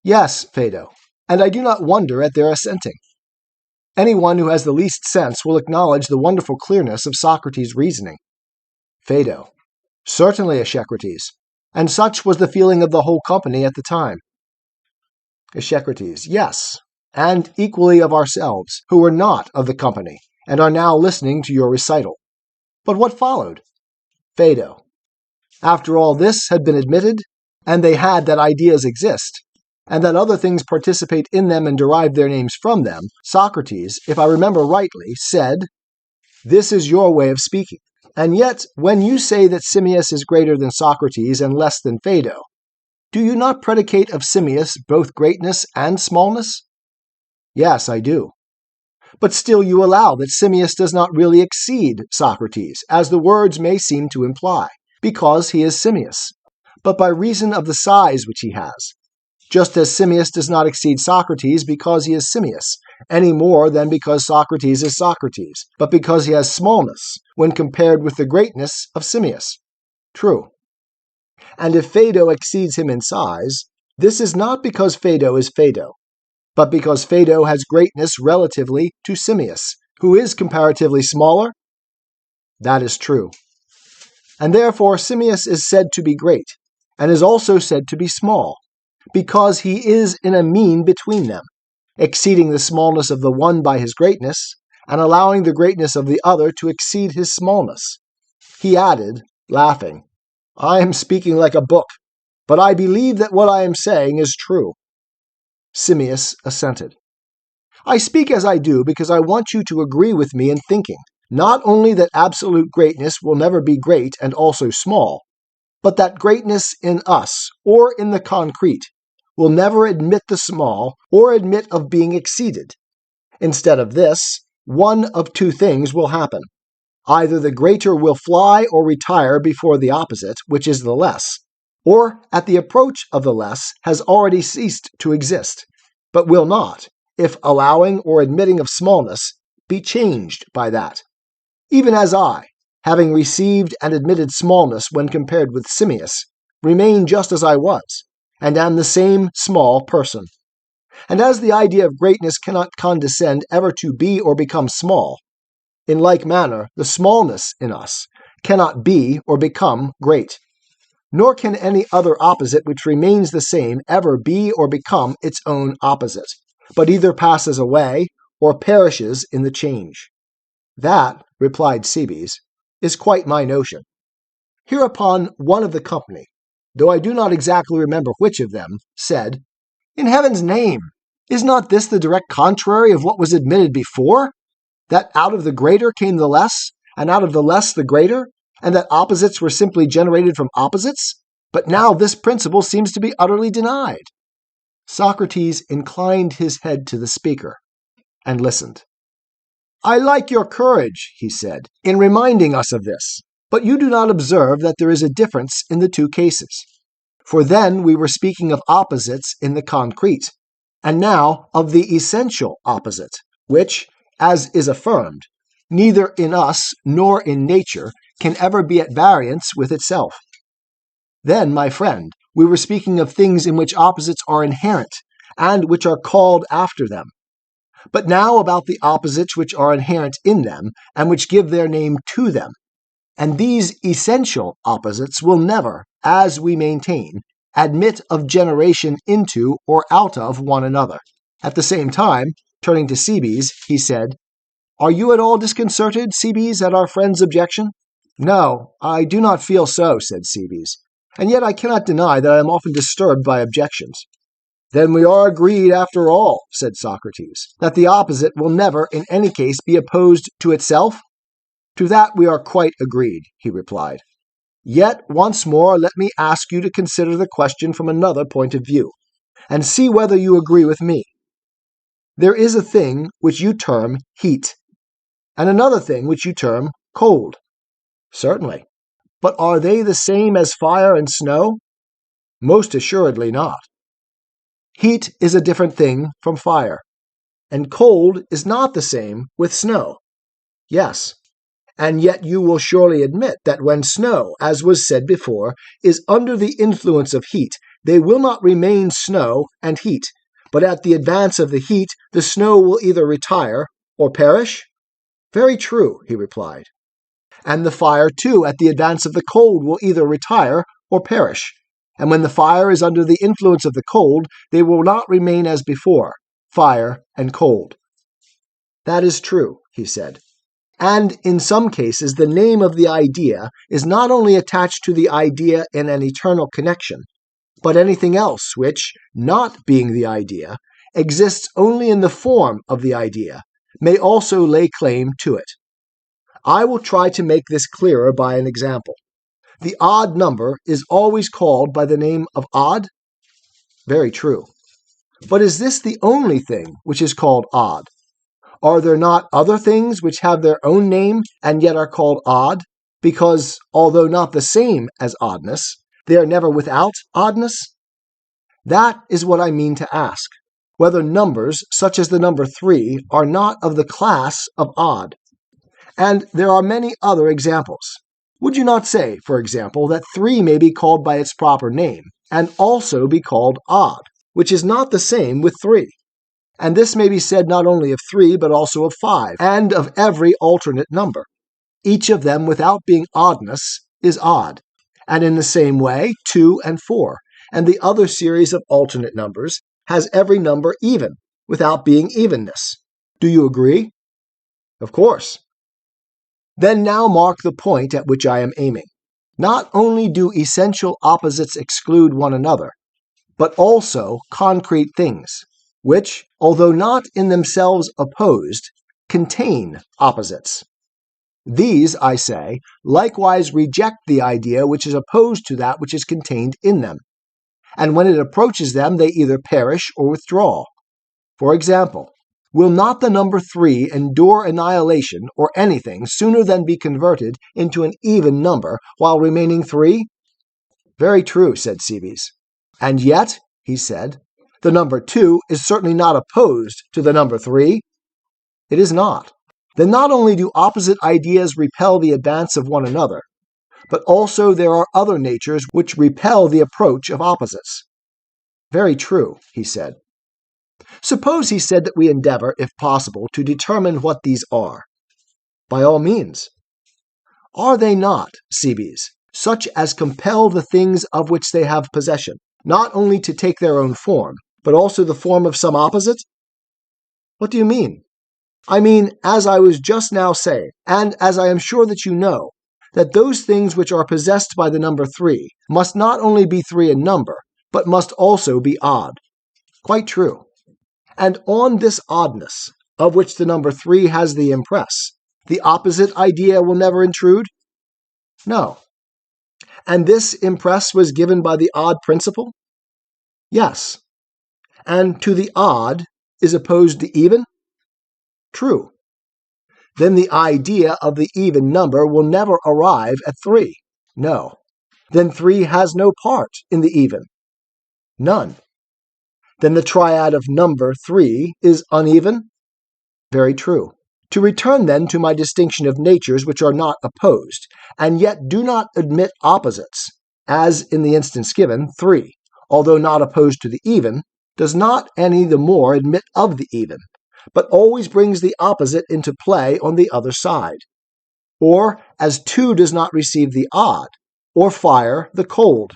S1: Yes, Phaedo, and I do not wonder at their assenting. Anyone who has the least sense will acknowledge the wonderful clearness of Socrates' reasoning. Phaedo. Certainly, Echecrates, and such was the feeling of the whole company at the time. Echecrates. Yes, and equally of ourselves, who were not of the company, and are now listening to your recital. But what followed? Phaedo. After all this had been admitted, and they had that ideas exist, and that other things participate in them and derive their names from them, Socrates, if I remember rightly, said, This is your way of speaking. And yet, when you say that Simmias is greater than Socrates and less than Phaedo, do you not predicate of Simmias both greatness and smallness? Yes, I do. But still you allow that Simmias does not really exceed Socrates, as the words may seem to imply, because he is Simmias, but by reason of the size which he has, just as Simmias does not exceed Socrates because he is Simmias, any more than because Socrates is Socrates, but because he has smallness when compared with the greatness of Simmias. True. And if Phaedo exceeds him in size, this is not because Phaedo is Phaedo, but because Phaedo has greatness relatively to Simmias, who is comparatively smaller? That is true. And therefore Simmias is said to be great, and is also said to be small, because he is in a mean between them, exceeding the smallness of the one by his greatness, and allowing the greatness of the other to exceed his smallness. He added, laughing, I am speaking like a book, but I believe that what I am saying is true. Simmias assented. I speak as I do because I want you to agree with me in thinking, not only that absolute greatness will never be great and also small, but that greatness in us, or in the concrete, will never admit the small or admit of being exceeded. Instead of this, one of two things will happen. Either the greater will fly or retire before the opposite, which is the less, or at the approach of the less has already ceased to exist, but will not, if allowing or admitting of smallness, be changed by that. Even as I, having received and admitted smallness when compared with Simmias, remain just as I was, and am the same small person. And as the idea of greatness cannot condescend ever to be or become small, in like manner the smallness in us cannot be or become great. Nor can any other opposite which remains the same ever be or become its own opposite, but either passes away or perishes in the change. That, replied Cebes, is quite my notion. Hereupon one of the company, though I do not exactly remember which of them, said, In heaven's name, is not this the direct contrary of what was admitted before? That out of the greater came the less, and out of the less the greater, and that opposites were simply generated from opposites? But now this principle seems to be utterly denied. Socrates inclined his head to the speaker and listened. I like your courage, he said, in reminding us of this, but you do not observe that there is a difference in the two cases. For then we were speaking of opposites in the concrete, and now of the essential opposite, which, as is affirmed, neither in us nor in nature can ever be at variance with itself. Then, my friend, we were speaking of things in which opposites are inherent, and which are called after them. But now about the opposites which are inherent in them, and which give their name to them. And these essential opposites will never, as we maintain, admit of generation into or out of one another. At the same time, turning to Cebes, he said, Are you at all disconcerted, Cebes, at our friend's objection? No, I do not feel so, said Cebes, and yet I cannot deny that I am often disturbed by objections. Then we are agreed after all, said Socrates, that the opposite will never in any case be opposed to itself? To that we are quite agreed, he replied. Yet once more let me ask you to consider the question from another point of view, and see whether you agree with me. There is a thing which you term heat, and another thing which you term cold. Certainly. But are they the same as fire and snow? Most assuredly not. Heat is a different thing from fire, and cold is not the same with snow. Yes, and yet you will surely admit that when snow, as was said before, is under the influence of heat, they will not remain snow and heat, but at the advance of the heat, the snow will either retire or perish? Very true, he replied. And the fire, too, at the advance of the cold will either retire or perish. And when the fire is under the influence of the cold, they will not remain as before, fire and cold. That is true, he said. And in some cases, the name of the idea is not only attached to the idea in an eternal connection, but anything else which, not being the idea, exists only in the form of the idea, may also lay claim to it. I will try to make this clearer by an example. The odd number is always called by the name of odd? Very true. But is this the only thing which is called odd? Are there not other things which have their own name and yet are called odd, because, although not the same as oddness, they are never without oddness? That is what I mean to ask, whether numbers such as the number 3 are not of the class of odd. And there are many other examples. Would you not say, for example, that 3 may be called by its proper name, and also be called odd, which is not the same with 3? And this may be said not only of 3, but also of 5, and of every alternate number, each of them without being oddness, is odd, and in the same way, 2 and 4, and the other series of alternate numbers, has every number even, without being evenness. Do you agree? Of course. Then now mark the point at which I am aiming. Not only do essential opposites exclude one another, but also concrete things, which, although not in themselves opposed, contain opposites. These, I say, likewise reject the idea which is opposed to that which is contained in them, and when it approaches them they either perish or withdraw. For example, will not the number 3 endure annihilation or anything sooner than be converted into an even number while remaining 3? Very true, said Cebes. And yet, he said, the number 2 is certainly not opposed to the number 3. It is not. Then not only do opposite ideas repel the advance of one another, but also there are other natures which repel the approach of opposites. Very true, he said. Suppose, he said, that we endeavor, if possible, to determine what these are. By all means. Are they not, Cebes, such as compel the things of which they have possession, not only to take their own form, but also the form of some opposite? What do you mean? I mean, as I was just now saying, and as I am sure that you know, that those things which are possessed by the number 3 must not only be 3 in number, but must also be odd. Quite true. And on this oddness, of which the number 3 has the impress, the opposite idea will never intrude? No. And this impress was given by the odd principle? Yes. And to the odd is opposed the even? True. Then the idea of the even number will never arrive at 3. No. Then 3 has no part in the even. None. Then the triad of number 3 is uneven? Very true. To return then to my distinction of natures which are not opposed, and yet do not admit opposites, as in the instance given, 3, although not opposed to the even, does not any the more admit of the even, but always brings the opposite into play on the other side. Or as 2 does not receive the odd, or fire the cold.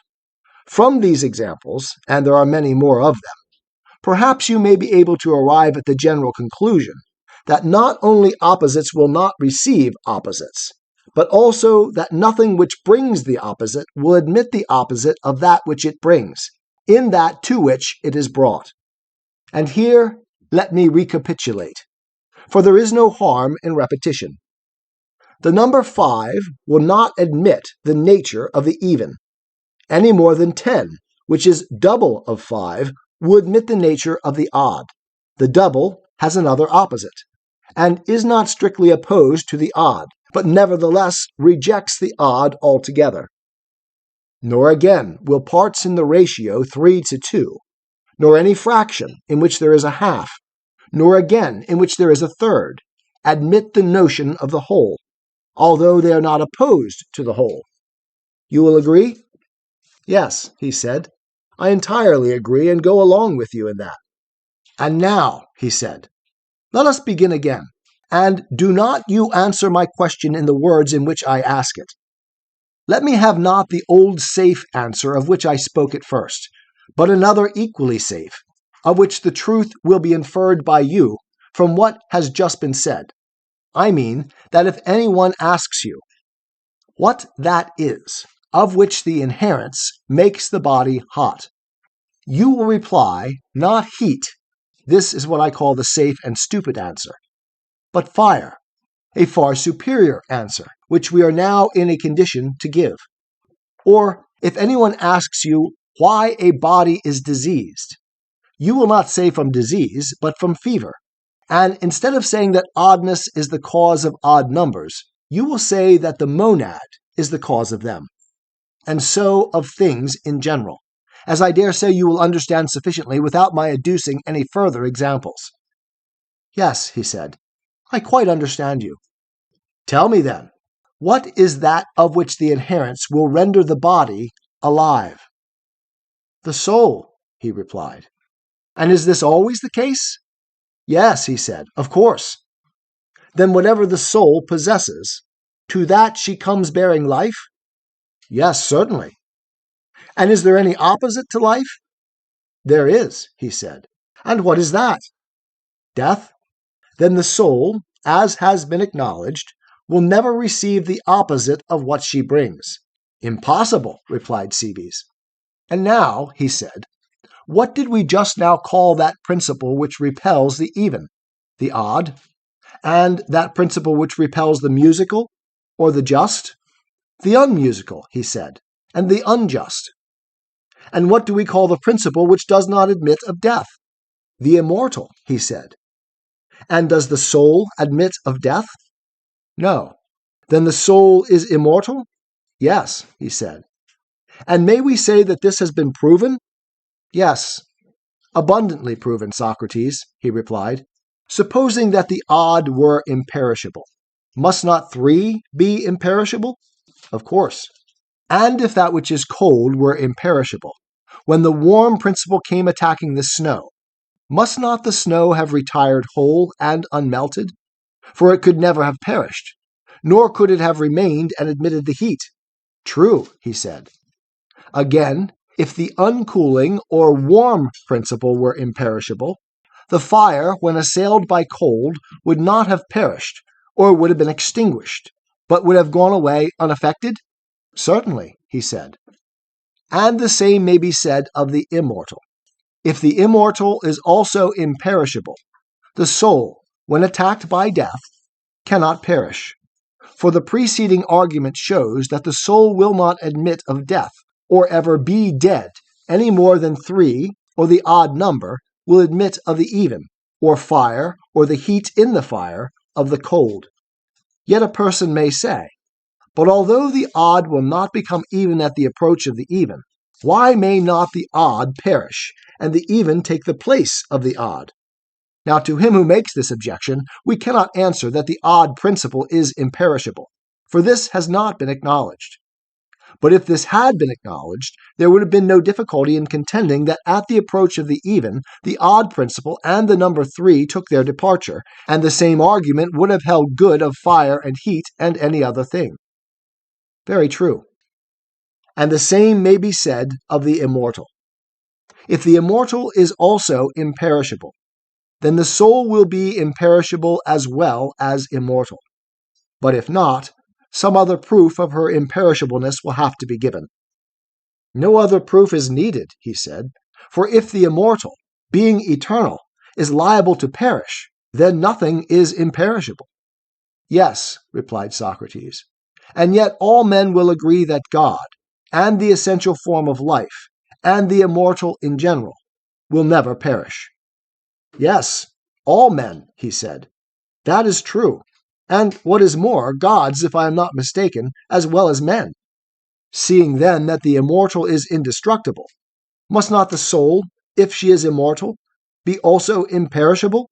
S1: From these examples, and there are many more of them, perhaps you may be able to arrive at the general conclusion that not only opposites will not receive opposites, but also that nothing which brings the opposite will admit the opposite of that which it brings, in that to which it is brought. And here let me recapitulate, for there is no harm in repetition. The number 5 will not admit the nature of the even, any more than 10, which is double of 5, will admit the nature of the odd. The double has another opposite, and is not strictly opposed to the odd, but nevertheless rejects the odd altogether. Nor again will parts in the ratio 3 to 2, nor any fraction in which there is a half, nor again in which there is a third, admit the notion of the whole, although they are not opposed to the whole. You will agree? Yes, he said. I entirely agree and go along with you in that. And now, he said, let us begin again, and do not you answer my question in the words in which I ask it. Let me have not the old safe answer of which I spoke at first, but another equally safe, of which the truth will be inferred by you from what has just been said. I mean that if anyone asks you what that is, of which the inherence makes the body hot, you will reply, not heat, this is what I call the safe and stupid answer, but fire, a far superior answer, which we are now in a condition to give. Or if anyone asks you why a body is diseased, you will not say from disease, but from fever. And instead of saying that oddness is the cause of odd numbers, you will say that the monad is the cause of them, and so of things in general, as I dare say you will understand sufficiently without my adducing any further examples. Yes, he said, I quite understand you. Tell me then, what is that of which the inherence will render the body alive? The soul, he replied. And is this always the case? Yes, he said, of course. Then whatever the soul possesses, to that she comes bearing life? Yes, certainly. And is there any opposite to life? There is, he said. And what is that? Death? Then the soul, as has been acknowledged, will never receive the opposite of what she brings. Impossible, replied Cebes. And now, he said, what did we just now call that principle which repels the even, the odd, and that principle which repels the musical, or the just? The unmusical, he said, and the unjust. And what do we call the principle which does not admit of death? The immortal, he said. And does the soul admit of death? No. Then the soul is immortal? Yes, he said. And may we say that this has been proven? Yes, abundantly proven, Socrates, he replied. Supposing that the odd were imperishable, must not three be imperishable? Of course. And if that which is cold were imperishable, when the warm principle came attacking the snow, must not the snow have retired whole and unmelted? For it could never have perished, nor could it have remained and admitted the heat. True, he said. Again, if the uncooling or warm principle were imperishable, the fire, when assailed by cold, would not have perished, or would have been extinguished, but would have gone away unaffected? Certainly, he said. And the same may be said of the immortal. If the immortal is also imperishable, the soul, when attacked by death, cannot perish. For the preceding argument shows that the soul will not admit of death, or ever be dead, any more than three, or the odd number, will admit of the even, or fire, or the heat in the fire, of the cold. Yet a person may say, but although the odd will not become even at the approach of the even, why may not the odd perish, and the even take the place of the odd? Now, to him who makes this objection, we cannot answer that the odd principle is imperishable, for this has not been acknowledged. But if this had been acknowledged, there would have been no difficulty in contending that at the approach of the even, the odd principle and the number three took their departure, and the same argument would have held good of fire and heat and any other thing. Very true. And the same may be said of the immortal. If the immortal is also imperishable, then the soul will be imperishable as well as immortal. But if not, some other proof of her imperishableness will have to be given. No other proof is needed, he said, for if the immortal, being eternal, is liable to perish, then nothing is imperishable. Yes, replied Socrates, and yet all men will agree that God, and the essential form of life, and the immortal in general, will never perish. Yes, all men, he said. That is true. And what is more, gods, if I am not mistaken, as well as men. Seeing then that the immortal is indestructible, must not the soul, if she is immortal, be also imperishable?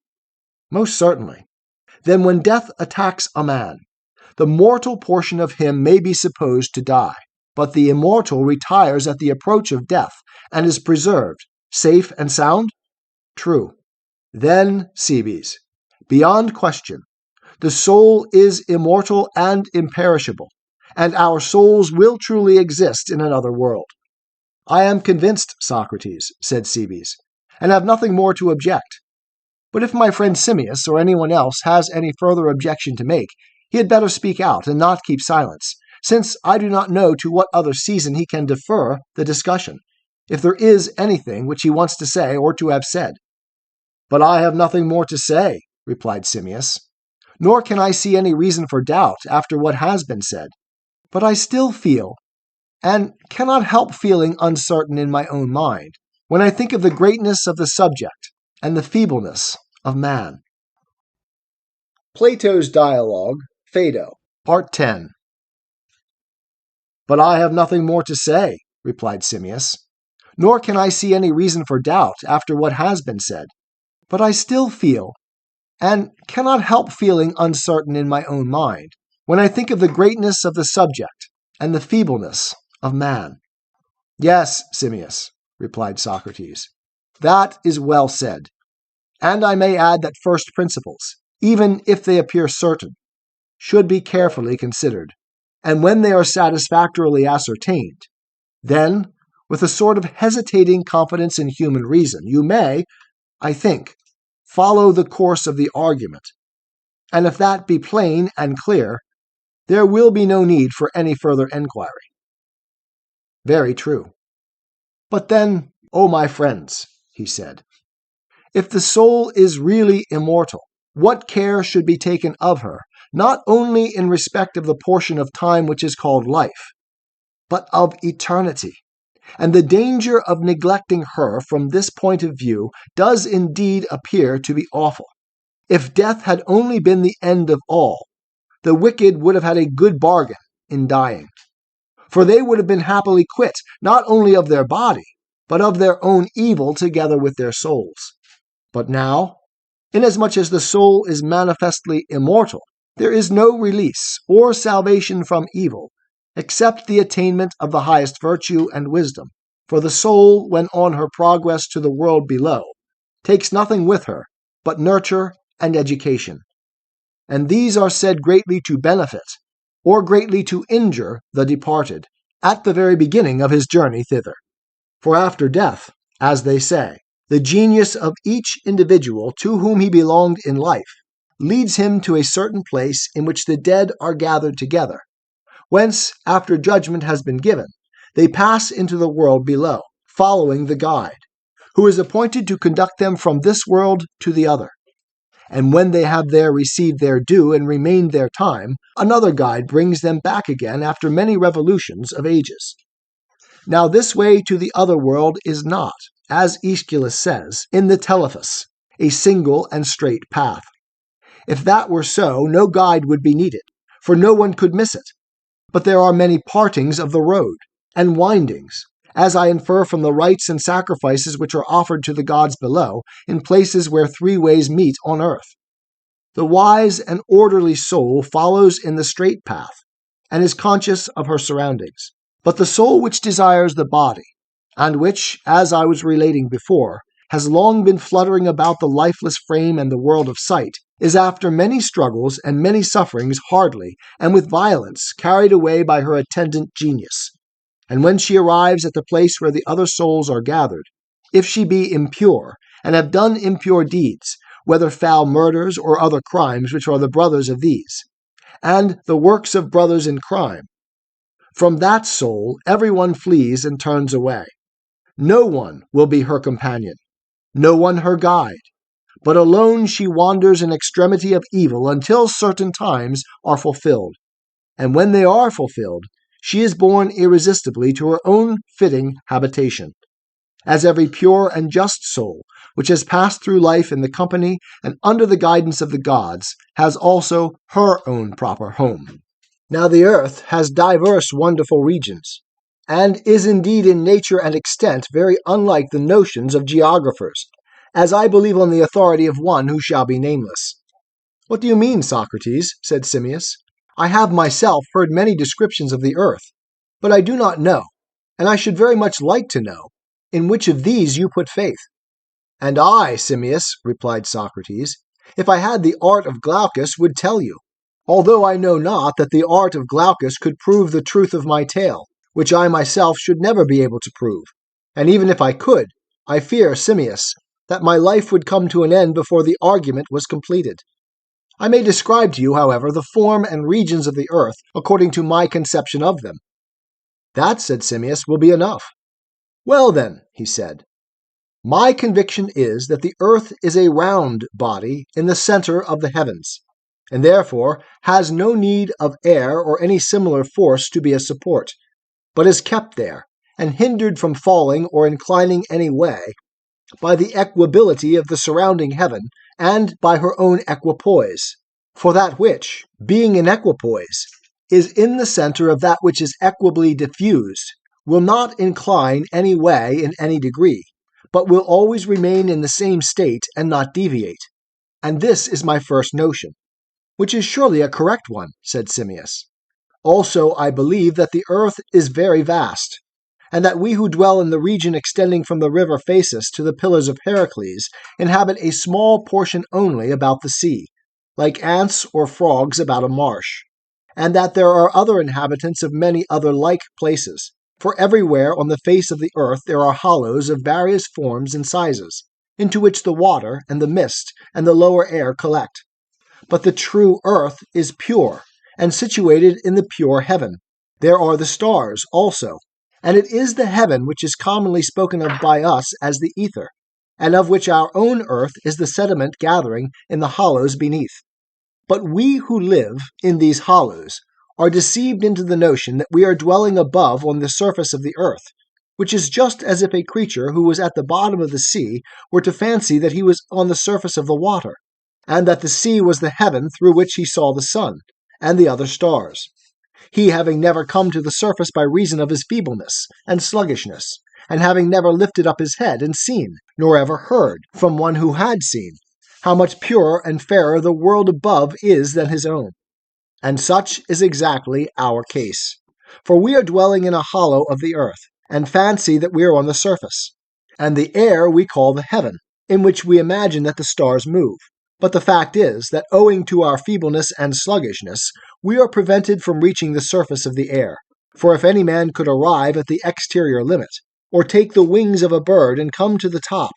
S1: Most certainly. Then when death attacks a man, the mortal portion of him may be supposed to die, but the immortal retires at the approach of death and is preserved, safe and sound? True. Then, Cebes, beyond question, the soul is immortal and imperishable, and our souls will truly exist in another world. I am convinced, Socrates, said Cebes, and have nothing more to object. But if my friend Simmias or anyone else has any further objection to make, he had better speak out and not keep silence, since I do not know to what other season he can defer the discussion, if there is anything which he wants to say or to have said. But I have nothing more to say, replied Simmias, nor can I see any reason for doubt after what has been said. But I still feel, and cannot help feeling uncertain in my own mind, when I think of the greatness of the subject and the feebleness of man. Plato's Dialogue, Phaedo, Part 10. But I have nothing more to say, replied Simmias, nor can I see any reason for doubt after what has been said. But I still feel, and cannot help feeling uncertain in my own mind, when I think of the greatness of the subject and the feebleness of man. Yes, Simmias, replied Socrates, that is well said. And I may add that first principles, even if they appear certain, should be carefully considered. and when they are satisfactorily ascertained, then, with a sort of hesitating confidence in human reason, you may, I think, follow the course of the argument. And if that be plain and clear, there will be no need for any further enquiry. Very true. But then, O my friends, he said, if the soul is really immortal, what care should be taken of her, not only in respect of the portion of time which is called life, but of eternity? And the danger of neglecting her from this point of view does indeed appear to be awful. If death had only been the end of all, the wicked would have had a good bargain in dying. For they would have been happily quit, not only of their body, but of their own evil together with their souls. But now, inasmuch as the soul is manifestly immortal, there is no release or salvation from evil, except the attainment of the highest virtue and wisdom. For the soul, when on her progress to the world below, takes nothing with her but nurture and education. And these are said greatly to benefit, or greatly to injure the departed, at the very beginning of his journey thither. For after death, as they say, the genius of each individual to whom he belonged in life leads him to a certain place in which the dead are gathered together, whence, after judgment has been given, they pass into the world below, following the guide, who is appointed to conduct them from this world to the other. And when they have there received their due and remained their time, another guide brings them back again after many revolutions of ages. Now this way to the other world is not, as Aeschylus says, in the Telephus, a single and straight path. If that were so, no guide would be needed, for no one could miss it. But there are many partings of the road, and windings, as I infer from the rites and sacrifices which are offered to the gods below, in places where three ways meet on earth. The wise and orderly soul follows in the straight path, and is conscious of her surroundings. But the soul which desires the body, and which, as I was relating before, has long been fluttering about the lifeless frame and the world of sight, is after many struggles and many sufferings hardly, and with violence, carried away by her attendant genius. And when she arrives at the place where the other souls are gathered, if she be impure, and have done impure deeds, whether foul murders or other crimes which are the brothers of these, and the works of brothers in crime, from that soul everyone flees and turns away. No one will be her companion, no one her guide, but alone she wanders in extremity of evil until certain times are fulfilled. And when they are fulfilled, she is borne irresistibly to her own fitting habitation, as every pure and just soul, which has passed through life in the company and under the guidance of the gods, has also her own proper home. Now the earth has diverse wonderful regions, and is indeed in nature and extent very unlike the notions of geographers, as I believe on the authority of one who shall be nameless. What do you mean, Socrates? Said Simmias. I have myself heard many descriptions of the earth, but I do not know, and I should very much like to know, in which of these you put faith. And I, Simmias, replied Socrates, if I had the art of Glaucus, would tell you, although I know not that the art of Glaucus could prove the truth of my tale, which I myself should never be able to prove. And even if I could, I fear, Simmias, that my life would come to an end before the argument was completed. I may describe to you, however, the form and regions of the earth according to my conception of them. That, said Simmias, will be enough. Well then, he said, my conviction is that the earth is a round body in the center of the heavens, and therefore has no need of air or any similar force to be a support, but is kept there, and hindered from falling or inclining any way, by the equability of the surrounding heaven, and by her own equipoise. For that which, being in equipoise, is in the center of that which is equably diffused, will not incline any way in any degree, but will always remain in the same state and not deviate. And this is my first notion, which is surely a correct one, said Simmias. Also I believe that the earth is very vast, and that we who dwell in the region extending from the river Phaesus to the Pillars of Heracles inhabit a small portion only about the sea, like ants or frogs about a marsh. and that there are other inhabitants of many other like places. For everywhere on the face of the earth there are hollows of various forms and sizes, into which the water and the mist and the lower air collect. But the true earth is pure, and situated in the pure heaven. There are the stars also, and it is the heaven which is commonly spoken of by us as the ether, and of which our own earth is the sediment gathering in the hollows beneath. But we who live in these hollows are deceived into the notion that we are dwelling above on the surface of the earth, which is just as if a creature who was at the bottom of the sea were to fancy that he was on the surface of the water, and that the sea was the heaven through which he saw the sun and the other stars, he having never come to the surface by reason of his feebleness and sluggishness, and having never lifted up his head and seen, nor ever heard, from one who had seen, how much purer and fairer the world above is than his own. And such is exactly our case. For we are dwelling in a hollow of the earth, and fancy that we are on the surface. And the air we call the heaven, in which we imagine that the stars move. But the fact is that owing to our feebleness and sluggishness, we are prevented from reaching the surface of the air. For if any man could arrive at the exterior limit, or take the wings of a bird and come to the top,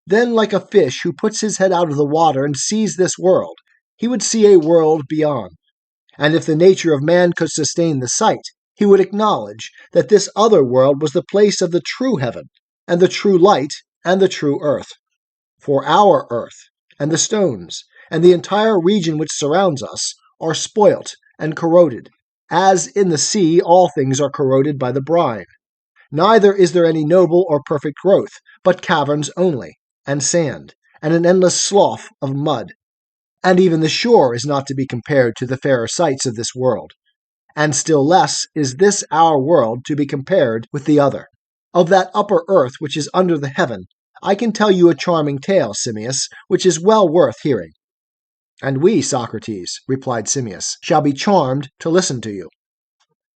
S1: then like a fish who puts his head out of the water and sees this world, he would see a world beyond. And if the nature of man could sustain the sight, he would acknowledge that this other world was the place of the true heaven, and the true light, and the true earth. For our earth, and the stones, and the entire region which surrounds us, are spoilt and corroded, as in the sea all things are corroded by the brine. Neither is there any noble or perfect growth, but caverns only, and sand, and an endless slough of mud. And even the shore is not to be compared to the fairer sights of this world. And still less is this our world to be compared with the other. Of that upper earth which is under the heaven, I can tell you a charming tale, Simmias, which is well worth hearing. And we, Socrates, replied Simmias, shall be charmed to listen to you.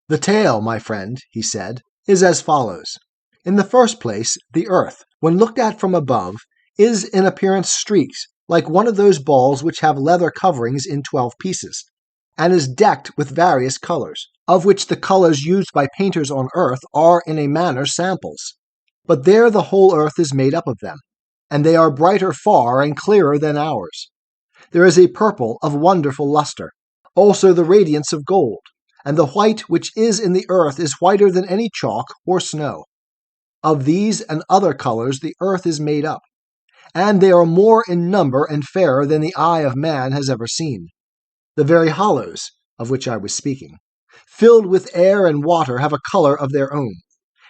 S1: The tale, my friend, he said, is as follows. In the first place, the earth, when looked at from above, is in appearance streaked, like one of those balls which have leather coverings in 12 pieces, and is decked with various colors, of which the colors used by painters on earth are in a manner samples. But there the whole earth is made up of them, and they are brighter far and clearer than ours. There is a purple of wonderful luster, also the radiance of gold, and the white which is in the earth is whiter than any chalk or snow. Of these and other colors the earth is made up, and they are more in number and fairer than the eye of man has ever seen. The very hollows, of which I was speaking, filled with air and water, have a color of their own,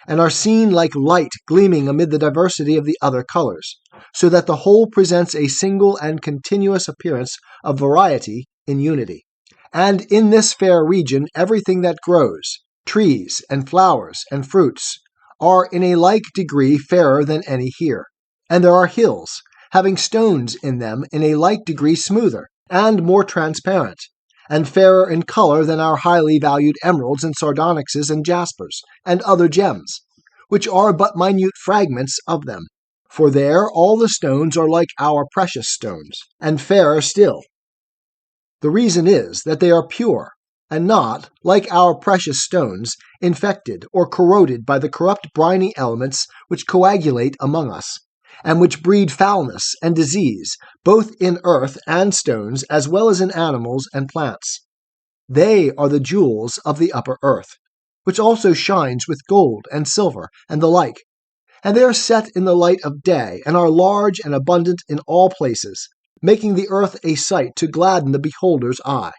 S1: and are seen like light gleaming amid the diversity of the other colors, so that the whole presents a single and continuous appearance of variety in unity. And in this fair region everything that grows, trees and flowers and fruits, are in a like degree fairer than any here. And there are hills, having stones in them in a like degree smoother, and more transparent, and fairer in color than our highly valued emeralds and sardonyxes and jaspers, and other gems, which are but minute fragments of them. For there all the stones are like our precious stones, and fairer still. The reason is that they are pure, and not, like our precious stones, infected or corroded by the corrupt briny elements which coagulate among us, and which breed foulness and disease, both in earth and stones, as well as in animals and plants. They are the jewels of the upper earth, which also shines with gold and silver and the like, and they are set in the light of day, and are large and abundant in all places, making the earth a sight to gladden the beholder's eye.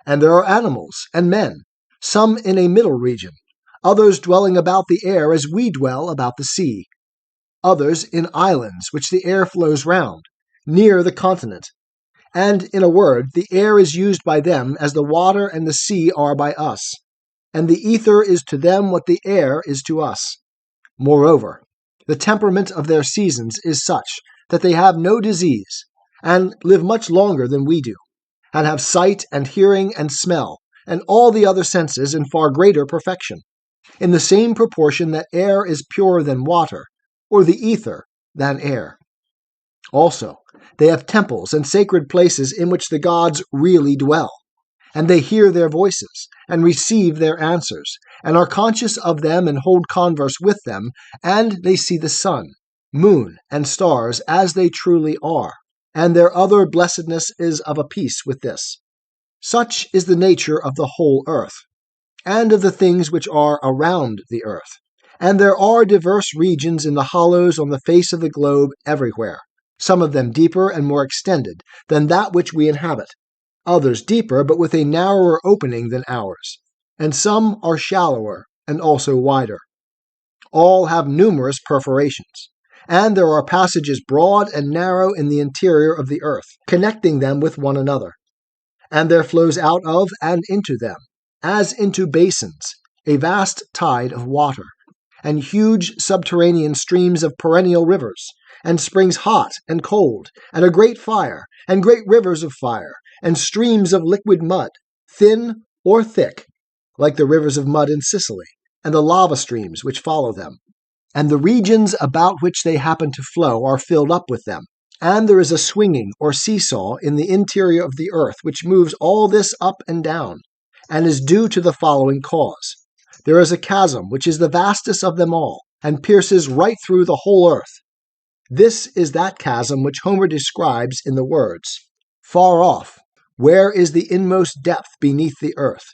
S1: And there are animals and men, some in a middle region, others dwelling about the air as we dwell about the sea, others in islands which the air flows round, near the continent. And, in a word, the air is used by them as the water and the sea are by us, and the ether is to them what the air is to us. Moreover, the temperament of their seasons is such that they have no disease, and live much longer than we do, and have sight and hearing and smell, and all the other senses in far greater perfection, in the same proportion that air is purer than water, or the ether than air. Also, they have temples and sacred places in which the gods really dwell, and they hear their voices, and receive their answers, and are conscious of them and hold converse with them, and they see the sun, moon, and stars as they truly are, and their other blessedness is of a piece with this. Such is the nature of the whole earth, and of the things which are around the earth. And there are diverse regions in the hollows on the face of the globe everywhere, some of them deeper and more extended than that which we inhabit, others deeper but with a narrower opening than ours, and some are shallower and also wider. All have numerous perforations, and there are passages broad and narrow in the interior of the earth, connecting them with one another. And there flows out of and into them, as into basins, a vast tide of water, and huge subterranean streams of perennial rivers, and springs hot and cold, and a great fire, and great rivers of fire, and streams of liquid mud, thin or thick, like the rivers of mud in Sicily, and the lava streams which follow them. And the regions about which they happen to flow are filled up with them. And there is a swinging or seesaw in the interior of the earth which moves all this up and down, and is due to the following cause. There is a chasm which is the vastest of them all, and pierces right through the whole earth. This is that chasm which Homer describes in the words, "Far off, where is the inmost depth beneath the earth,"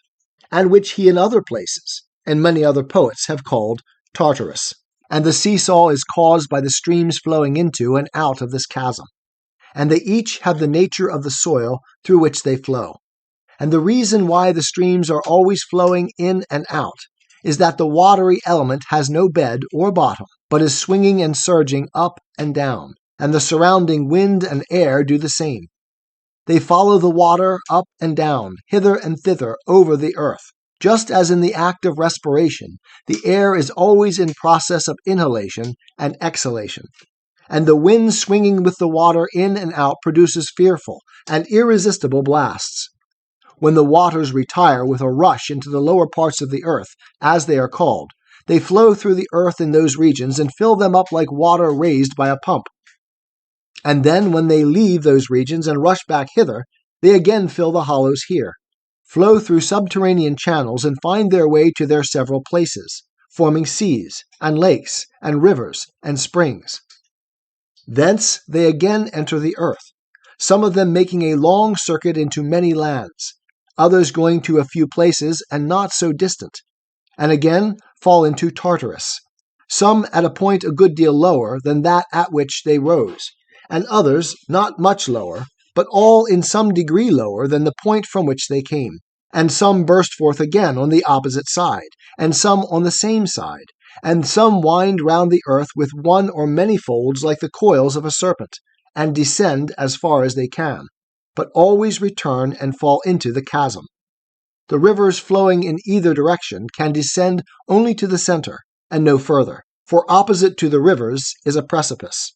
S1: and which he in other places, and many other poets, have called Tartarus. And the seesaw is caused by the streams flowing into and out of this chasm, and they each have the nature of the soil through which they flow. And the reason why the streams are always flowing in and out is that the watery element has no bed or bottom, but is swinging and surging up and down, and the surrounding wind and air do the same. They follow the water up and down, hither and thither over the earth, just as in the act of respiration, the air is always in process of inhalation and exhalation, and the wind swinging with the water in and out produces fearful and irresistible blasts. When the waters retire with a rush into the lower parts of the earth, as they are called, they flow through the earth in those regions and fill them up like water raised by a pump. And then when they leave those regions and rush back hither, they again fill the hollows here, flow through subterranean channels, and find their way to their several places, forming seas, and lakes, and rivers, and springs. Thence they again enter the earth, some of them making a long circuit into many lands, others going to a few places and not so distant, and again fall into Tartarus, some at a point a good deal lower than that at which they rose, and others not much lower, but all in some degree lower than the point from which they came. And some burst forth again on the opposite side, and some on the same side, and some wind round the earth with one or many folds like the coils of a serpent, and descend as far as they can, but always return and fall into the chasm. The rivers flowing in either direction can descend only to the center, and no further, for opposite to the rivers is a precipice.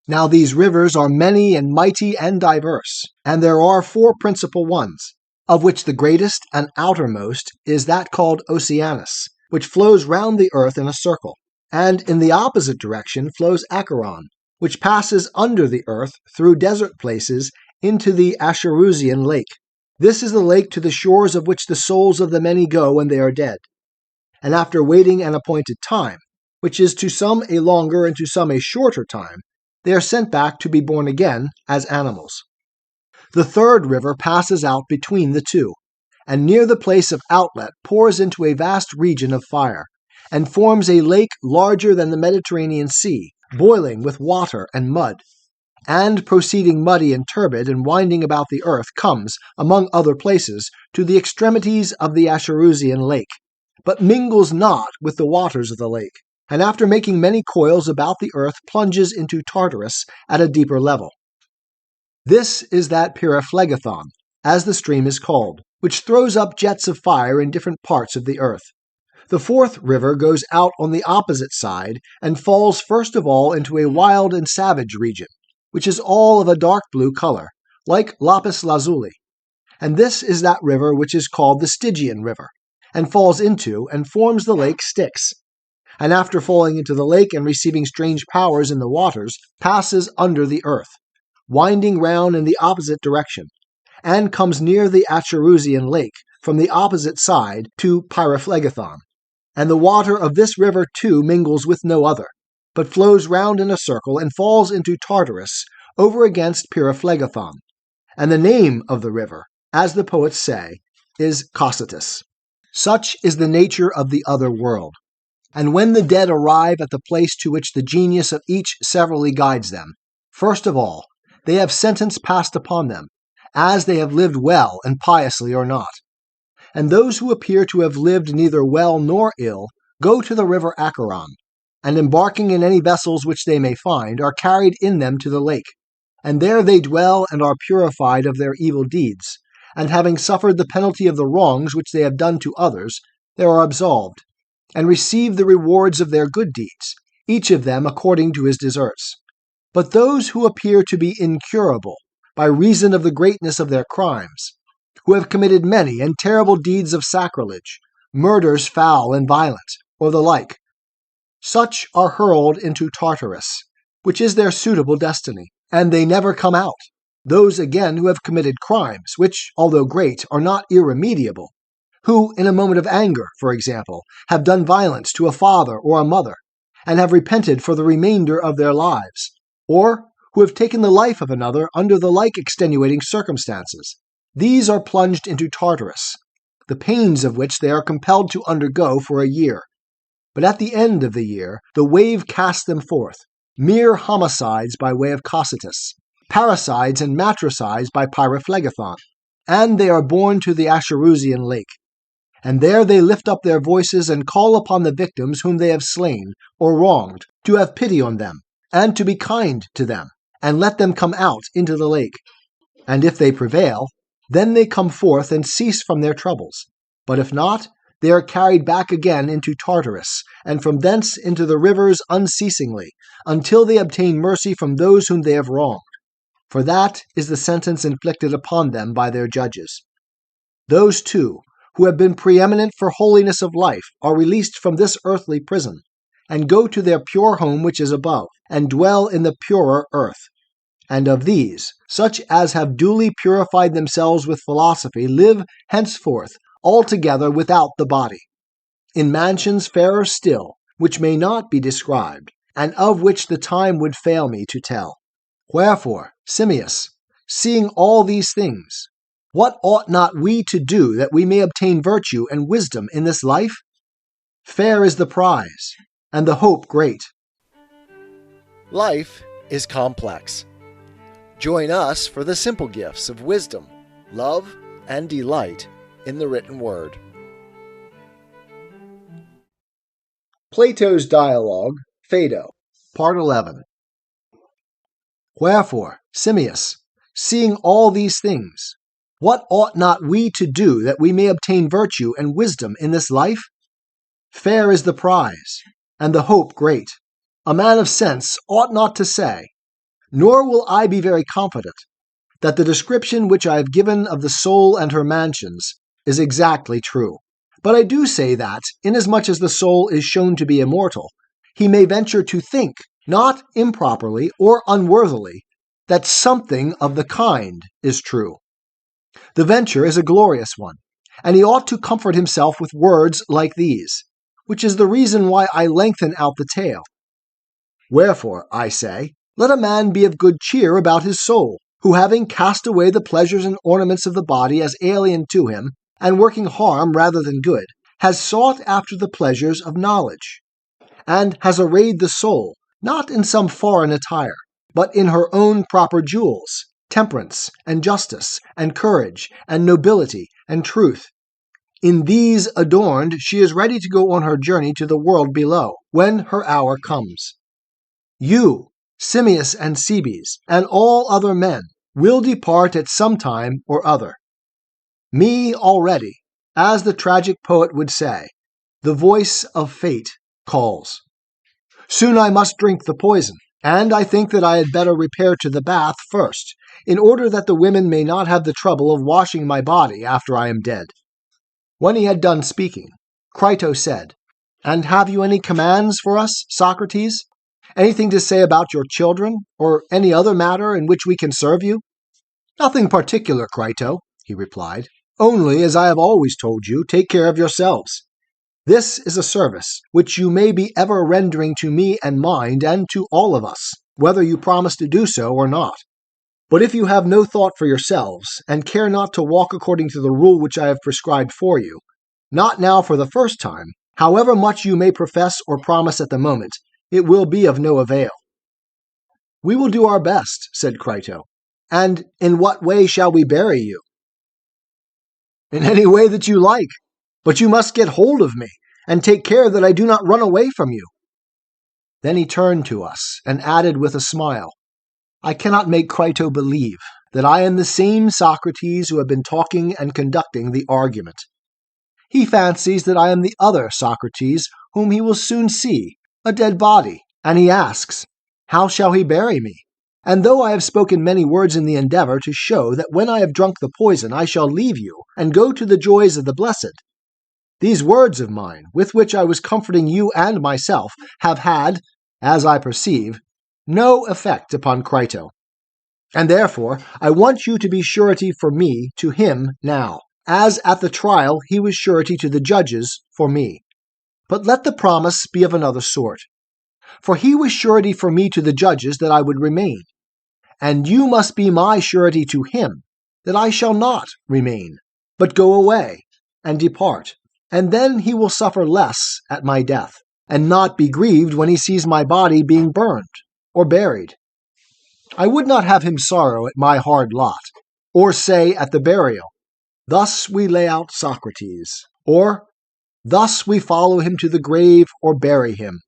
S1: Now these rivers are many and mighty and diverse, and there are 4 principal ones, of which the greatest and outermost is that called Oceanus, which flows round the earth in a circle, and in the opposite direction flows Acheron, which passes under the earth through desert places into the Acherusian lake. This is the lake to the shores of which the souls of the many go when they are dead. And after waiting an appointed time, which is to some a longer and to some a shorter time, they are sent back to be born again as animals. The third river passes out between the two, and near the place of outlet pours into a vast region of fire, and forms a lake larger than the Mediterranean Sea, boiling with water and mud, and proceeding muddy and turbid and winding about the earth, comes, among other places, to the extremities of the Acherusian lake, but mingles not with the waters of the lake, and after making many coils about the earth plunges into Tartarus at a deeper level. This is that Pyriphlegethon, as the stream is called, which throws up jets of fire in different parts of the earth. The fourth river goes out on the opposite side and falls first of all into a wild and savage region, which is all of a dark blue color, like lapis lazuli. And this is that river which is called the Stygian River, and falls into and forms the lake Styx, and after falling into the lake and receiving strange powers in the waters, passes under the earth, winding round in the opposite direction, and comes near the Acherusian lake from the opposite side to Pyriphlegethon. And the water of this river too mingles with no other, but flows round in a circle and falls into Tartarus over against Pyriphlegethon. And the name of the river, as the poets say, is Cocytus. Such is the nature of the other world. And when the dead arrive at the place to which the genius of each severally guides them, first of all, they have sentence passed upon them, as they have lived well and piously or not. And those who appear to have lived neither well nor ill go to the river Acheron, and embarking in any vessels which they may find, are carried in them to the lake. And there they dwell and are purified of their evil deeds, and having suffered the penalty of the wrongs which they have done to others, they are absolved, and receive the rewards of their good deeds, each of them according to his deserts. But those who appear to be incurable, by reason of the greatness of their crimes, who have committed many and terrible deeds of sacrilege, murders foul and violent, or the like, such are hurled into Tartarus, which is their suitable destiny, and they never come out. Those again who have committed crimes, which, although great, are not irremediable, who, in a moment of anger, for example, have done violence to a father or a mother, and have repented for the remainder of their lives, or who have taken the life of another under the like extenuating circumstances. These are plunged into Tartarus, the pains of which they are compelled to undergo for a year. But at the end of the year, the wave casts them forth, mere homicides by way of Cocytus, parricides and matricides by Pyriphlegethon, and they are borne to the Acherusian lake. And there they lift up their voices and call upon the victims whom they have slain or wronged to have pity on them, and to be kind to them, and let them come out into the lake. And if they prevail, then they come forth and cease from their troubles. But if not, they are carried back again into Tartarus, and from thence into the rivers unceasingly, until they obtain mercy from those whom they have wronged. For that is the sentence inflicted upon them by their judges. Those, too, who have been preeminent for holiness of life are released from this earthly prison, and go to their pure home which is above, and dwell in the purer earth. And of these, such as have duly purified themselves with philosophy live henceforth altogether without the body, in mansions fairer still, which may not be described, and of which the time would fail me to tell. Wherefore, Simmias, seeing all these things, what ought not we to do that we may obtain virtue and wisdom in this life? Fair is the prize, and the hope great.
S2: Life is complex. Join us for the simple gifts of wisdom, love, and delight in the written word.
S1: Plato's Dialogue, Phaedo, Part 11. Wherefore, Simmias, seeing all these things, what ought not we to do that we may obtain virtue and wisdom in this life? Fair is the prize, and the hope great. A man of sense ought not to say, nor will I be very confident, that the description which I have given of the soul and her mansions is exactly true. But I do say that, inasmuch as the soul is shown to be immortal, he may venture to think, not improperly or unworthily, that something of the kind is true. The venture is a glorious one, and he ought to comfort himself with words like these, which is the reason why I lengthen out the tale. Wherefore, I say, let a man be of good cheer about his soul, who having cast away the pleasures and ornaments of the body as alien to him, and working harm rather than good, has sought after the pleasures of knowledge, and has arrayed the soul, not in some foreign attire, but in her own proper jewels, temperance, and justice, and courage, and nobility, and truth. In these adorned, she is ready to go on her journey to the world below, when her hour comes. You, Simmias and Cebes, and all other men, will depart at some time or other. Me already, as the tragic poet would say, the voice of fate calls. Soon I must drink the poison, and I think that I had better repair to the bath first, in order that the women may not have the trouble of washing my body after I am dead. When he had done speaking, Crito said, And have you any commands for us, Socrates? Anything to say about your children, or any other matter in which we can serve you? Nothing particular, Crito, he replied. Only, as I have always told you, take care of yourselves. This is a service which you may be ever rendering to me and mine and to all of us, whether you promise to do so or not. But if you have no thought for yourselves, and care not to walk according to the rule which I have prescribed for you, not now for the first time, however much you may profess or promise at the moment, it will be of no avail. We will do our best, said Crito. And in what way shall we bury you? In any way that you like, but you must get hold of me, and take care that I do not run away from you. Then he turned to us, and added with a smile, I cannot make Crito believe that I am the same Socrates who have been talking and conducting the argument. He fancies that I am the other Socrates whom he will soon see, a dead body, and he asks, how shall he bury me? And though I have spoken many words in the endeavor to show that when I have drunk the poison I shall leave you and go to the joys of the blessed, these words of mine, with which I was comforting you and myself, have had, as I perceive, no effect upon Crito. And therefore I want you to be surety for me to him now, as at the trial he was surety to the judges for me. But let the promise be of another sort. For he was surety for me to the judges that I would remain. And you must be my surety to him, that I shall not remain, but go away and depart. And then he will suffer less at my death, and not be grieved when he sees my body being burned or buried. I would not have him sorrow at my hard lot, or say at the burial, thus we lay out Socrates, or thus we follow him to the grave or bury him.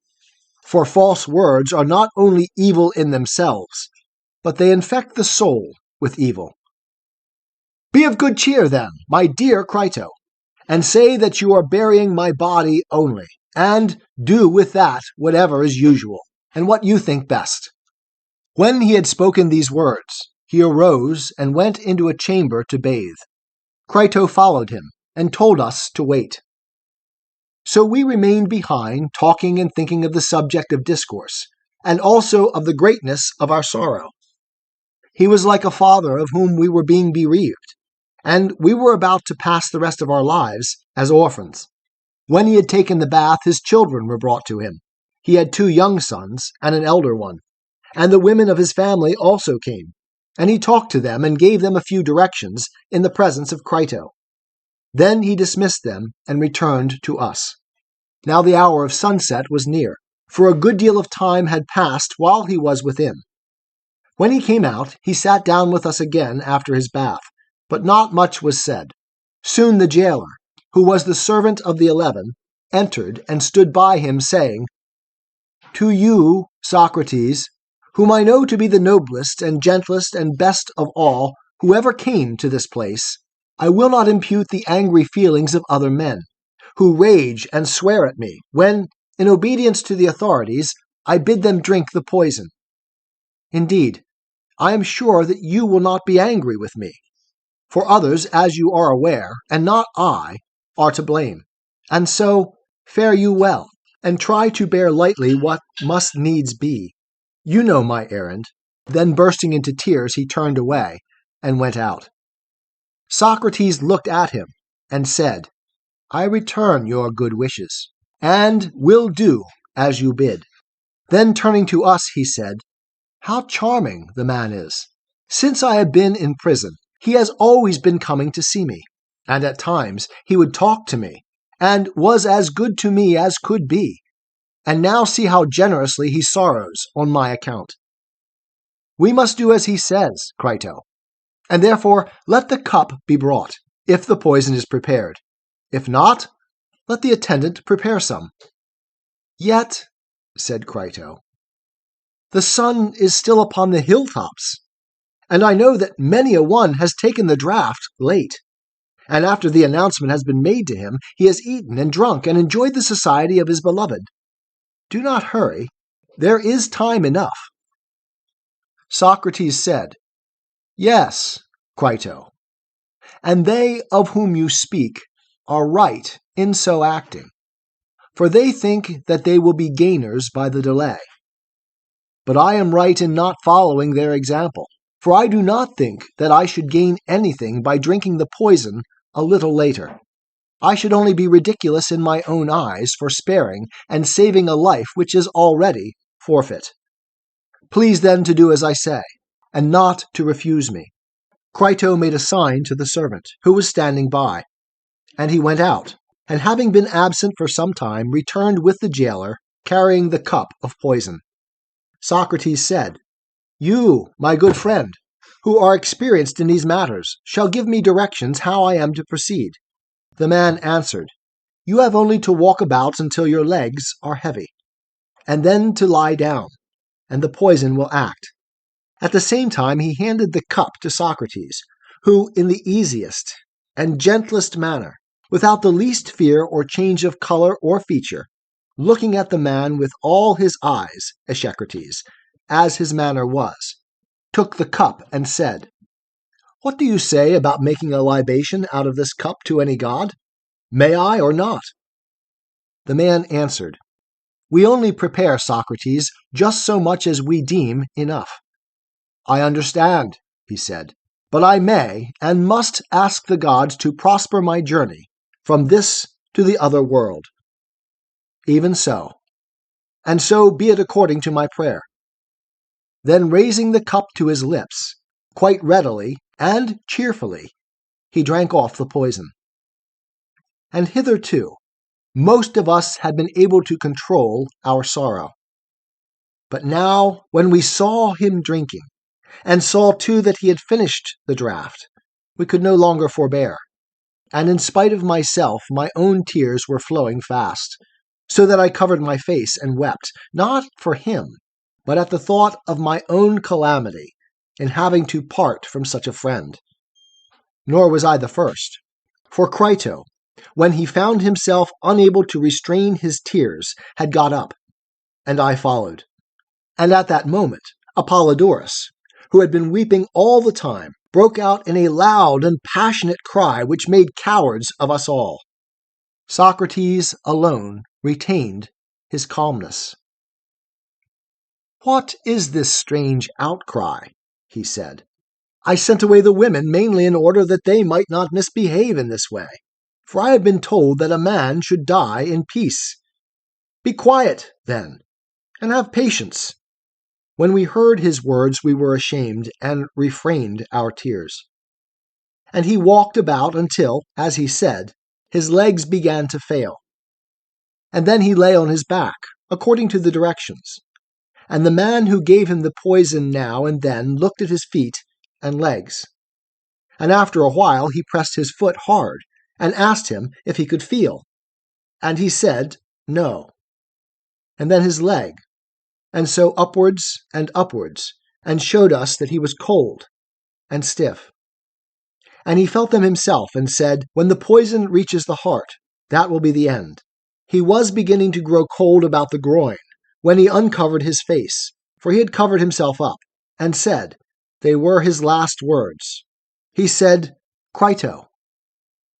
S1: For false words are not only evil in themselves, but they infect the soul with evil. Be of good cheer, then, my dear Crito, and say that you are burying my body only, and do with that whatever is usual, and what you think best. When he had spoken these words, he arose and went into a chamber to bathe. Crito followed him, and told us to wait. So we remained behind, talking and thinking of the subject of discourse, and also of the greatness of our sorrow. He was like a father of whom we were being bereaved, and we were about to pass the rest of our lives as orphans. When he had taken the bath, his children were brought to him. He had 2 young sons and an elder one, and the women of his family also came, and he talked to them and gave them a few directions in the presence of Crito. Then he dismissed them and returned to us. Now the hour of sunset was near, for a good deal of time had passed while he was within. When he came out, he sat down with us again after his bath, but not much was said. Soon the jailer, who was the servant of the 11, entered and stood by him, saying, To you, Socrates, whom I know to be the noblest and gentlest and best of all who ever came to this place, I will not impute the angry feelings of other men, who rage and swear at me, when, in obedience to the authorities, I bid them drink the poison. Indeed, I am sure that you will not be angry with me, for others, as you are aware, and not I, are to blame. And so, fare you well, and try to bear lightly what must needs be. You know my errand. Then bursting into tears, he turned away and went out. Socrates looked at him and said, I return your good wishes, and will do as you bid. Then turning to us, he said, How charming the man is! Since I have been in prison, he has always been coming to see me, and at times he would talk to me, and was as good to me as could be. And now see how generously he sorrows on my account. We must do as he says, Crito, and therefore let the cup be brought, if the poison is prepared. If not, let the attendant prepare some. Yet, said Crito, the sun is still upon the hilltops, and I know that many a one has taken the draught late, and after the announcement has been made to him, he has eaten and drunk and enjoyed the society of his beloved. Do not hurry. There is time enough. Socrates said, Yes, Crito, and they of whom you speak are right in so acting, for they think that they will be gainers by the delay. But I am right in not following their example, for I do not think that I should gain anything by drinking the poison a little later. I should only be ridiculous in my own eyes for sparing and saving a life which is already forfeit. Please then to do as I say, and not to refuse me." Crito made a sign to the servant, who was standing by, and he went out, and having been absent for some time, returned with the jailer, carrying the cup of poison. Socrates said, "You, my good friend, who are experienced in these matters, shall give me directions how I am to proceed." The man answered, "You have only to walk about until your legs are heavy, and then to lie down, and the poison will act." At the same time he handed the cup to Socrates, who, in the easiest and gentlest manner, without the least fear or change of color or feature, looking at the man with all his eyes, Echecrates, as his manner was, took the cup and said, "What do you say about making a libation out of this cup to any god? May I or not?" The man answered, "We only prepare, Socrates, just so much as we deem enough." "I understand," he said, "but I may and must ask the gods to prosper my journey from this to the other world." "Even so, and so be it according to my prayer." Then raising the cup to his lips, quite readily and cheerfully, he drank off the poison. And hitherto, most of us had been able to control our sorrow. But now, when we saw him drinking, and saw too that he had finished the draught, we could no longer forbear, and in spite of myself my own tears were flowing fast, so that I covered my face and wept, not for him, but at the thought of my own calamity in having to part from such a friend. Nor was I the first, for Crito, when he found himself unable to restrain his tears, had got up, and I followed. And at that moment, Apollodorus, who had been weeping all the time, broke out in a loud and passionate cry which made cowards of us all. Socrates alone retained his calmness. "What is this strange outcry?" he said. "I sent away the women mainly in order that they might not misbehave in this way, for I have been told that a man should die in peace. Be quiet, then, and have patience." When we heard his words, we were ashamed and refrained our tears. And he walked about until, as he said, his legs began to fail. And then he lay on his back, according to the directions. And the man who gave him the poison now and then looked at his feet and legs. And after a while he pressed his foot hard, and asked him if he could feel. And he said, "No." And then his leg, and so upwards, and showed us that he was cold and stiff. And he felt them himself, and said, "When the poison reaches the heart, that will be the end." He was beginning to grow cold about the groin, when he uncovered his face, for he had covered himself up, and said, they were his last words. He said, "Crito,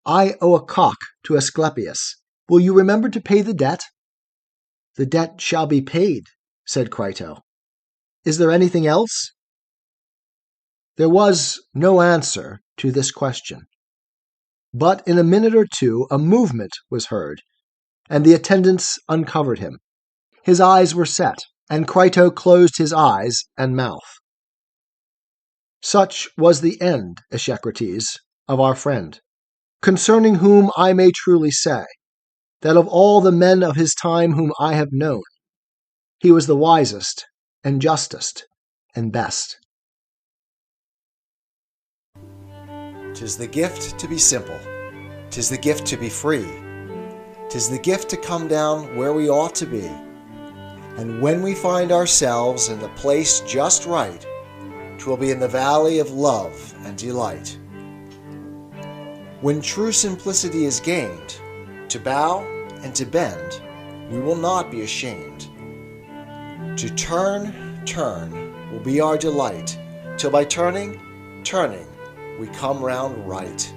S1: I owe a cock to Asclepius. Will you remember to pay the debt?" "The debt shall be paid," said Crito. "Is there anything else?" There was no answer to this question. But in a minute or two a movement was heard, and the attendants uncovered him. His eyes were set, and Crito closed his eyes and mouth. Such was the end, Echecrates, of our friend, concerning whom I may truly say, that of all the men of his time whom I have known, he was the wisest and justest and best.
S2: 'Tis the gift to be simple, 'tis the gift to be free, 'tis the gift to come down where we ought to be, and when we find ourselves in the place just right, 'twill be in the valley of love and delight. When true simplicity is gained, to bow and to bend, we will not be ashamed. To turn will be our delight, till by turning, we come round right.